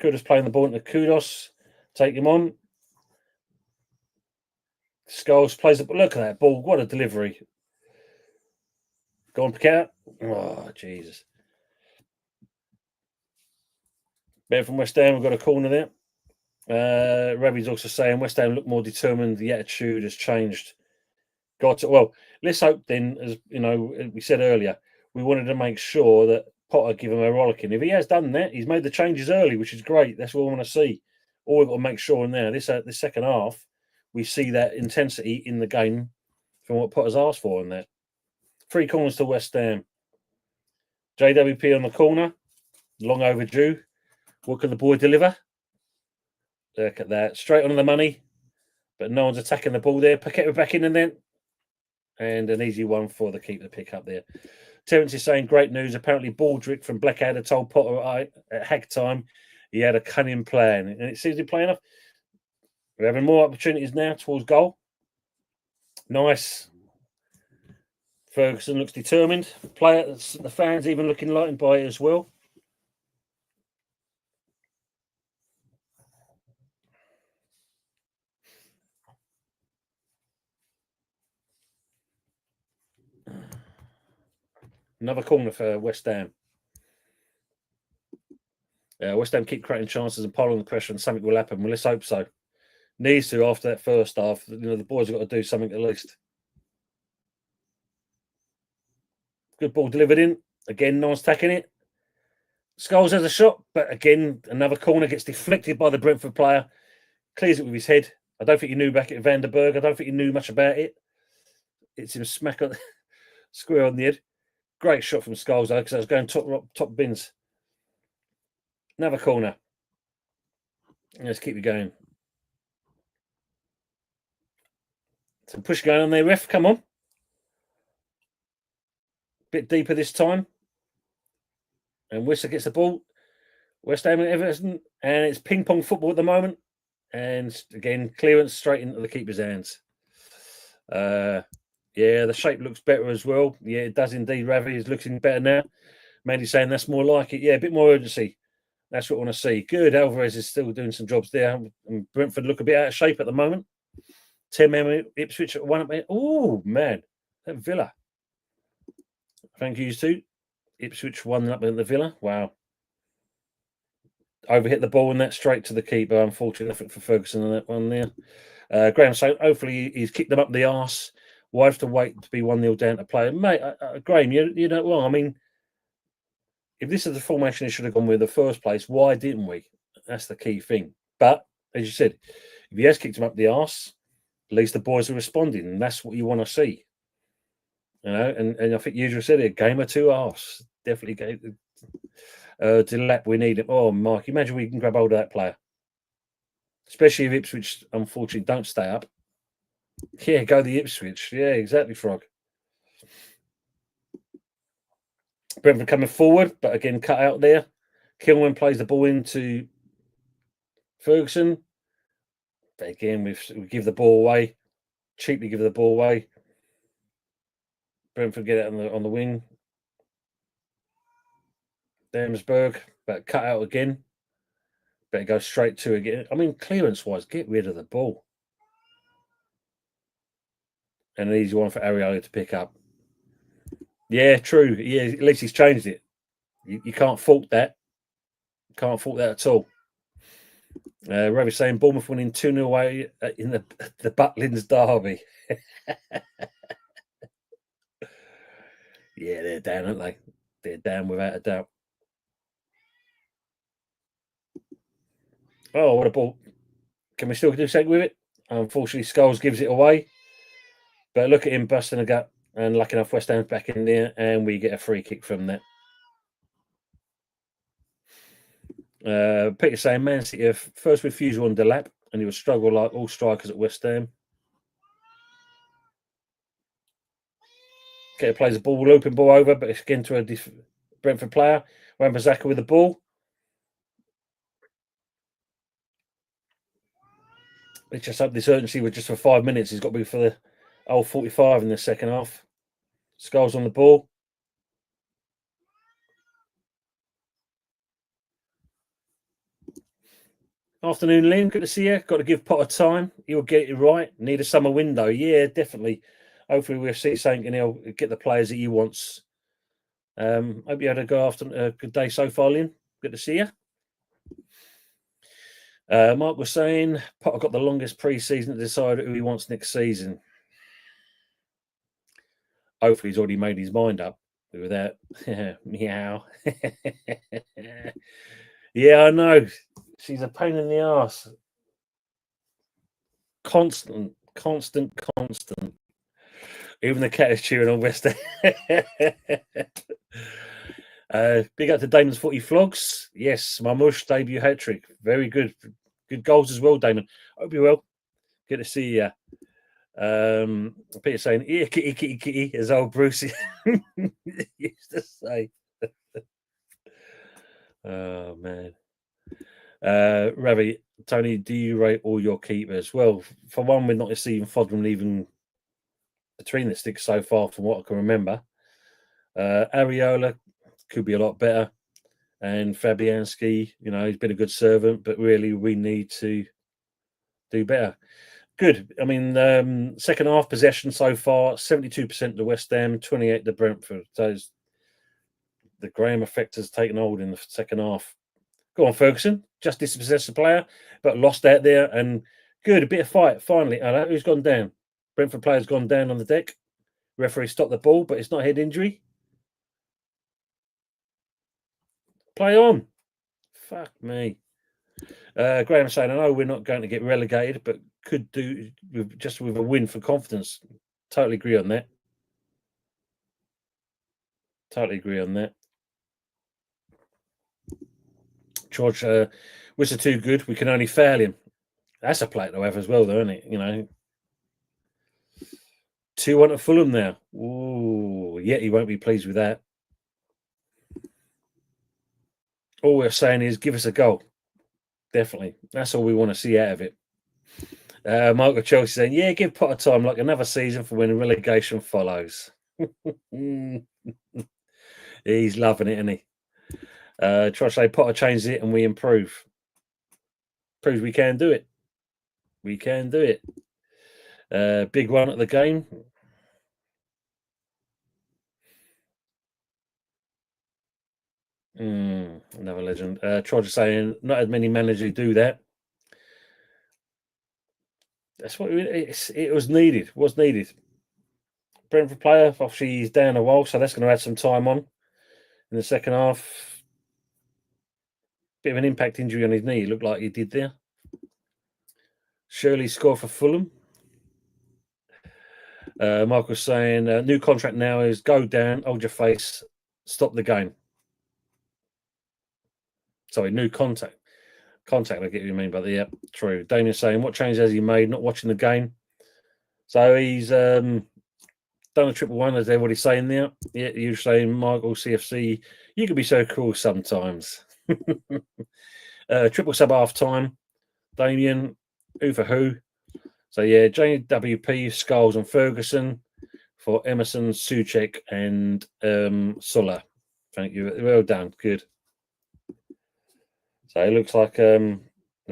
Kudos playing the ball into Kudos. Take him on. Scholes plays it. Look at that ball. What a delivery. Go on, Paqueta. Oh, Jesus. Better from West Ham. We've got a corner there. Ravi's also saying West Ham look more determined. The attitude has changed. Well, let's hope then, as you know, we said earlier, we wanted to make sure that Potter give him a rollicking. If he has done that, he's made the changes early, which is great. That's what we want to see. All we've got to make sure in there, this second half, we see that intensity in the game from what Potter's asked for in that. 3 corners to West Ham. JWP on the corner. Long overdue. What can the boy deliver? Look at that. Straight on the money. But no one's attacking the ball there. Paqueta back in and then. And an easy one for the keeper to pick up there. Terence is saying, great news. Apparently, Baldrick from Blackadder told Potter at hack time he had a cunning plan. And it seems to be playing off. We're having more opportunities now towards goal. Nice. Ferguson looks determined. The fans even looking enlightened by it as well. Another corner for West Ham. West Ham keep creating chances and piling the pressure, and something will happen. Well, let's hope so. Needs to after that first half. You know, the boys have got to do something at least. Good ball delivered in. Again, no one's tackling it. Scholes has a shot, but again, another corner gets deflected by the Brentford player. Clears it with his head. I don't think he knew back at Vandenberg. I don't think he knew much about it. It's him smack on the square on the head. Great shot from Scholes, though, because I was going top bins. Another corner. Let's keep it going. Some push going on there, ref. Come on. Bit deeper this time. And Whistler gets the ball. West Ham and Everton. And it's ping-pong football at the moment. And again, clearance straight into the keeper's hands. Yeah, the shape looks better as well. Yeah, it does indeed. Ravi is looking better now. Mandy's saying that's more like it. Yeah, a bit more urgency. That's what I want to see. Good. Alvarez is still doing some jobs there. And Brentford look a bit out of shape at the moment. 10 men Ipswich at 1. Oh, man. That Villa. Thank you, too. Ipswich 1 up at the Villa. Wow. Overhit the ball and that straight to the keeper. Unfortunately for Ferguson on that one there. Graham saying hopefully he's kicked them up the arse. Why have to wait to be 1-0 down to play? Mate, Graham, you know, well, I mean, if this is the formation he should have gone with in the first place, why didn't we? That's the key thing. But as you said, if he has kicked him up the arse, at least the boys are responding, and that's what you want to see. You know, and I think you just said it, a game or two arse. Definitely gave Delap, we need him. Oh, Mike, imagine we can grab hold of that player. Especially if Ipswich, unfortunately, don't stay up. Yeah, go the Ipswich. Yeah, exactly, Frog. Brentford coming forward, but again, cut out there. Kilman plays the ball into Ferguson. But again, we give the ball away. Cheaply give the ball away. Brentford get it on the wing. Damsberg, but cut out again. Better go straight to again. I mean, clearance-wise, get rid of the ball. And an easy one for Areola to pick up. Yeah, true. Yeah, at least he's changed it. You can't fault that. Can't fault that at all. Ravi saying Bournemouth winning 2-0 away in the Butlins derby. Yeah, they're down, aren't they? They're down without a doubt. Oh, what a ball. Can we still do something with it? Unfortunately, Scholes gives it away. But look at him busting a gut. And lucky enough, West Ham's back in there. And we get a free kick from that. Peter saying Man City first refusal on Delap. And he will struggle like all strikers at West Ham. Keita plays the ball, looping ball over. But it's again to a Brentford player. Wan-Bissaka with the ball. It's just up this urgency with just for 5 minutes. He's got to be for the old 45 in the second half. Scholes on the ball. Afternoon, Liam. Good to see you. Got to give Potter time. He'll get it right. Need a summer window. Yeah, definitely. Hopefully we'll see something and he'll get the players that he wants. Hope you had a good day so far, Liam. Good to see you. Mark was saying Potter got the longest pre-season to decide who he wants next season. Hopefully he's already made his mind up with that. Meow. Yeah, I know. She's a pain in the ass. Constant. Even the cat is cheering on West Ham. Big up to Damon's footy vlogs. Yes, my mush debut hat trick. Very good. Good goals as well, Damon. Hope you're well. Good to see you. Peter saying, "Here, kitty, kitty, kitty," as old Bruce used to say. Oh man. Ravi, Tony, do you rate all your keepers? Well, for one, we're not seeing Fodman even between the sticks so far, from what I can remember. Areola could be a lot better, and Fabianski, he's been a good servant, but really we need to do better. Good. I mean, second half possession so far, 72% to West Ham, 28% to Brentford. So the Graham effect has taken hold in the second half. Go on, Ferguson. Just dispossessed the player, but lost out there. And good, a bit of fight. Finally, who's gone down? Brentford player's gone down on the deck. Referee stopped the ball, but it's not head injury. Play on. Fuck me. Graham saying, I know we're not going to get relegated, but could do with a win for confidence. Totally agree on that. George, Whistle too good. We can only fail him. That's a plate to have as well, though, isn't it? 2-1 to Fulham now. Ooh, yeah, he won't be pleased with that. All we're saying is give us a goal. Definitely. That's all we want to see out of it. Michael Chelsea saying, yeah, give Potter time like another season for when relegation follows. He's loving it, isn't he? Try to say Potter changes it and we improve. Proves we can do it. We can do it. Big one at the game. Another legend. Troger saying, not as many managers do that. That's what it was needed. Was needed. Brentford player, obviously he's down a while, so that's going to add some time on in the second half. bit of an impact injury on his knee. It looked like he did there. Shirley score for Fulham. Michael's saying new contract now is go down, hold your face, stop the game. Sorry, new contact. Contact, I get what you mean by that. Yeah, true. Damien's saying, what changes has he made? Not watching the game. So he's done a triple one, as everybody's saying there. Yeah, you're saying, Michael, CFC, you can be so cool sometimes. Triple sub half time. Damien, who for who? So yeah, JWP, Scholes and Ferguson for Emerson, Souček and Sulla. Thank you. Well done. Good. So it looks like the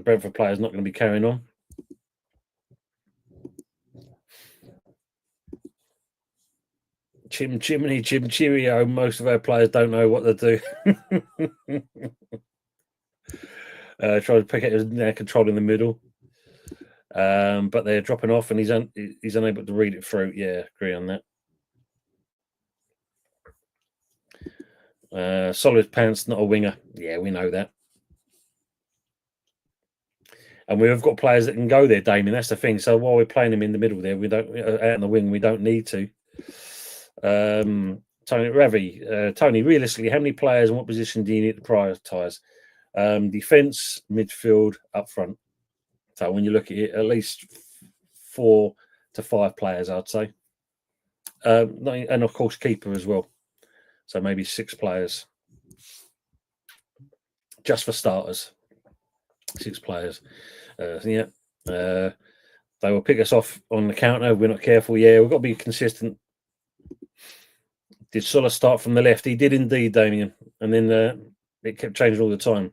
Brentford player is not going to be carrying on. Chim chimney, chim cheerio. Most of our players don't know what to do. Try to pick it now, control in the middle. But they're dropping off and he's unable to read it through. Yeah, agree on that. Solid pants, not a winger. Yeah, we know that. And we've got players that can go there, Damien. That's the thing. So while we're playing him in the middle there, we don't out in the wing. We don't need to. Tony Ravi, Tony, realistically, how many players and what position do you need to prioritise? Defence, midfield, up front. So when you look at it, at least 4 to 5 players, I'd say. And of course, keeper as well. So maybe 6 players. Just for starters. 6 players. Yeah. They will pick us off on the counter. We're not careful. Yeah, we've got to be consistent. Did Sulla start from the left? He did indeed, Damien. And then it kept changing all the time.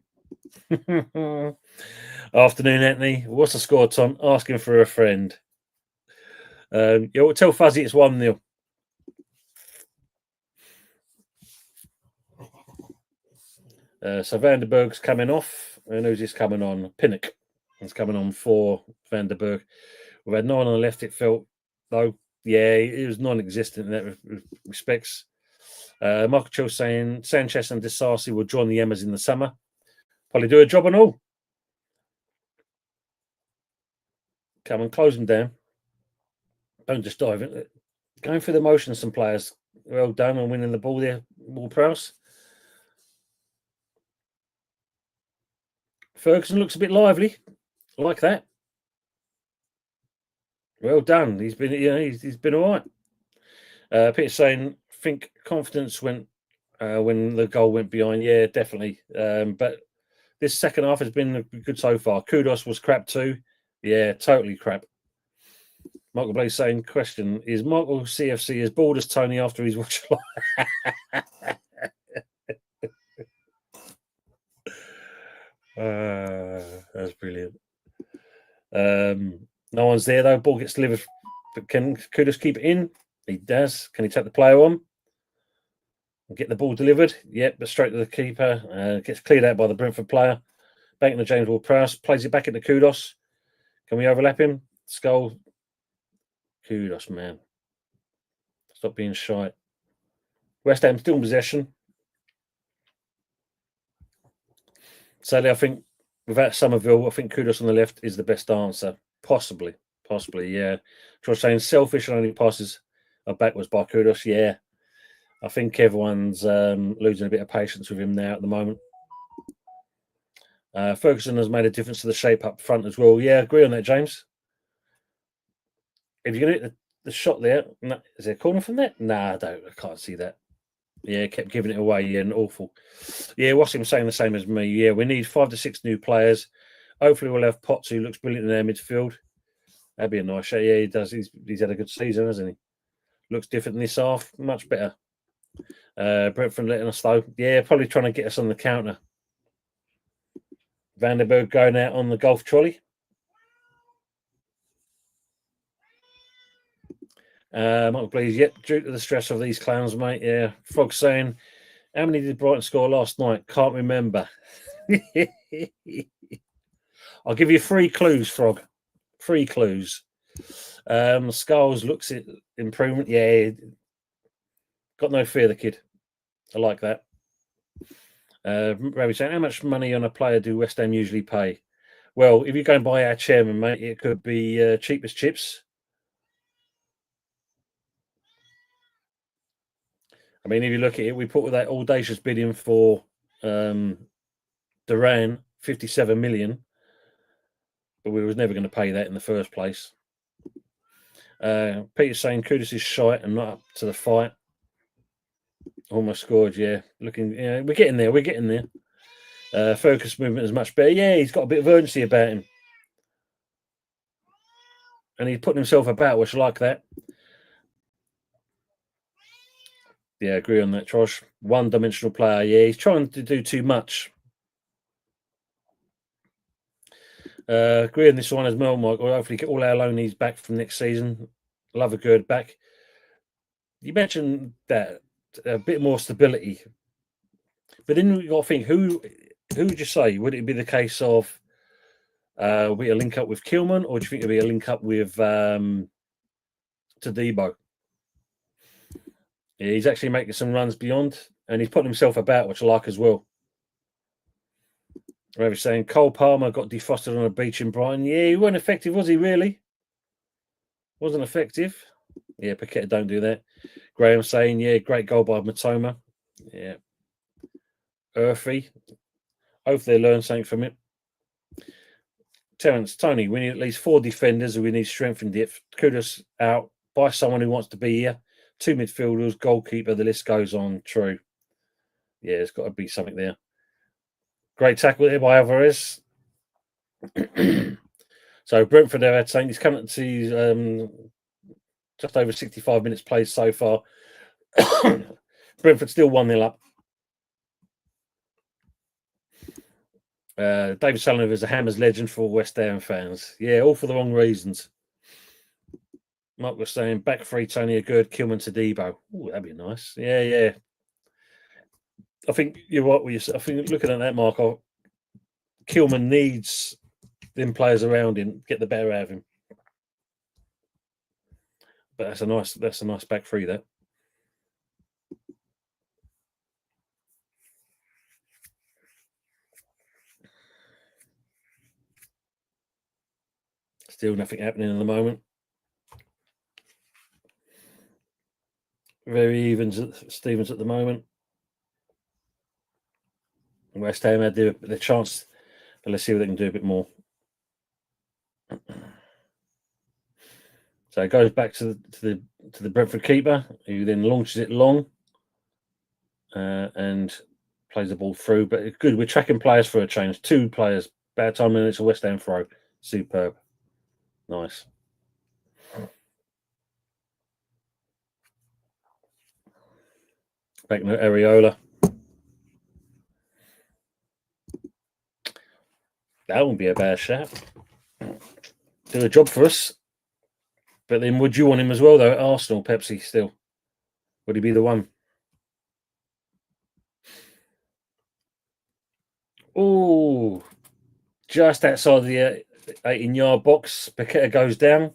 Afternoon, Anthony. What's the score, Tom? Asking for a friend. We'll tell Fuzzy it's 1-0. So Vandenberg's coming off. And who's this coming on? Pinnock. He's coming on for Vandenberg. We've had 9 on the left, it felt, though. Yeah, it was non-existent in that respects. Michael Chill saying Sanchez and Disasi will join the Emmas in the summer. Probably do a job and all. Come and close them down. Don't just dive in. Going through the motions, some players. Well done on winning the ball there, Ward-Prowse. Ferguson looks a bit lively. I like that. Well done. He's been, he's been all right. Peter's saying, think confidence went when the goal went behind. Yeah, definitely. But this second half has been good so far. Kudos was crap too. Yeah, totally crap. Michael Blaze saying, question, is Michael CFC as bored as Tony after he's watched that's brilliant. No one's there though. Ball gets delivered. But can Kudos keep it in? He does. Can he take the player on? And get the ball delivered? Yep, but straight to the keeper. Gets cleared out by the Brentford player. Back in the James Ward-Prowse. Plays it back into Kudos. Can we overlap him? Skull. Kudos, man. Stop being shy. West Ham still in possession. Sadly, I think without Somerville, I think Kudos on the left is the best answer. Possibly, yeah. George saying selfish and only passes are backwards by Kudos. Yeah. I think everyone's losing a bit of patience with him now at the moment. Ferguson has made a difference to the shape up front as well. Yeah, I agree on that, James. If you're going to hit the shot there, is there a corner from that? Nah, I can't see that. Yeah, kept giving it away. Yeah, and awful. Yeah, Wassim saying the same as me. Yeah, we need 5 to 6 new players. Hopefully we'll have Potts, who looks brilliant in our midfield. That'd be a nice shot. Yeah, he does. He's had a good season, hasn't he? Looks different than this half. Much better. Brentford letting us though. Yeah, probably trying to get us on the counter. Vandenberg going out on the golf trolley. Michael Please, yep, due to the stress of these clowns, mate. Yeah. Frog saying, how many did Brighton score last night? Can't remember. I'll give you 3 clues, Frog. 3 clues. Skulls looks at improvement. Yeah. Got no fear, the kid. I like that. Ravi saying, how much money on a player do West Ham usually pay? Well, if you go and buy our chairman, mate, it could be cheap as chips. I mean, if you look at it, we put that audacious bidding for Duran, 57 million, but we was never going to pay that in the first place. Peter's saying Kudus is shite and not up to the fight. Almost scored, yeah. Looking, yeah, we're getting there. We're getting there. Focus movement is much better. Yeah, he's got a bit of urgency about him, and he's putting himself about, which I like that. Yeah, agree on that, Trosh. One-dimensional player. Yeah, he's trying to do too much. Agree on this one as well, Mike. We'll hopefully get all our loanees back from next season. Love a good back. You mentioned that a bit more stability, but then you got to think who would you say? Would it be the case of we a link up with Kilman, or do you think it'd be a link up with Tadibo? Yeah, he's actually making some runs beyond, and he's putting himself about, which I like as well. Ravi's saying Cole Palmer got defrosted on a beach in Brighton. Yeah, he wasn't effective, was he? Really? Wasn't effective. Yeah, Paqueta don't do that. Graham saying, yeah, great goal by Matoma. Yeah. Earthy. Hopefully they learn something from it. Terence, Tony, we need at least 4 defenders and we need strength and depth. Kudus out. Buy someone who wants to be here. 2 midfielders, goalkeeper, the list goes on. True. Yeah, there's got to be something there. Great tackle there by Alvarez. So Brentford are saying he's coming to just over 65 minutes played so far. Brentford still 1-0 up. David Sullivan is a Hammers legend for West Ham fans. Yeah, all for the wrong reasons. Mark was saying back three, Tony, a good Kilman Tadibo. Oh, that'd be nice. Yeah, yeah. I think you're right. I think looking at that, Mark, Kilman needs them players around him, get the better out of him. But that's a nice back three there. Still nothing happening at the moment. Very even Stevens at the moment. West Ham had the chance, but let's see if they can do a bit more. So it goes back to the Brentford keeper, who then launches it long and plays the ball through. But it's good. We're tracking players for a change. 2 players. Bad time, and it's a West Ham throw. Superb. Nice. Back to Areola. That wouldn't be a bad shot. Do a job for us. But then would you want him as well, though, at Arsenal, Pepsi, still? Would he be the one? Oh, just outside the 18-yard box. Paqueta goes down.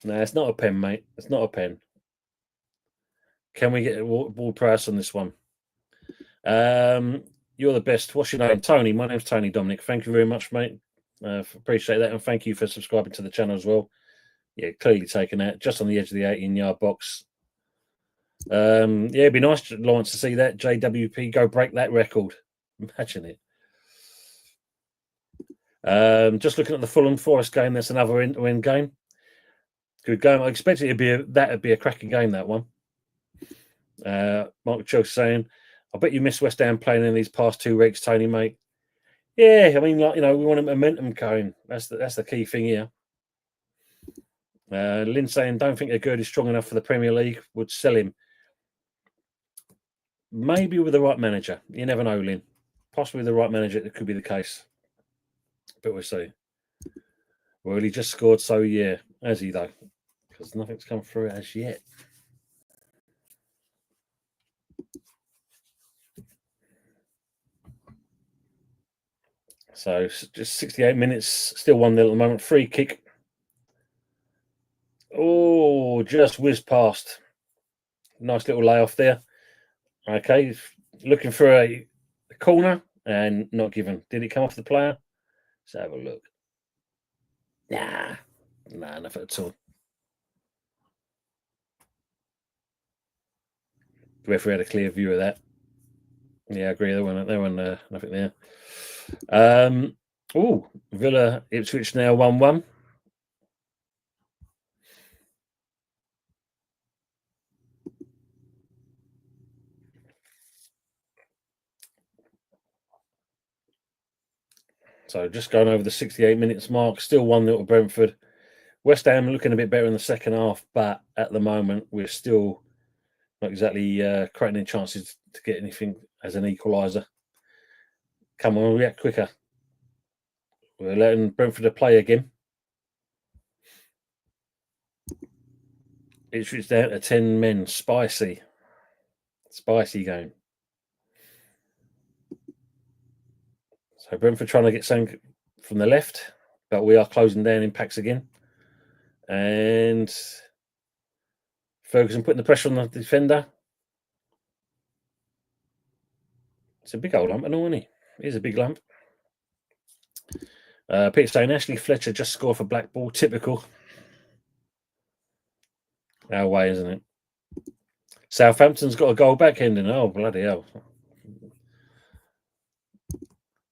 No, it's not a pen, mate. It's not a pen. Can we get a ball price on this one? You're the best. What's your name? Tony. My name's Tony Dominic. Thank you very much, mate. Appreciate that. And thank you for subscribing to the channel as well. Yeah, clearly taken out. Just on the edge of the 18-yard box. Yeah, it'd be nice, Lawrence, to see that JWP go break that record. Imagine it. Just looking at the Fulham Forest game, that's another win game. Good game. I expect it to be a cracking game, that one. Mark Cho saying, I bet you missed West Ham playing in these past 2 weeks, Tony, mate. Yeah, I mean, like, we want a momentum going. That's the key thing here. Lynn saying, don't think Agurd is strong enough for the Premier League. Would sell him. Maybe with the right manager. You never know, Lynn. Possibly the right manager, it could be the case. But we'll see. Well, he just scored, so yeah. Has he, though? Because nothing's come through as yet. So just 68 minutes, still 1-0 at the moment. Free kick. Oh, just whizzed past. Nice little layoff there. Okay, looking for a corner and not given. Did it come off the player? Let's have a look. Nah, nothing at all. The referee had a clear view of that. Yeah, I agree. There were nothing there. Villa Ipswich now 1-1. So just going over the 68 minutes mark, still 1-0 to Brentford. West Ham looking a bit better in the second half, but at the moment we're still not exactly creating any chances to get anything as an equaliser. Come on, react quicker. We're letting Brentford play again. It's down to 10 men. Spicy game. So Brentford trying to get something from the left, but we are closing down in packs again. And Ferguson putting the pressure on the defender. It's a big old lump, isn't he? It is a big lump. Peter saying Ashley Fletcher just scored for Blackpool. Typical. Our way, isn't it? Southampton's got a goal backhanding. Oh, bloody hell.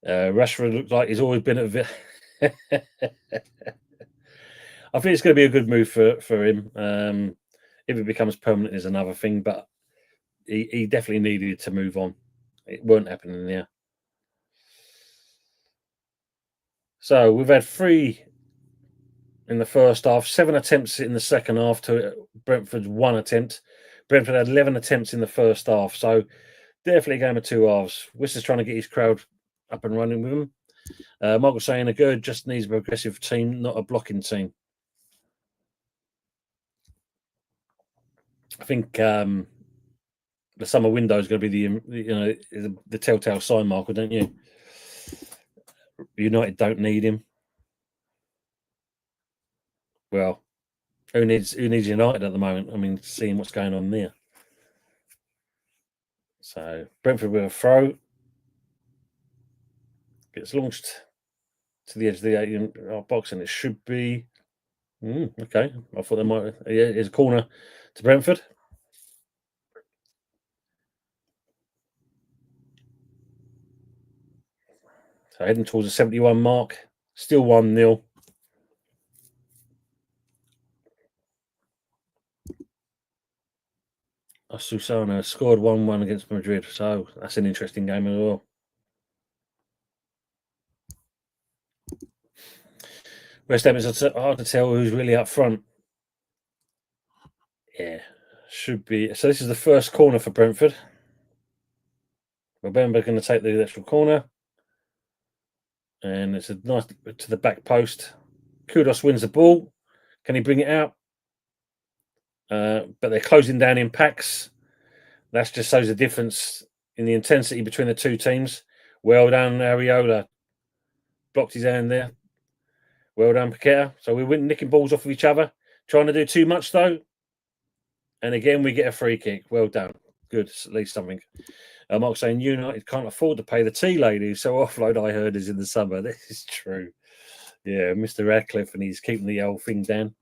Rashford looks like he's always been at I think it's going to be a good move for him. If it becomes permanent is another thing, but he definitely needed to move on. It weren't happening there. So we've had 3 in the first half, 7 attempts in the second half to Brentford's 1 attempt. Brentford had 11 attempts in the first half, so definitely a game of 2 halves. Whistler's trying to get his crowd up and running with him. Michael saying a good just needs a progressive team, not a blocking team. I think the summer window is going to be the telltale sign, Michael, don't you? United don't need him. Well, who needs United at the moment? I mean, seeing what's going on there. So Brentford with a throw. Gets launched to the edge of the 18 box, and it should be okay. I thought there might. Yeah, it's a corner to Brentford. So heading towards the 71 mark. Still 1-0. Susana scored 1-1 against Madrid, so that's an interesting game as well. West Ham is hard to tell who's really up front. Yeah, should be. So this is the first corner for Brentford. Mbemba going to take the actual corner. And it's a nice to the back post. Kudos wins the ball. Can he bring it out? But they're closing down in packs. That just shows the difference in the intensity between the two teams. Well done, Ariola. Blocked his hand there. Well done, Paqueta. So we went nicking balls off of each other. Trying to do too much, though. And again, we get a free kick. Well done. Good, at least something. Mark saying United can't afford to pay the tea lady, so offload I heard is in the summer. This is true. Yeah, Mr. Radcliffe, and he's keeping the old thing down.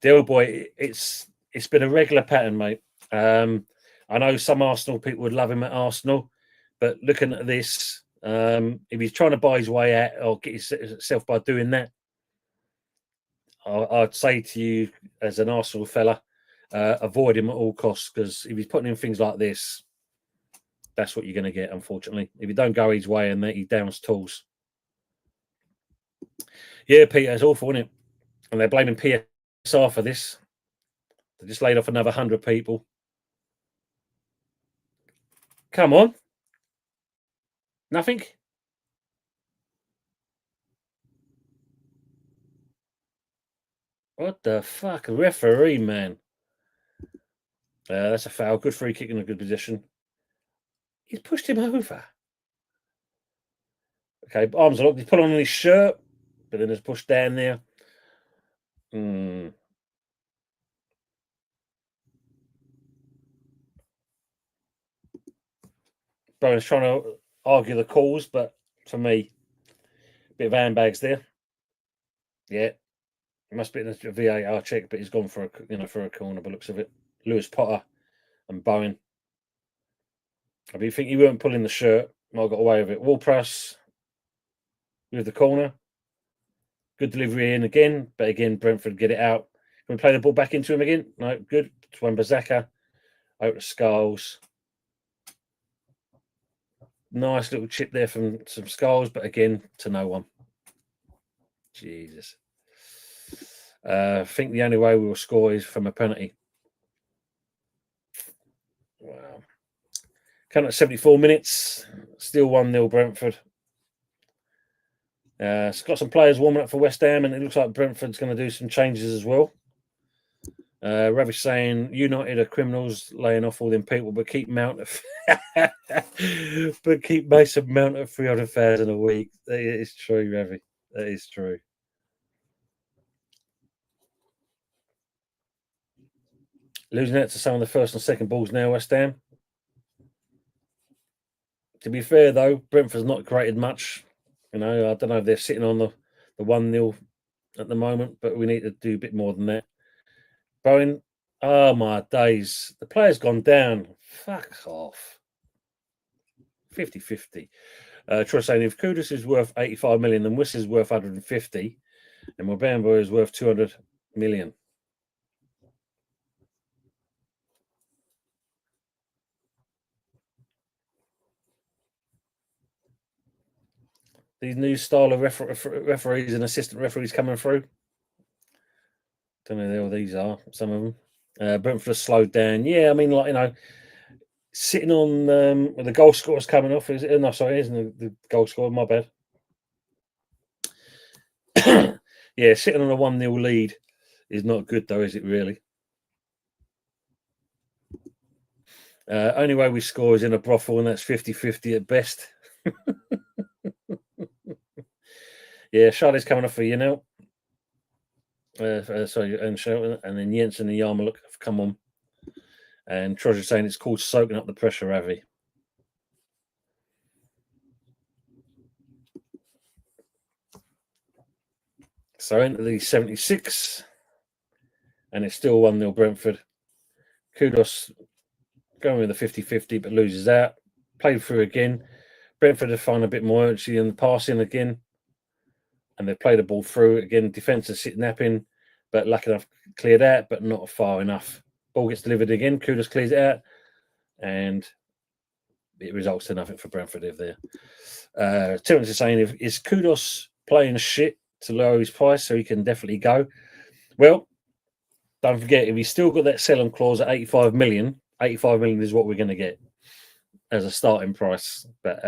Deal boy, it's been a regular pattern, mate. I know some Arsenal people would love him at Arsenal, but looking at this, if he's trying to buy his way out or get himself by doing that, I'd say to you as an Arsenal fella, avoid him at all costs, because if he's putting in things like this, that's what you're going to get, unfortunately. If you don't go his way and he downs tools. Yeah, Peter, it's awful, isn't it? And they're blaming PSR for this. They just laid off another 100 people. Come on. Nothing? What the fuck? Referee, man. That's a foul. Good free kick in a good position. He's pushed him over. Okay, arms are up. He's put on his shirt, but then it's pushed down there. Bowen's trying to argue the calls, but for me, a bit of handbags there. Yeah, it must be in a VAR check, but he's gone for a corner by looks of it. Lewis Potter and Bowen. I mean, you think he weren't pulling the shirt? I got away with it. Wall-Prowse with the corner. Good delivery in again, but again, Brentford get it out. Can we play the ball back into him again? No, good. It's Wan-Bissaka. Out to Skulls. Nice little chip there from some Skulls, but again, to no one. Jesus. I think the only way we will score is from a penalty. Wow. Count at 74 minutes. Still 1-0 Brentford. It's got some players warming up for West Ham, and it looks like Brentford's going to do some changes as well. Ravish saying United are criminals, laying off all them people, but keep Mount but keep Mason Mount at 300,000 a week. That is true, Ravi. That is true. Losing out to some of the first and second balls now, West Ham. To be fair, though, Brentford's not created much. I don't know if they're sitting on the 1-0 at the moment, but we need to do a bit more than that. Bowen, oh my days. The player's gone down. Fuck off. 50-50. Troy saying if Kudus is worth 85 million, then Wiss is worth 150, and Mobamba is worth 200 million. These new style of referees and assistant referees coming through. Don't know who these are. Some of them. Brentford has slowed down. Yeah, I mean, sitting on the goal scorers coming off. Is it? No, sorry, it isn't the goal scorer. My bad. Yeah, sitting on a 1-0 lead is not good, though, is it really? Only way we score is in a brothel, and that's 50-50 at best. Yeah, Charlie's coming off for you now. Sorry, and Shelton, and then Jensen and Yarmulke have come on. And Treasure saying it's called soaking up the pressure, Ravi. So into the 76, and it's still 1-0 Brentford. Kudos going with the 50-50, but loses out. Played through again. Brentford have found a bit more urgency in the passing again, and they've played the ball through again. Defence is sitting napping, but lucky enough cleared out, but not far enough. Ball gets delivered again. Kudos clears it out, and it results in nothing for Brentford if they're. Terence is saying, is Kudos playing shit to lower his price so he can definitely go? Well, don't forget, if he's still got that sell-on clause at 85 million, 85 million is what we're going to get as a starting price. But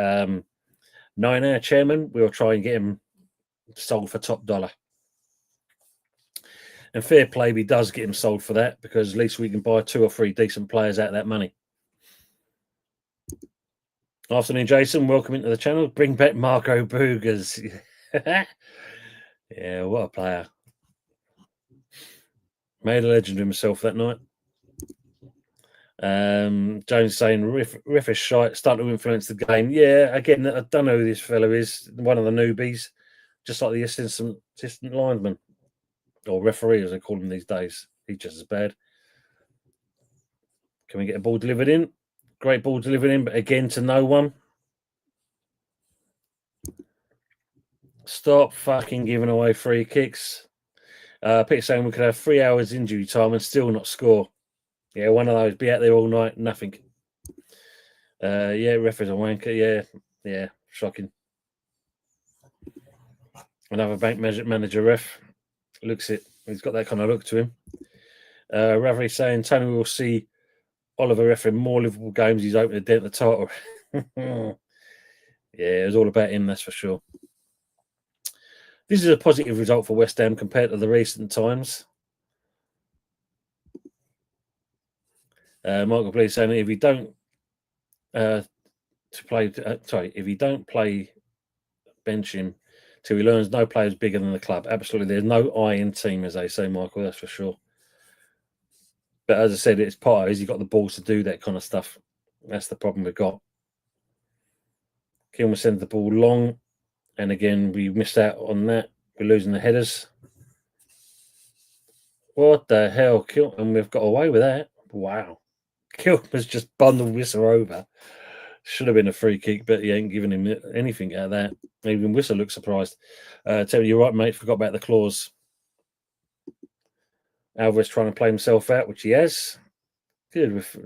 knowing our chairman, we'll try and get him sold for top dollar. And fair play if he does get him sold for that, because at least we can buy 2 or 3 decent players out of that money. Afternoon, Jason. Welcome into the channel. Bring back Marco Boogers. Yeah, what a player. Made a legend of himself that night. Jones saying ref is shite, starting to influence the game. Yeah, again, I don't know who this fellow is. One of the newbies, just like the assistant linesman or referee, as they call him these days. He's just as bad. Can we get a ball delivered in? Great ball delivered in, but again to no one. Stop fucking giving away free kicks. Peter saying we could have 3 hours injury time and still not score. Yeah, one of those. Be out there all night, nothing. Yeah, ref is a wanker. Yeah, shocking. Another bank manager ref. Looks it. He's got that kind of look to him. Ravi saying Tony will see Oliver refereeing more Liverpool games. He's opened a dent in the title. Yeah, it was all about him, that's for sure. This is a positive result for West Ham compared to the recent times. Michael Please saying if you don't if you don't play, bench him till he learns no player's bigger than the club. Absolutely, there's no I in team, as they say, Michael. That's for sure. But as I said, it's part of it. He's got the balls to do that kind of stuff. That's the problem we've got. Kilmer sends the ball long, and again we missed out on that. We're losing the headers. What the hell, and we've got away with that. Wow. Kilmer's just bundled Whistle over. Should have been a free kick, but he ain't giving him anything out of that. Even Whistle looks surprised. Tell you, you're right, mate. Forgot about the claws. Alvarez trying to play himself out, which he has. Good with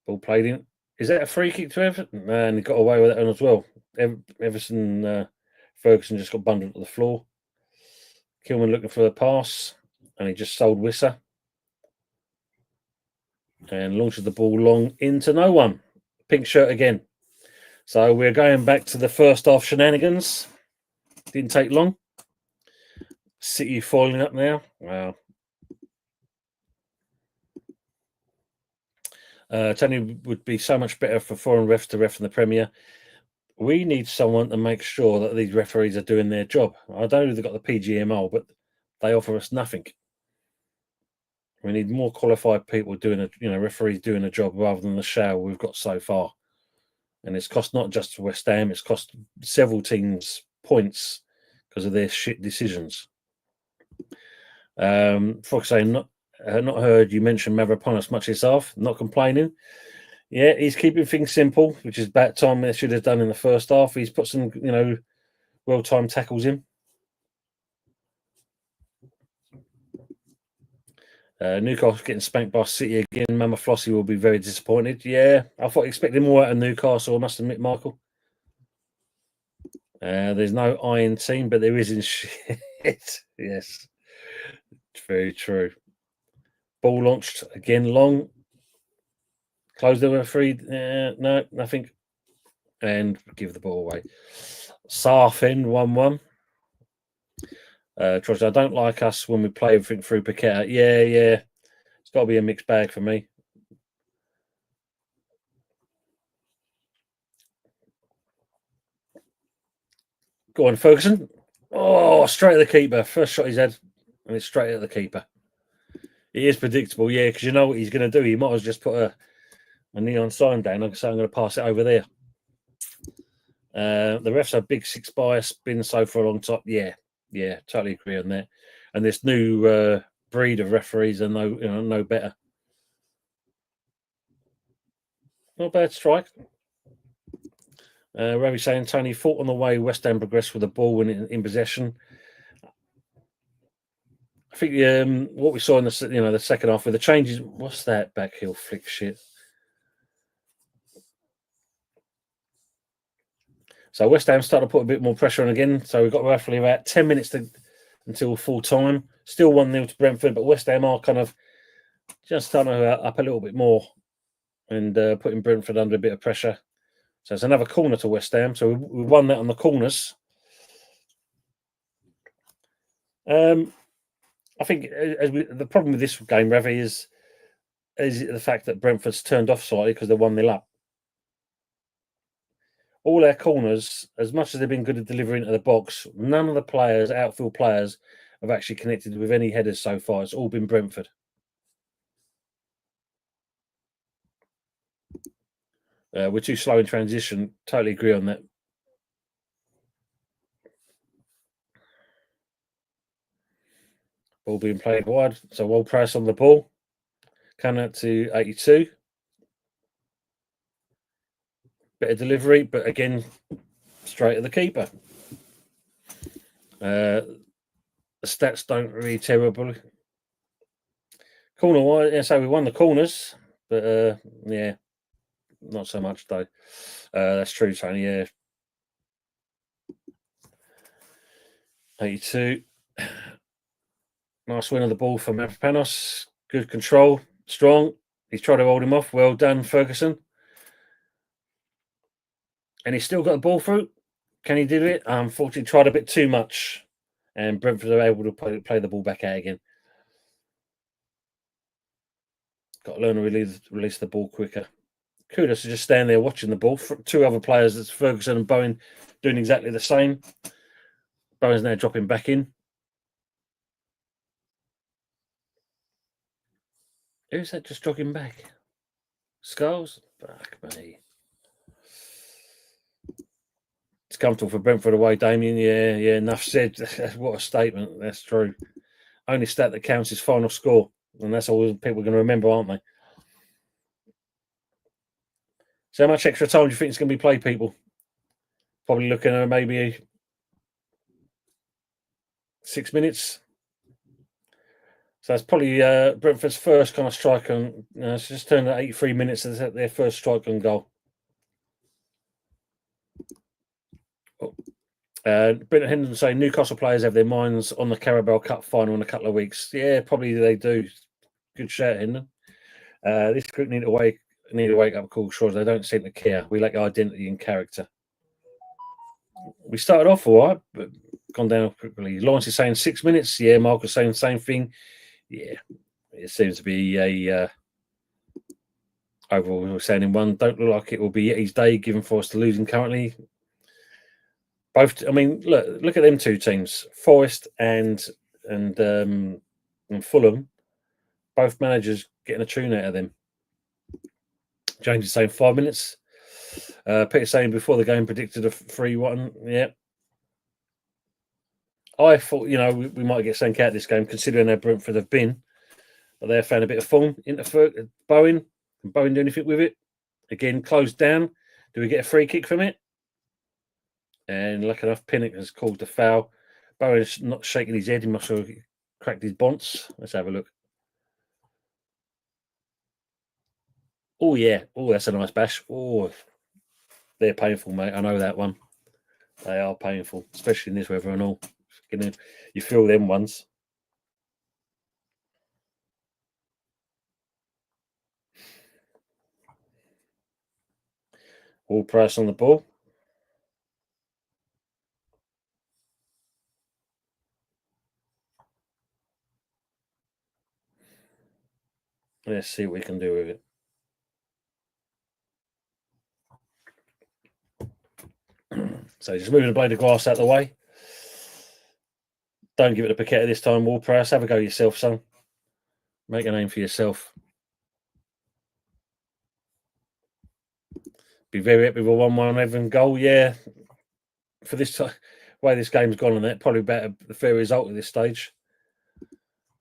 ball played in. Is that a free kick to Everton? And he got away with that one as well. Everton, Ferguson just got bundled to the floor. Kilman looking for the pass, and he just sold Wissa. And launches the ball long into no one. Pink shirt again. So we're going back to the first half shenanigans. Didn't take long. City foiling up now. Wow. Tony would be so much better for foreign refs to ref in the Premier. We need someone to make sure that these referees are doing their job. I don't know if they've got the PGMO, but they offer us nothing. We need more qualified people doing referees doing a job rather than the show we've got so far. And it's cost not just West Ham, it's cost several teams points because of their shit decisions. Fox saying, not heard you mention Mavropanos much yourself, not complaining. Yeah, he's keeping things simple, which is about time they should have done in the first half. He's put some, well-timed tackles in. Newcastle getting spanked by City again. Mama Flossie will be very disappointed. Yeah, I thought expecting more out of Newcastle, I must admit, Michael. There's no iron team, but there is in shit. Yes, it's very true. Ball launched again long. Close the referee. No, nothing. And give the ball away. Sarfin 1-1. Troy, I don't like us when we play everything through Paqueta. Yeah. It's got to be a mixed bag for me. Go on, Ferguson. Oh, straight at the keeper. First shot he's had, and it's straight at the keeper. It is predictable, yeah, because you know what he's going to do. He might as well just put a neon sign down and say, I'm going to pass it over there. The refs are big six bias, been so for a long time. Yeah, totally agree on that. And this new breed of referees are no better. Not bad strike. Ravi saying Tony fought on the way. West Ham progressed with the ball when in possession. I think what we saw in the second half with the changes. What's that backheel flick shit? So West Ham started to put a bit more pressure on again. So we've got roughly about 10 minutes until full time. Still 1-0 to Brentford, but West Ham are kind of just starting to up a little bit more and putting Brentford under a bit of pressure. So it's another corner to West Ham. So we won that on the corners. I think the problem with this game, Ravi, is the fact that Brentford's turned off slightly because they're 1-0 up. All our corners, as much as they've been good at delivering to the box, none of the outfield players, have actually connected with any headers so far. It's all been Brentford. We're too slow in transition. Totally agree on that. Ball being played wide. So well press on the ball. Coming out to 82. Bit of delivery, but again, straight at the keeper. The stats don't really terrible. Corner wide. Yeah, so we won the corners, but yeah, not so much though. That's true, Tony. Yeah. 82. Nice win of the ball from Mavropanos. Good control. Strong. He's tried to hold him off. Well done, Ferguson. And he's still got the ball through. Can he do it? Unfortunately, tried a bit too much. And Brentford are able to play the ball back out again. Got to learn to release the ball quicker. Kudos to just stand there watching the ball. Two other players, that's Ferguson and Bowen, doing exactly the same. Bowen's now dropping back in. Who's that just jogging back? Skulls? Fuck me. It's comfortable for Brentford away, Damien. Yeah. Enough said. What a statement. That's true. Only stat that counts is final score, and that's all people are going to remember, aren't they? So, how much extra time do you think it's going to be played, people? Probably looking at maybe 6 minutes. So that's probably Brentford's first kind of strike on. It's just turned at 83 minutes. That's their first strike on goal. Brendan Henderson saying Newcastle players have their minds on the Carabao Cup final in a couple of weeks. Yeah, probably they do. Good shout, Hendon. This group need to wake up call, sure. They don't seem to care. We lack identity and character. We started off all right, but gone down quickly. Lawrence is saying 6 minutes. Yeah, Mark was saying the same thing. Yeah, it seems to be a overall we're saying in one. Don't look like it will be Yeti's day, given Forest losing currently. Both, I mean, look at them two teams, Forest and Fulham. Both managers getting a tune out of them. James is saying 5 minutes. Peter saying before the game predicted a 3-1. Yeah. I thought, we might get sent out this game considering how Brentford have been. But they found a bit of form into Bowen. Can Bowen do anything with it? Again, closed down. Do we get a free kick from it? And lucky enough, Pinnock has called the foul. Bowen's not shaking his head. He must have cracked his bonce. Let's have a look. Oh, yeah. Oh, that's a nice bash. Oh, they're painful, mate. I know that one. They are painful, especially in this weather and all. You feel them ones. All Price on the ball. Let's see what we can do with it. So just moving the blade of grass out of the way. Don't give it a Paqueta this time, Wall Price. Have a go yourself, son. Make a name for yourself. Be very happy with a 1-1 Everton goal. Yeah. For this way this game's gone on that, probably better the fair result at this stage.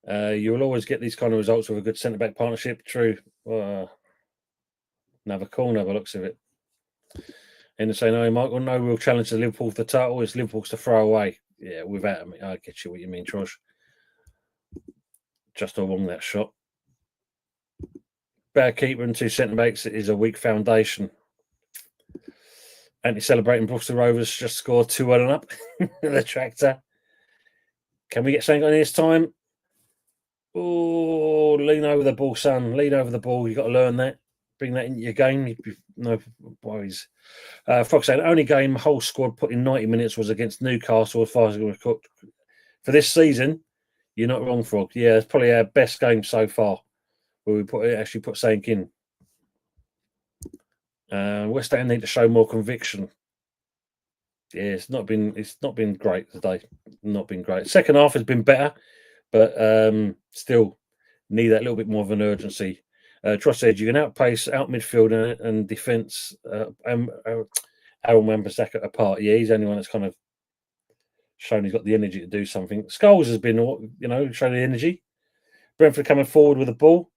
You will always get these kind of results with a good centre-back partnership. True. Another corner by the looks of it. And saying, no, Michael, no real challenge to Liverpool for the title. It's Liverpool's to throw away. Yeah, without him. I get you what you mean, Trosh. Just along that shot. Bad keeper and two centre-backs is a weak foundation. Anti-celebrating Bristol Rovers just scored 2-1 and up. The tractor. Can we get something on this time? Oh, lean over the ball, son. Lean over the ball. You've got to learn that. Bring that into your game. No worries. Fox saying, only game whole squad put in 90 minutes was against Newcastle as far as we're cooked. For this season, you're not wrong, Frog. Yeah, it's probably our best game so far where we actually put something in. West Ham need to show more conviction. Yeah, it's not been great today. Not been great. Second half has been better, but still need that little bit more of an urgency. Tross said you can outpace out midfield and defence. Aaron Wan-Bissaka apart. Yeah, he's the only one that's kind of shown he's got the energy to do something. Scholes has been, showing the energy. Brentford coming forward with the ball.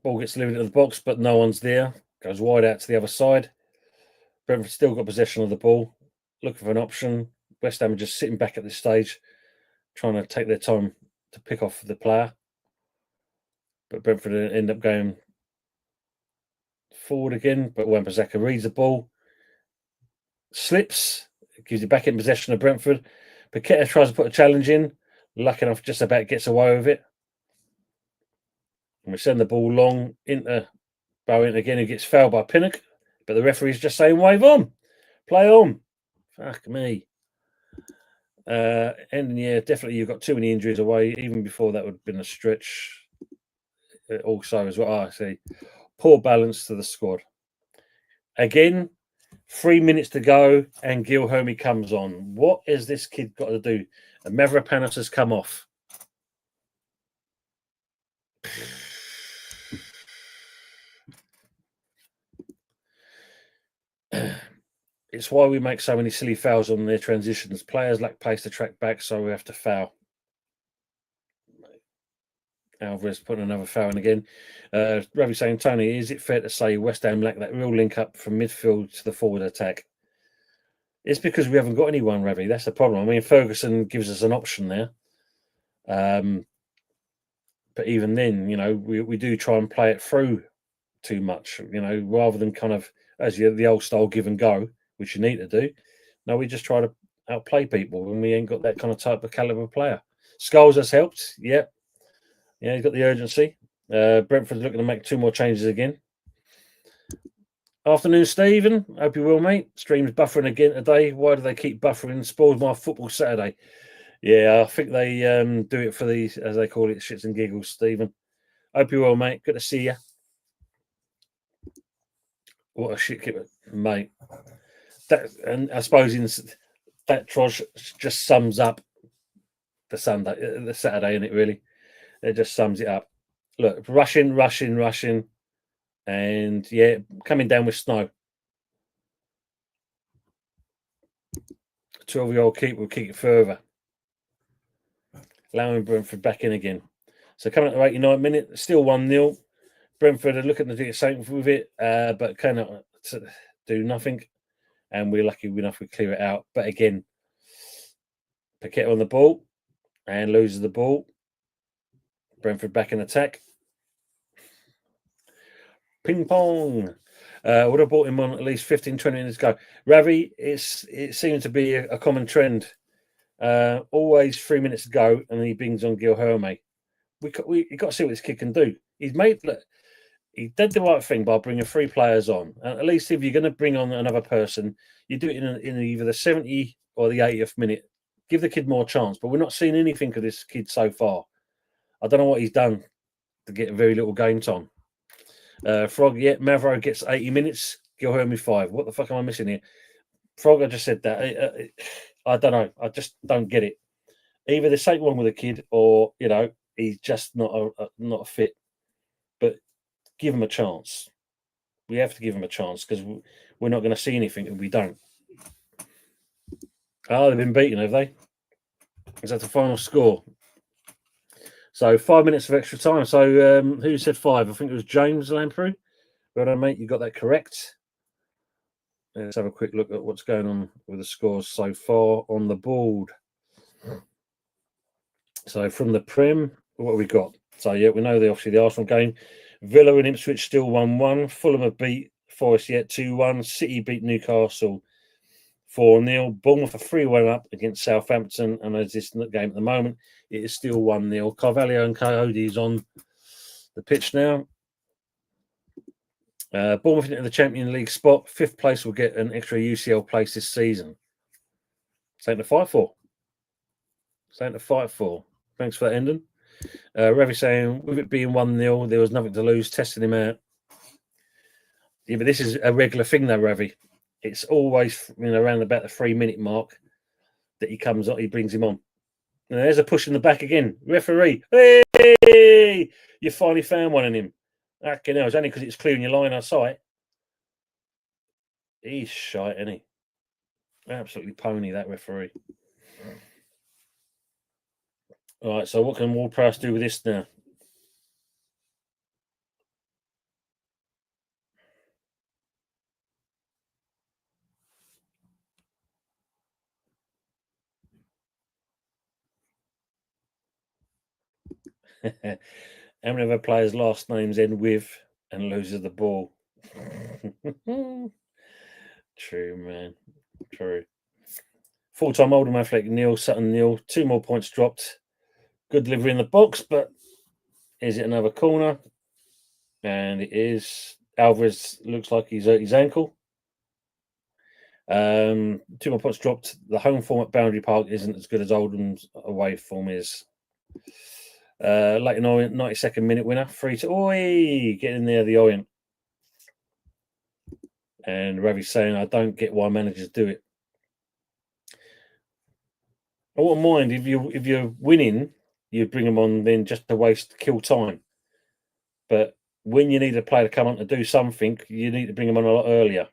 Ball gets delivered into the box, but no one's there. Goes wide out to the other side. Brentford still got possession of the ball. Looking for an option. West Ham are just sitting back at this stage, trying to take their time to pick off the player. But Brentford end up going forward again. But Wan-Bissaka reads the ball. Slips. Gives it back in possession of Brentford. Paqueta tries to put a challenge in. Lucky enough, just about gets away with it. And we send the ball long into Bowen again, who gets fouled by Pinnock. But the referee's just saying, wave on. Play on. Fuck me. And yeah, definitely you've got too many injuries away. Even before that would have been a stretch. Also, as well, I see. Poor balance to the squad. Again, 3 minutes to go, and Gilherme comes on. What has this kid got to do? And Mavropanos has come off. It's why we make so many silly fouls on their transitions. Players lack pace to track back, so we have to foul. Alvarez putting another foul in again. Ravi saying, Tony, is it fair to say West Ham lack that real link up from midfield to the forward attack? It's because we haven't got anyone, Ravi. That's the problem. I mean, Ferguson gives us an option there. But even then, we do try and play it through too much, rather than kind of, as the old style give and go, which you need to do. No, we just try to outplay people when we ain't got that kind of type of caliber player. Scholes has helped. Yeah, he's got the urgency. Brentford's looking to make 2 more changes again. Afternoon, Stephen. Hope you will, mate. Stream's buffering again today. Why do they keep buffering? Spoils my football Saturday. Yeah, I think they do it for these, as they call it, shits and giggles, Stephen. Hope you will, mate. Good to see you. What a shit keeper, mate. And I suppose that Trosh just sums up the Saturday, isn't it, really? It just sums it up. Look, rushing, and yeah, coming down with snow. 12-year-old keeper will kick it further. Allowing Brentford back in again. So coming up to 89 minutes, still 1-0. Brentford are looking to do something with it, but cannot do nothing. And we're lucky enough we clear it out. But again, Paquette on the ball and loses the ball. Brentford back in attack. Ping pong. Would have brought him on at least 15, 20 minutes ago. Ravi, it seems to be a common trend. Always 3 minutes to go, and then he brings on Gil Herme. We got to see what this kid can do. He did the right thing by bringing 3 players on. And at least if you're going to bring on another person, you do it in either the 70th or the 80th minute. Give the kid more chance. But we're not seeing anything of this kid so far. I don't know what he's done to get very little game time. Frog, Mavro gets 80 minutes. Gil Herme 5. What the fuck am I missing here? Frog, I just said that. I don't know. I just don't get it. Either there's something wrong with the kid, or he's just not a fit. But give him a chance. We have to give him a chance, because we're not going to see anything if we don't. Oh, they've been beaten, have they? Is that the final score? So 5 minutes of extra time. So who said 5? I think it was James Lamprey. Well done, mate. You got that correct. Let's have a quick look at what's going on with the scores so far on the board. So from the Prem, what have we got? So yeah, we know obviously the Arsenal game. Villa and Ipswich still 1-1. Fulham have beat Forest yet 2-1. City beat Newcastle 4-0. Bournemouth are 3-1 up against Southampton, and as this game at the moment, it is still 1-0. Carvalho and Coyote is on the pitch now. Bournemouth into the Champions League spot. 5th place will get an extra UCL place this season. Something to fight for. Thanks for that, Endon. Ravi saying, with it being 1-0, there was nothing to lose, testing him out. Yeah, but this is a regular thing though, Ravi. It's always around about the 3-minute mark that he comes on, he brings him on. And there's a push in the back again. Referee, hey! You finally found one in him. Fucking hell, it's only because it's clearing your line of sight. He's shite, isn't he? Absolutely pony, that referee. All right, so what can Ward-Prowse do with this now? How many of our players' last names end with and loses the ball? True, man. True. Full-time Oldham Athletic, Neil Sutton, Neil. 2 more points dropped. Good delivery in the box, but is it another corner? And it is. Alvarez looks like he's hurt his ankle. 2 more points dropped. The home form at Boundary Park isn't as good as Oldham's away form is. Leighton Orient, 92nd minute winner. 3-2. Oi! Get in there, the Orient. And Ravi's saying, I don't get why managers do it. I wouldn't mind if you're winning, you bring them on then just to kill time. But when you need a player to come on to do something, you need to bring them on a lot earlier.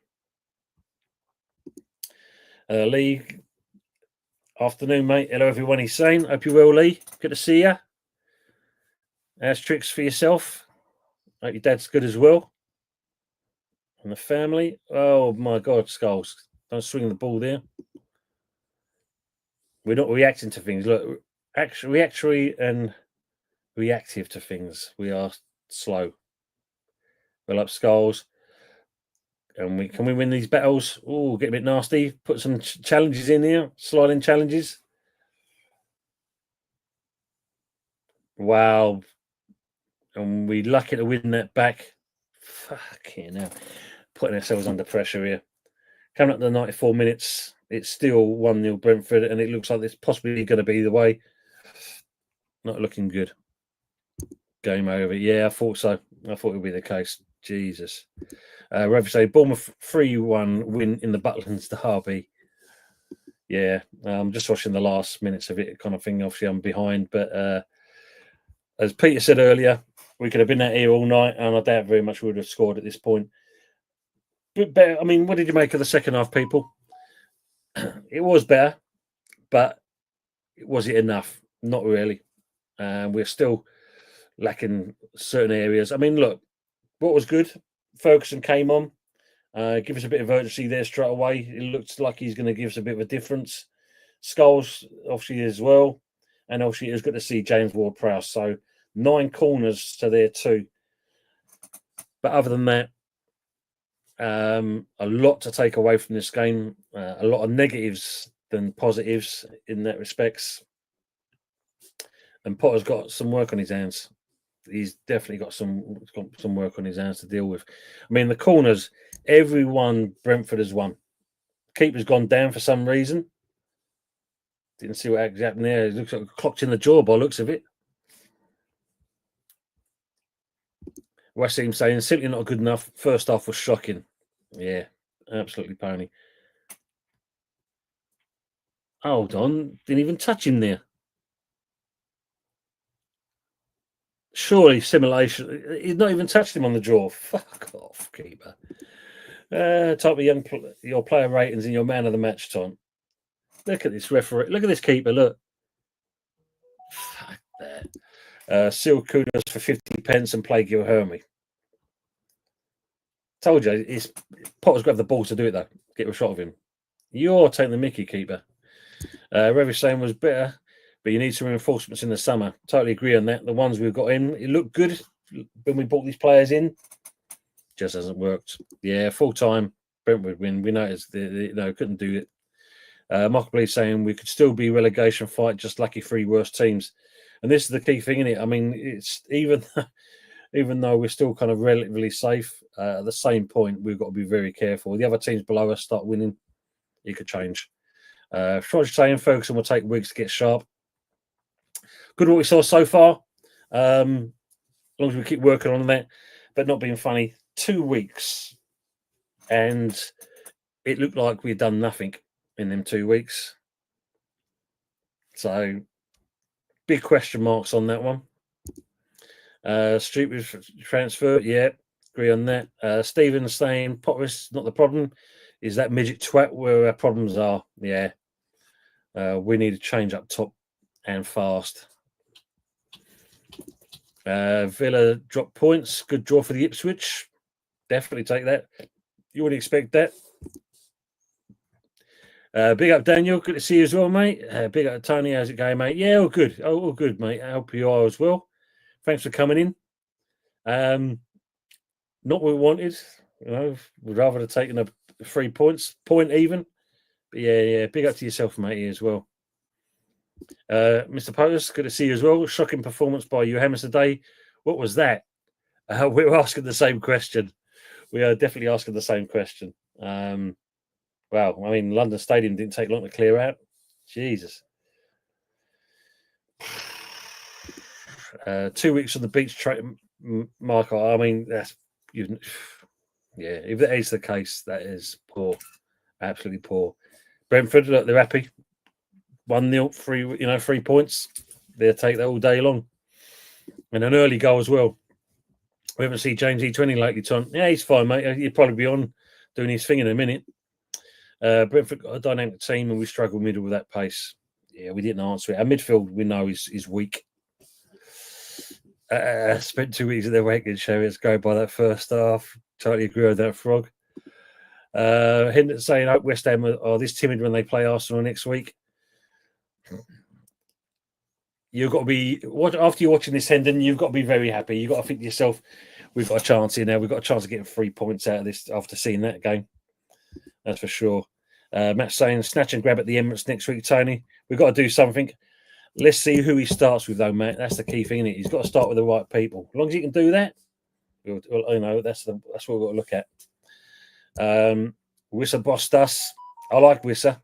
Lee, afternoon, mate. Hello, everyone. He's saying, hope you're well, Lee. Good to see you. How's tricks for yourself? Hope your dad's good as well. And the family. Oh my God, Skulls! Don't swing the ball there. We're not reacting to things. Look, reactionary and reactive to things. We are slow. Well up, Skulls. And can we win these battles? Oh, get a bit nasty. Put some challenges in here. Sliding challenges. Wow. And we're lucky to win that back. Fucking hell. Putting ourselves under pressure here. Coming up to the 94 minutes. It's still 1-0 Brentford, and it looks like it's possibly going to be the way. Not looking good. Game over. Yeah, I thought so. I thought it would be the case. Jesus. Rev say Bournemouth 3-1 win in the Butlins derby. Yeah, I'm just watching the last minutes of it, kind of thing. Obviously, I'm behind, but as Peter said earlier, we could have been out here all night, and I doubt very much we would have scored at this point. But better. I mean, what did you make of the second half, people? It was better, but was it enough? Not really. We're still lacking certain areas. I mean, look, what was good? Ferguson came on, give us a bit of urgency there straight away. It looks like he's going to give us a bit of a difference. Skulls, obviously, as well. And obviously, it was good to see James Ward-Prowse. So 9 corners to there too. But other than that, a lot to take away from this game. A lot of negatives than positives in that respects. And Potter's got some work on his hands. He's definitely got some work on his hands to deal with. I mean, the corners, everyone Brentford has won. Keeper's gone down for some reason. Didn't see what happened there. It looks like clocked in the jaw by looks of it. West Ham saying simply not good enough. First half was shocking. Yeah, absolutely pony. Hold on, didn't even touch him there. Surely simulation. He's not even touched him on the jaw. Fuck off, keeper. Type of your player ratings and your man of the match, Tom. Look at this referee. Look at this keeper. Look. Fuck that. Seal kudos for 50 pence and play Gil Hermy. Told you, Potter's got the ball to do it though. Get a shot of him. You're taking the mickey, keeper. Revish saying was better, but you need some reinforcements in the summer. Totally agree on that. The ones we've got in, it looked good when we brought these players in. Just hasn't worked. Yeah, full time Brentwood win. We noticed couldn't do it. Michael Bleed saying we could still be relegation fight, just lucky 3 worst teams. And this is the key thing, isn't it? I mean, it's even though we're still kind of relatively safe, at the same point, we've got to be very careful. The other teams below us start winning, it could change. Roger saying Ferguson will take weeks to get sharp. Good what we saw so far. As long as we keep working on that, but not being funny. 2 weeks, and it looked like we'd done nothing in them 2 weeks. So big question marks on that one. Street was transfer, yeah, agree on that. Stephen saying Potter's not the problem. Is that midget twat where our problems are? Yeah. We need to change up top and fast. Villa dropped points. Good draw for the Ipswich. Definitely take that. You would expect that. Big up, Daniel. Good to see you as well, mate. Big up, Tony. How's it going, mate? Yeah, all good. All good, mate. I hope you are as well. Thanks for coming in. Not what we wanted. We'd rather have taken 3 points, point even. But yeah. Big up to yourself, mate, as well. Mr. Potus, good to see you as well. Shocking performance by you, MATCHDAY. What was that? We're asking the same question. We are definitely asking the same question. Wow, I mean, London Stadium didn't take long to clear out. Jesus. 2 weeks on the beach, Michael. I mean, that's if that is the case, that is poor, absolutely poor. Brentford, look, they're happy. 1-0, 3 points. They'll take that all day long, and an early goal as well. We haven't seen James E20 lately, Tom. Yeah, he's fine, mate. He'll probably be on doing his thing in a minute. Brentford got a dynamic team and we struggled middle with that pace. Yeah, we didn't answer it. Our midfield, we know, is weak. Spent 2 weeks at the Watkins show. Let's go by that first half. Totally agree with that, Frog. Hendon saying, hope West Ham are this timid when they play Arsenal next week. You've got to be, after you're watching this, Hendon, you've got to be very happy. You've got to think to yourself, we've got a chance here now. We've got a chance of getting 3 points out of this after seeing that game. That's for sure. Matt saying, snatch and grab at the Emirates next week, Tony. We've got to do something. Let's see who he starts with, though, Matt. That's the key thing, isn't it? He's got to start with the right people. As long as he can do that, you know, that's what we've got to look at. Wissa bossed us. I like Wissa.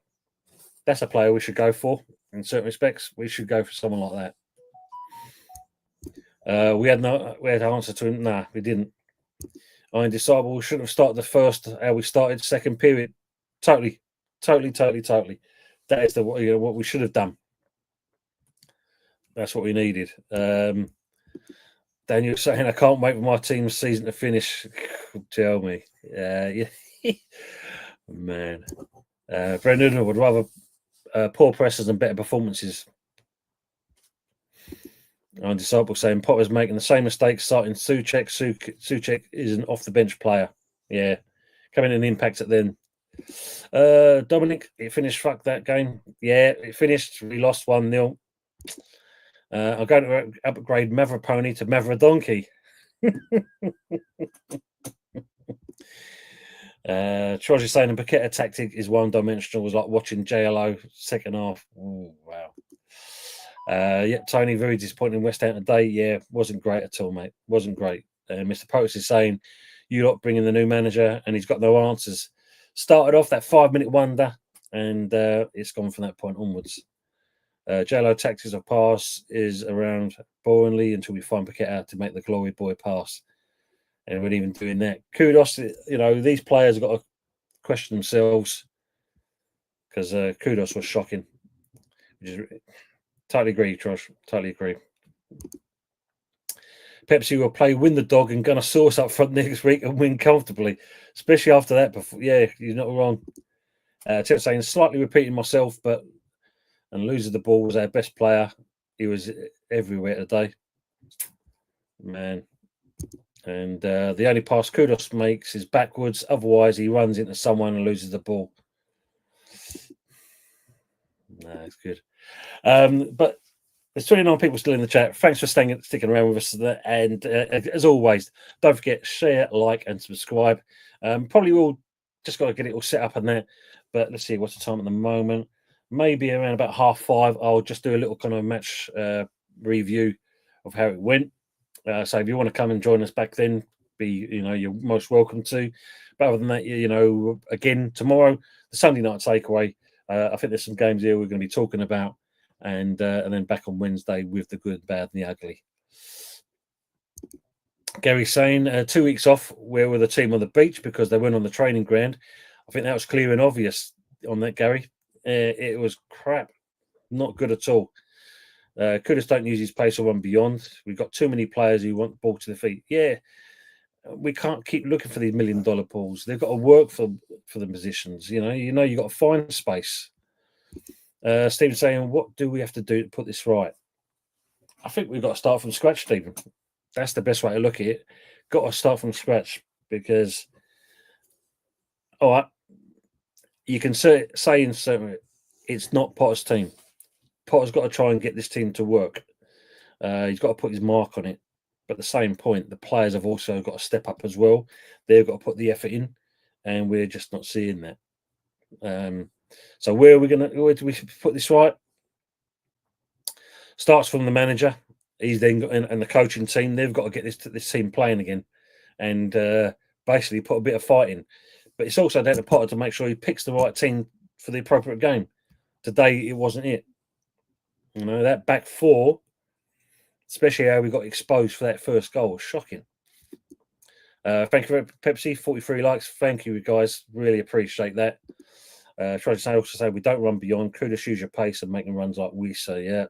That's a player we should go for. In certain respects, we should go for someone like that. We had answer to him. Nah, we didn't. Indecisible. We shouldn't have started the first how we started. Second period, totally. That is what we should have done. That's what we needed. Daniel saying, I can't wait for my team's season to finish. Tell me. Yeah. Man. Brendan, I would rather poor presses and better performances. Disciple saying, Potter's making the same mistakes starting Souček. Souček is an off-the-bench player. Yeah. Coming in and impact at then. Dominic, it finished. Fuck that game. Yeah, it finished. We lost 1-0. I'm going to upgrade Mavra to Mavra Donkey. Troy saying the Paqueta tactic is one-dimensional. Was like watching JLO second half. Oh, wow. Yeah, Tony, very disappointing West Ham today. Yeah, wasn't great at all, mate. Wasn't great. Mr. Post is saying, you lot bringing the new manager and he's got no answers. Started off that 5-minute wonder and it's gone from that point onwards. JLO tactics of pass is around boringly until we find Paqueta to make the glory boy pass. And we're even doing that. Kudos, you know, these players have got to question themselves because Kudos was shocking. Totally agree, Josh. Totally agree. Pepsi will play win the dog and gonna sauce up front next week and win comfortably, especially after that. Yeah, you're not wrong. Tip saying slightly repeating myself, and losing the ball was our best player. He was everywhere today, man. And the only pass Kudos makes is backwards. Otherwise, he runs into someone and loses the ball. Nah, it's good. But there's 29 people still in the chat. Thanks for sticking around with us. And as always, don't forget, share, like, and subscribe. Probably we'll just got to get it all set up and that. But let's see, what's the time at the moment? Maybe around about 5:30. I'll just do a little kind of match review of how it went. So if you want to come and join us back then, you're most welcome to. But other than that, again, tomorrow, the Sunday night takeaway. I think there's some games here we're going to be talking about. And then back on Wednesday with the good, bad, and the ugly. Gary saying 2 weeks off. Where were the team on the beach because they went on the training ground? I think that was clear and obvious on that, Gary. It was crap, not good at all. Kudus don't use his pace or run beyond. We've got too many players who want the ball to the feet. Yeah, we can't keep looking for these $1 million balls. They've got to work for the positions. You've got to find space. Stephen saying, what do we have to do to put this right? I think we've got to start from scratch, Stephen. That's the best way to look at it. Got to start from scratch because, all right, you can say in certain, it's not Potter's team. Potter's got to try and get this team to work. He's got to put his mark on it. But at the same point, the players have also got to step up as well. They've got to put the effort in, and we're just not seeing that. So where do we put this right? Starts from the manager. He's then got, and the coaching team. They've got to get this team playing again, and basically put a bit of fight in. But it's also down to Potter to make sure he picks the right team for the appropriate game. Today it wasn't it. That back four, especially how we got exposed for that first goal, was shocking. Thank you for Pepsi. 43 likes. Thank you, guys. Really appreciate that. Try to also say we don't run beyond. Kudos use your pace and making runs like we say. Yeah.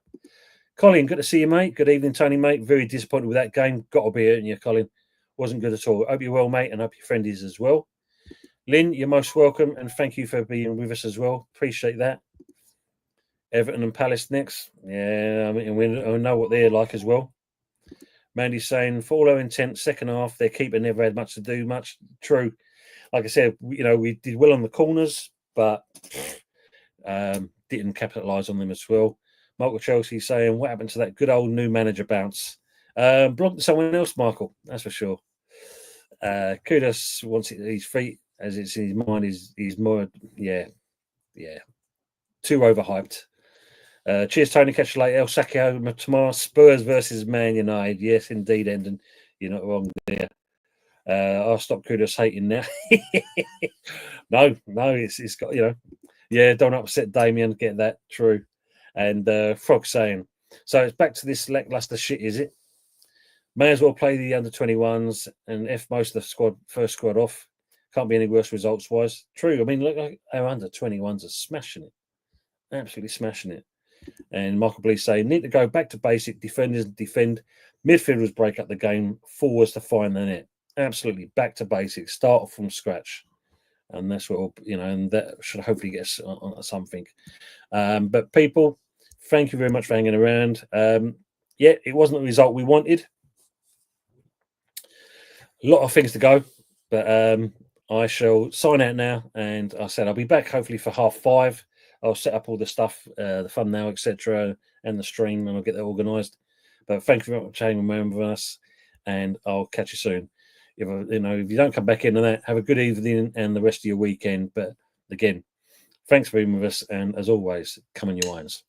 Colin, good to see you, mate. Good evening, Tony, mate. Very disappointed with that game. Got to be hurting you, Colin. Wasn't good at all. Hope you're well, mate, and hope your friend is as well. Lynn, you're most welcome, and thank you for being with us as well. Appreciate that. Everton and Palace next. Yeah, I mean, we know what they're like as well. Mandy's saying, for all our intent, second half, their keeper never had much to do. Much true. Like I said, we did well on the corners, but didn't capitalise on them as well. Michael Chelsea saying, what happened to that good old new manager bounce? Belonged to someone else, Michael, that's for sure. Kudos wants it at his feet, as it's in his mind. He's more, too overhyped. Cheers, Tony. Catch you later. El Sacco tomorrow. Spurs versus Man United. Yes, indeed, Endon. You're not wrong there. I'll stop Kudos hating now. No, it's got, don't upset Damien. Get that true. And Frog saying, so it's back to this lackluster shit, is it? May as well play the under-21s and F most of the first squad off. Can't be any worse results-wise. True. I mean, look, our under-21s are smashing it. Absolutely smashing it. And Michael Blease saying, need to go back to basic. Defenders defend. Midfielders break up the game. Forwards to find the net. Absolutely. Back to basics. Start from scratch. And that's what, and that should hopefully get us on something. But people, thank you very much for hanging around. It wasn't the result we wanted. A lot of things to go, but I shall sign out now. And I said I'll be back hopefully for 5:30. I'll set up all the stuff, the thumbnail, etc., and the stream, and I'll get that organised. But thank you very much for hanging around with us, and I'll catch you soon. If you don't come back in on that, have a good evening and the rest of your weekend. But again, thanks for being with us, and as always, come on your irons.